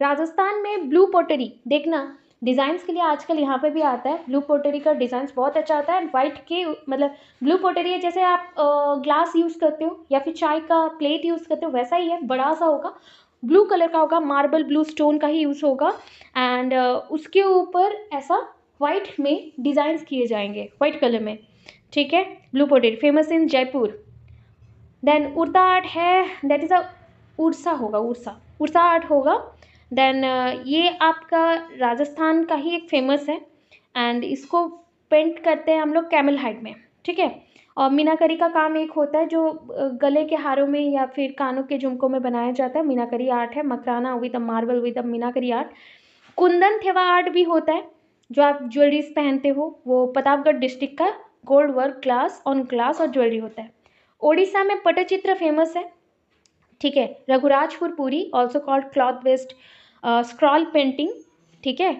राजस्थान में ब्लू पोटरी, देखना डिज़ाइंस के लिए आजकल यहाँ पे भी आता है, ब्लू पोटरी का डिज़ाइंस बहुत अच्छा आता है, एंड वाइट के मतलब ब्लू पोटरी है जैसे आप ग्लास यूज़ करते हो या फिर चाय का प्लेट यूज़ करते हो वैसा ही है, बड़ा सा होगा, ब्लू कलर का होगा, मार्बल ब्लू स्टोन का ही यूज़ होगा, एंड उसके ऊपर ऐसा वाइट में डिज़ाइंस किए जाएंगे वाइट कलर में, ठीक है। Blue pottery famous in Jaipur. Then उड़ता आर्ट है, दैट इज़ अ उड़सा होगा, उड़सा आर्ट होगा। देन ये आपका राजस्थान का ही एक फेमस है, एंड इसको पेंट करते हैं हम लोग कैमल हाइड में, ठीक है। और मीनाकरी का काम एक होता है जो गले के हारों में या फिर कानों के झुमकों में बनाया जाता है, मीनाकरी आर्ट है, Makrana with a marble with a Meenakari art. Kundan Thewa art भी होता है, जो आप ज्वेलरीज पहनते हो वो प्रतापगढ़ डिस्ट्रिक्ट का gold work glass on glass और ज्वेलरी होता है। ओडिशा में पट्टचित्र फेमस है, ठीक है। Raghurajpur Puri also called cloth based scroll painting, ठीक है,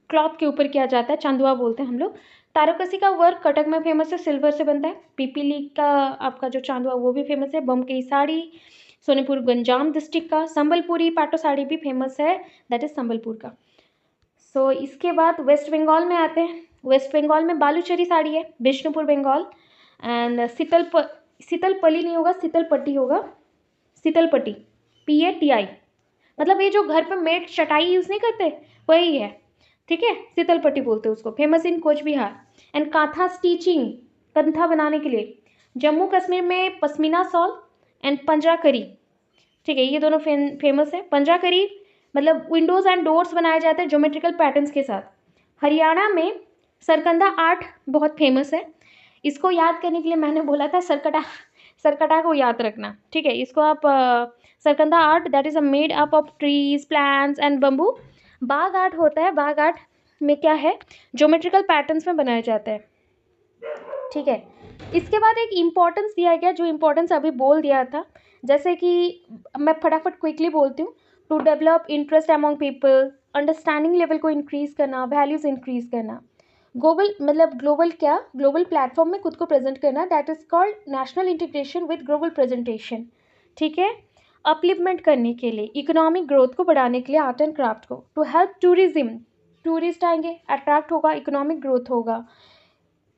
क्लॉथ के ऊपर किया जाता है, चांदुआ बोलते हैं हम लोग। तारकसी का वर्क कटक में फेमस है, सिल्वर से बनता है। पिपीली का आपका जो चांदुआ वो भी फेमस है। बमकई साड़ी सोनीपुर गंजाम डिस्ट्रिक्ट का। संबलपुरी पाटो साड़ी भी फेमस है, दैट इज संबलपुर का। सो इसके बाद वेस्ट बंगाल में आते हैं। वेस्ट बंगाल में बालूचरी साड़ी है, बिष्णुपुर बंगाल। एंड शीतलपल्ली नहीं होगा, शीतलपट्टी होगा, शीतलपट्टी, PATI, मतलब ये जो घर पे मेट चटाई यूज़ नहीं करते वही है, ठीक है, शीतलपट्टी बोलते हैं उसको। Famous in coach Bihar. And kantha stitching, kantha बनाने के लिए जम्मू कश्मीर में पश्मीना शॉल एंड पंजरा करी, ठीक है, ये दोनों फेमस है। पंजरा करी मतलब विंडोज़ एंड डोर्स बनाए जाते हैं ज्योमेट्रिकल पैटर्न्स के साथ। हरियाणा में सरकंदा आर्ट बहुत फेमस है। इसको याद करने के लिए मैंने बोला था सरकटा को याद रखना, ठीक है। इसको आप Sarkanda art that is a made up of trees plants and bamboo. Bagh art होता है, बाग आर्ट में क्या है, ज्योमेट्रिकल पैटर्न्स में बनाया जाता है, ठीक है। इसके बाद एक इम्पॉर्टेंस दिया गया, जो इम्पोर्टेंस अभी बोल दिया था, जैसे कि मैं फटाफट क्विकली बोलती हूँ। To develop interest among people, understanding level को इंक्रीज़ करना, वैल्यूज़ इंक्रीज़ करना। ग्लोबल मतलब ग्लोबल क्या, ग्लोबल प्लेटफॉर्म में खुद को प्रेजेंट करना, that is called national integration with global presentation, ठीक है। अपलिफ्टमेंट करने के लिए, इकोनॉमिक ग्रोथ को बढ़ाने के लिए आर्ट एंड क्राफ्ट को। टू हेल्प टूरिज्म, टूरिस्ट आएंगे, अट्रैक्ट होगा, इकोनॉमिक ग्रोथ होगा।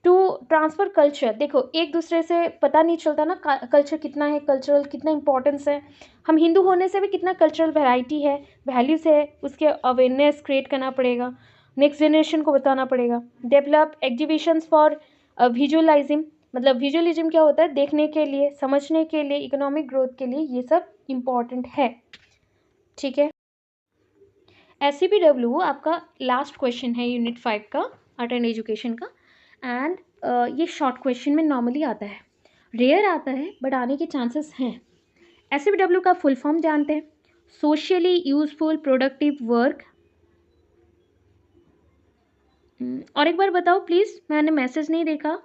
टू ट्रांसफ़र कल्चर, देखो एक दूसरे से पता नहीं चलता ना कल्चर कितना है, कल्चरल कितना इंपॉर्टेंस है। हम हिंदू होने से भी कितना कल्चरल वैरायटी है, वैल्यूज़ है, उसके अवेयरनेस क्रिएट करना पड़ेगा, नेक्स्ट जनरेशन को बताना पड़ेगा। डेवलप एग्जीबिशंस फॉर विजुअलाइजिंग, मतलब विजुअलिज्म क्या होता है, देखने के लिए, समझने के लिए, इकोनॉमिक ग्रोथ के लिए, ये सब इम्पॉर्टेंट है, ठीक है। SCPW आपका लास्ट क्वेश्चन है यूनिट 5 का, आर्ट एंड एजुकेशन का। एंड ये शॉर्ट क्वेश्चन में नॉर्मली आता है, रेयर आता है बट आने के चांसेस हैं। SCPW का फुल फॉर्म जानते हैं, सोशली यूजफुल प्रोडक्टिव वर्क। और एक बार बताओ प्लीज़, मैंने मैसेज नहीं देखा।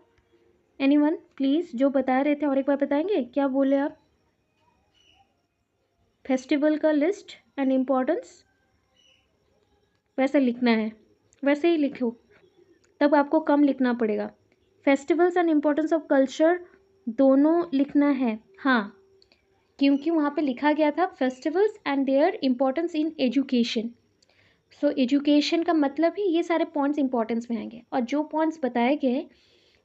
एनीवन प्लीज़, जो बता रहे थे और एक बार बताएंगे, क्या बोले आप? फेस्टिवल का लिस्ट एंड इम्पोर्टेंस वैसे लिखना है, वैसे ही लिखो, तब आपको कम लिखना पड़ेगा। Festivals and importance of culture दोनों लिखना है, हाँ, क्योंकि वहाँ पे लिखा गया था festivals and there importance in education. So education का मतलब ही ये सारे पॉइंट्स इंपॉर्टेंस में आएंगे। और जो पॉइंट्स बताए गए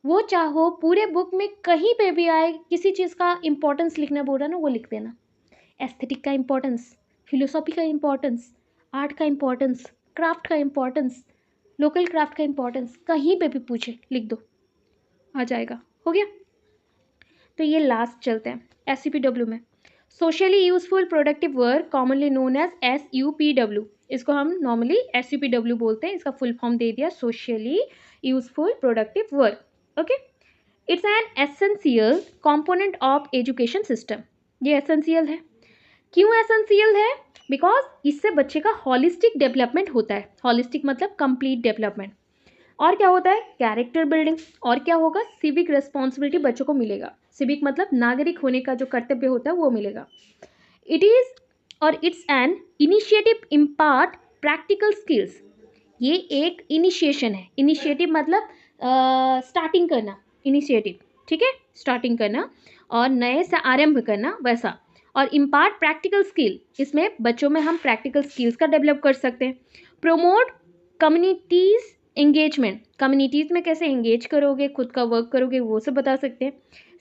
वो चाहो पूरे बुक में कहीं पे भी आए, किसी चीज़ का इम्पोर्टेंस लिखना बोल रहा ना, वो लिख देना। एस्थेटिक का इम्पोर्टेंस, फिलोसॉफी का इम्पोर्टेंस, आर्ट का इम्पोर्टेंस, क्राफ्ट का इम्पोर्टेंस, लोकल क्राफ्ट का इम्पोर्टेंस, कहीं पे भी पूछे लिख दो, आ जाएगा। हो गया। तो ये लास्ट चलते हैं SCPW में, socially useful productive work commonly known as SUPW। इसको हम नॉर्मली SUPW बोलते हैं, इसका फुल फॉर्म दे दिया, socially useful productive work, okay. It's an essential component of education system. ये एसेंशियल है, क्यों एसेंशियल है? बिकॉज इससे बच्चे का हॉलिस्टिक डेवलपमेंट होता है। हॉलिस्टिक मतलब कंप्लीट डेवलपमेंट। और क्या होता है? Character building. और क्या होगा? सिविक रिस्पॉन्सिबिलिटी बच्चों को मिलेगा। सिविक मतलब नागरिक होने का जो कर्तव्य होता है वो मिलेगा। इट इज़ और it's an initiative impart practical skills. ये एक इनिशिएशन है। इनिशिएटिव मतलब स्टार्टिंग करना, इनिशिएटिव, ठीक है, स्टार्टिंग करना और नए से आरंभ करना, वैसा। और इम्पार्ट प्रैक्टिकल स्किल, इसमें बच्चों में हम प्रैक्टिकल स्किल्स का डेवलप कर सकते हैं। प्रोमोट कम्युनिटीज़ एंगेजमेंट, कम्युनिटीज़ में कैसे एंगेज करोगे, खुद का वर्क करोगे, वो सब बता सकते हैं।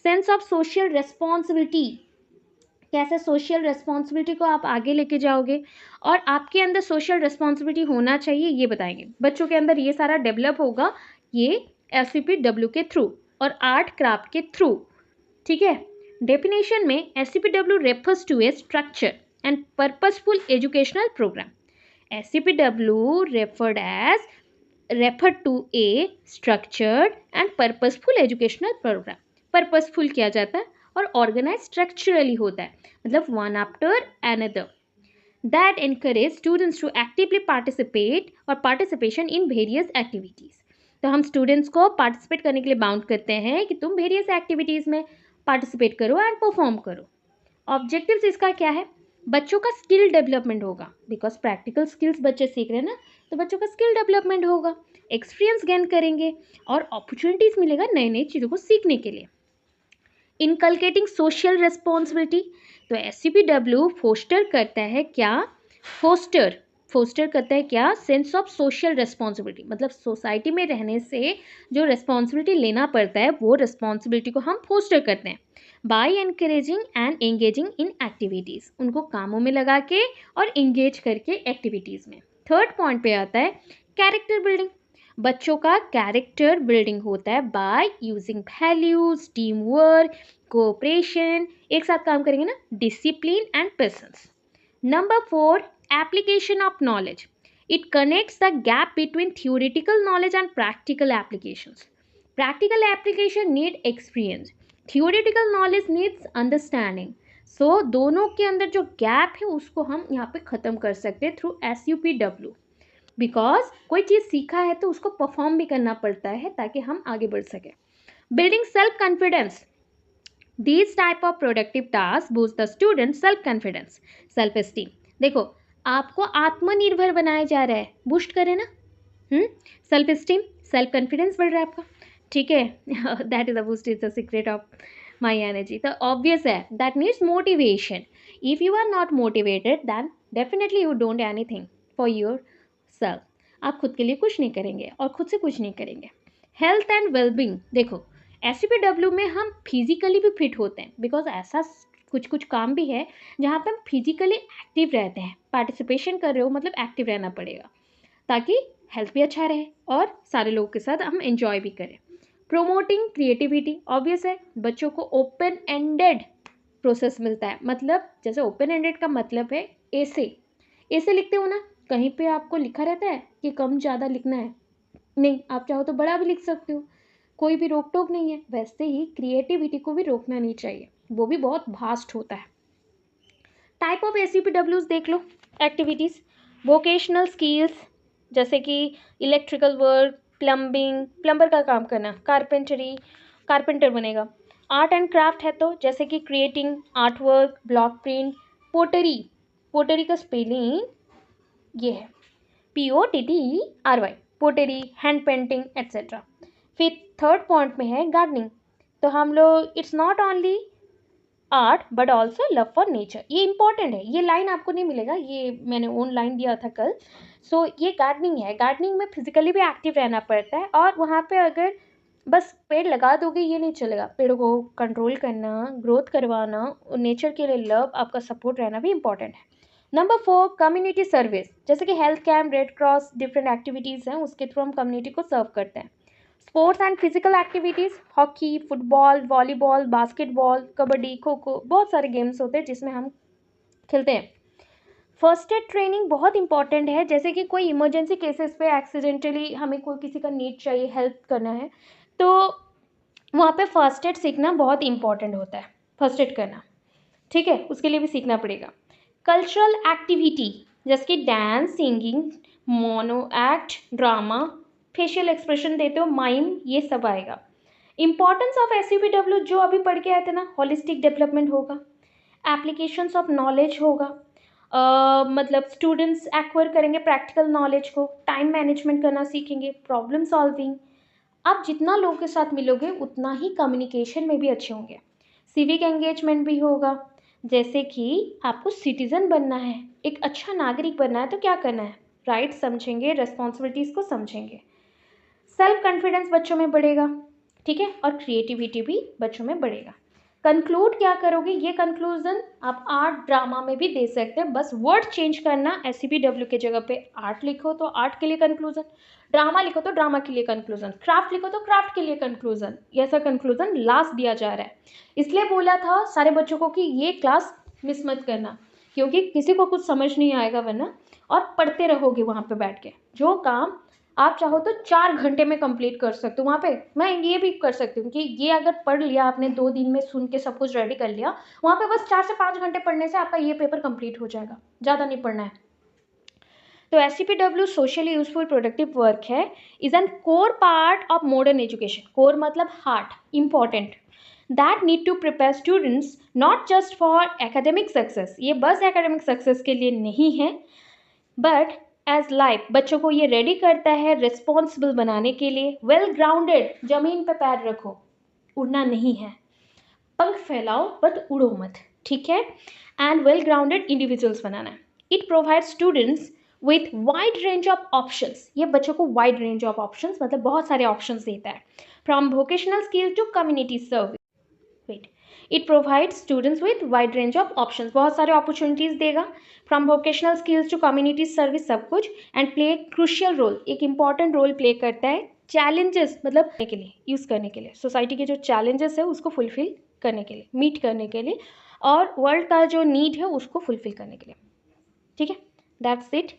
सेंस ऑफ सोशल रेस्पॉन्सिबिलिटी, कैसे सोशल रेस्पॉन्सिबिलिटी को आप आगे लेके जाओगे और आपके अंदर सोशल रेस्पॉन्सिबिलिटी होना चाहिए, ये बताएंगे। बच्चों के अंदर ये सारा डेवलप होगा ये SCPW के थ्रू और आर्ट क्राफ्ट के थ्रू, ठीक है। डेफिनेशन में SCPW refers to a structure and purposeful educational programme. SCPW referred to a structured and purposeful educational program। Purposeful किया जाता है और ऑर्गेनाइज स्ट्रक्चरली होता है, मतलब one after another. that encourage students to actively participate or participation in various activities. तो हम students को पार्टिसिपेट करने के लिए बाउंड करते हैं कि तुम वेरियस एक्टिविटीज़ में पार्टिसिपेट करो एंड परफॉर्म करो. ऑब्जेक्टिव्स इसका क्या है? बच्चों का स्किल डेवलपमेंट होगा, बिकॉज प्रैक्टिकल स्किल्स बच्चे सीख रहे हैं ना, तो बच्चों का स्किल डेवलपमेंट होगा, एक्सपीरियंस गेन करेंगे और अपॉर्चुनिटीज़ मिलेगा नई नई चीज़ों को सीखने के लिए. इनकलकेटिंग सोशल रिस्पॉन्सिबिलिटी, तो SUPW फोस्टर करता है क्या? फोस्टर करता है क्या? सेंस ऑफ सोशल रिस्पॉन्सिबिलिटी, मतलब सोसाइटी में रहने से जो रिस्पॉन्सिबिलिटी लेना पड़ता है वो रिस्पॉन्सिबिलिटी को हम फोस्टर करते हैं by encouraging and engaging in activities, उनको कामों में लगा के और एंगेज करके एक्टिविटीज़ में. थर्ड पॉइंट पे आता है कैरेक्टर बिल्डिंग. बच्चों का कैरेक्टर बिल्डिंग होता है by using values, team work, cooperation, एक साथ काम करेंगे ना, discipline and patience. Number 4, application of knowledge. It connects the gap between theoretical knowledge and practical applications. Practical application need experience, theoretical knowledge needs understanding. So दोनों के अंदर जो gap है उसको हम यहाँ पे ख़त्म कर सकते हैं थ्रू SUPW. बिकॉज कोई चीज़ सीखा है तो उसको परफॉर्म भी करना पड़ता है ताकि हम आगे बढ़ सकें. Building self confidence. These type of productive tasks boost the student's self confidence, self esteem. देखो आपको आत्मनिर्भर बनाया जा रहा है, बूस्ट करें ना. सेल्फ एस्टीम, सेल्फ कॉन्फिडेंस बढ़ रहा है आपका, ठीक है. That is a boost, is the secret of my energy. तो ऑब्वियस है that needs motivation. If you are not motivated then definitely you don't anything for yourself. आप खुद के लिए कुछ नहीं करेंगे और खुद से कुछ नहीं करेंगे. Health and wellbeing. देखो SUPW में हम फिजिकली भी फिट होते हैं, बिकॉज ऐसा कुछ काम भी है जहाँ पे हम फिजिकली एक्टिव रहते हैं. पार्टिसिपेशन कर रहे हो मतलब एक्टिव रहना पड़ेगा ताकि हेल्थ भी अच्छा रहे और सारे लोगों के साथ हम एंजॉय भी करें. Promoting creativity. ऑब्वियस है बच्चों को ओपन एंडेड प्रोसेस मिलता है, मतलब जैसे ओपन एंडेड का मतलब है ऐसे लिखते हो ना, कहीं पे आपको लिखा रहता है कि कम ज़्यादा लिखना है, नहीं, आप चाहो तो बड़ा भी लिख सकते हो, कोई भी रोक टोक नहीं है. वैसे ही क्रिएटिविटी को भी रोकना नहीं चाहिए, वो भी बहुत वास्ट होता है. टाइप ऑफ SUPWs देख लो. एक्टिविटीज़, वोकेशनल स्किल्स जैसे कि इलेक्ट्रिकल वर्क, प्लम्बर का काम करना, कारपेंटर बनेगा. आर्ट एंड क्राफ्ट है तो जैसे कि creating art work, block print, pottery का स्पेलिंग ये है POTTERY, pottery, hand painting etcetera. फिर थर्ड पॉइंट में है गार्डनिंग. तो हम लोग it's not only art but also love for nature. ये इंपॉर्टेंट है, ये लाइन आपको नहीं मिलेगा, ये मैंने ओन लाइन दिया था कल. सो ये गार्डनिंग है. गार्डनिंग में फिजिकली भी एक्टिव रहना पड़ता है और वहाँ पे अगर बस पेड़ लगा दोगे ये नहीं चलेगा. पेड़ों को कंट्रोल करना, ग्रोथ करवाना और नेचर के लिए लव, आपका सपोर्ट रहना भी इंपॉर्टेंट है. Number 4, community service. जैसे कि health camp, red cross, different activities हैं, उसके थ्रू हम कम्युनिटी को सर्व करते हैं. Sports and physical activities, hockey, football, volleyball, basketball, kabaddi, kho kho, बहुत सारे गेम्स होते हैं जिसमें हम खेलते हैं. फर्स्ट एड ट्रेनिंग बहुत इंपॉर्टेंट है. जैसे कि कोई इमरजेंसी केसेस पे एक्सीडेंटली हमें कोई किसी का नीड चाहिए, हेल्प करना है, तो वहाँ पे फर्स्ट एड सीखना बहुत इंपॉर्टेंट होता है. फर्स्ट एड करना, ठीक है, उसके लिए भी सीखना पड़ेगा. कल्चरल एक्टिविटी जैसे कि dance, singing, mono act, drama, facial expression देते हो, माइम, ये सब आएगा. इंपॉर्टेंस ऑफ SUPW जो अभी पढ़ के आए थे ना, होलिस्टिक डेवलपमेंट होगा, एप्लीकेशंस ऑफ नॉलेज होगा, मतलब स्टूडेंट्स एक्वायर करेंगे प्रैक्टिकल नॉलेज को, टाइम मैनेजमेंट करना सीखेंगे, प्रॉब्लम सॉल्विंग. आप जितना लोगों के साथ मिलोगे उतना ही कम्युनिकेशन में भी अच्छे होंगे. सिविक एंगेजमेंट भी होगा, जैसे कि आपको सिटीज़न बनना है, एक अच्छा नागरिक बनना है तो क्या करना है, राइट्स समझेंगे, रिस्पॉन्सिबिलिटीज़ को समझेंगे. सेल्फ कॉन्फिडेंस बच्चों में बढ़ेगा, ठीक है, और क्रिएटिविटी भी बच्चों में बढ़ेगा. कंक्लूड क्या करोगे, ये कंक्लूजन आप आर्ट ड्रामा में भी दे सकते हैं, बस वर्ड चेंज करना. SUPW के जगह पे आर्ट लिखो तो आर्ट के लिए कंक्लूजन, ड्रामा लिखो तो ड्रामा के लिए कंक्लूजन, क्राफ्ट लिखो तो क्राफ्ट के लिए कंक्लूजन. ऐसा कंक्लूजन लास्ट दिया जा रहा है. इसलिए बोला था सारे बच्चों को कि ये क्लास मिस मत करना, क्योंकि किसी को कुछ समझ नहीं आएगा वरना, और पढ़ते रहोगे वहाँ पे बैठ के. जो काम आप चाहो तो 4 घंटे में कंप्लीट कर सकते हो। वहाँ पे मैं ये भी कर सकती हूँ कि ये अगर पढ़ लिया आपने 2 दिन में, सुन के सब कुछ रेडी कर लिया, वहाँ पे बस 4 से 5 घंटे पढ़ने से आपका ये पेपर कंप्लीट हो जाएगा, ज़्यादा नहीं पढ़ना है। तो SCPW socially useful productive work है, is an core part of modern education. Core मतलब heart, important, that need to prepare students not just for academic success, ये बस एकेडमिक सक्सेस के लिए नहीं है, बट एज लाइफ, बच्चों को ये रेडी करता है रिस्पॉन्सिबल बनाने के लिए, वेल ग्राउंडेड, जमीन पे पैर रखो, उड़ना नहीं है, पंख फैलाओ बट उड़ो मत, ठीक है, एंड वेल ग्राउंडेड इंडिविजुअल्स बनाना है। It provide students with wide range of options, ये बच्चों को वाइड रेंज ऑफ ऑप्शंस मतलब बहुत सारे ऑप्शंस देता है, from vocational skill to community service. Wait, it provide students with wide range of options, बहुत सारे अपॉर्चुनिटीज देगा, from vocational skills to community service, सब कुछ, एंड प्ले क्रूशियल रोल, एक इंपॉर्टेंट रोल प्ले करता है चैलेंजेस मतलब करने के लिए, यूज़ करने के लिए, सोसाइटी के जो चैलेंजेस है उसको फुलफिल करने के लिए, मीट करने के लिए, और वर्ल्ड का जो नीड है उसको फुलफिल करने के लिए, ठीक है, दैट्स इट।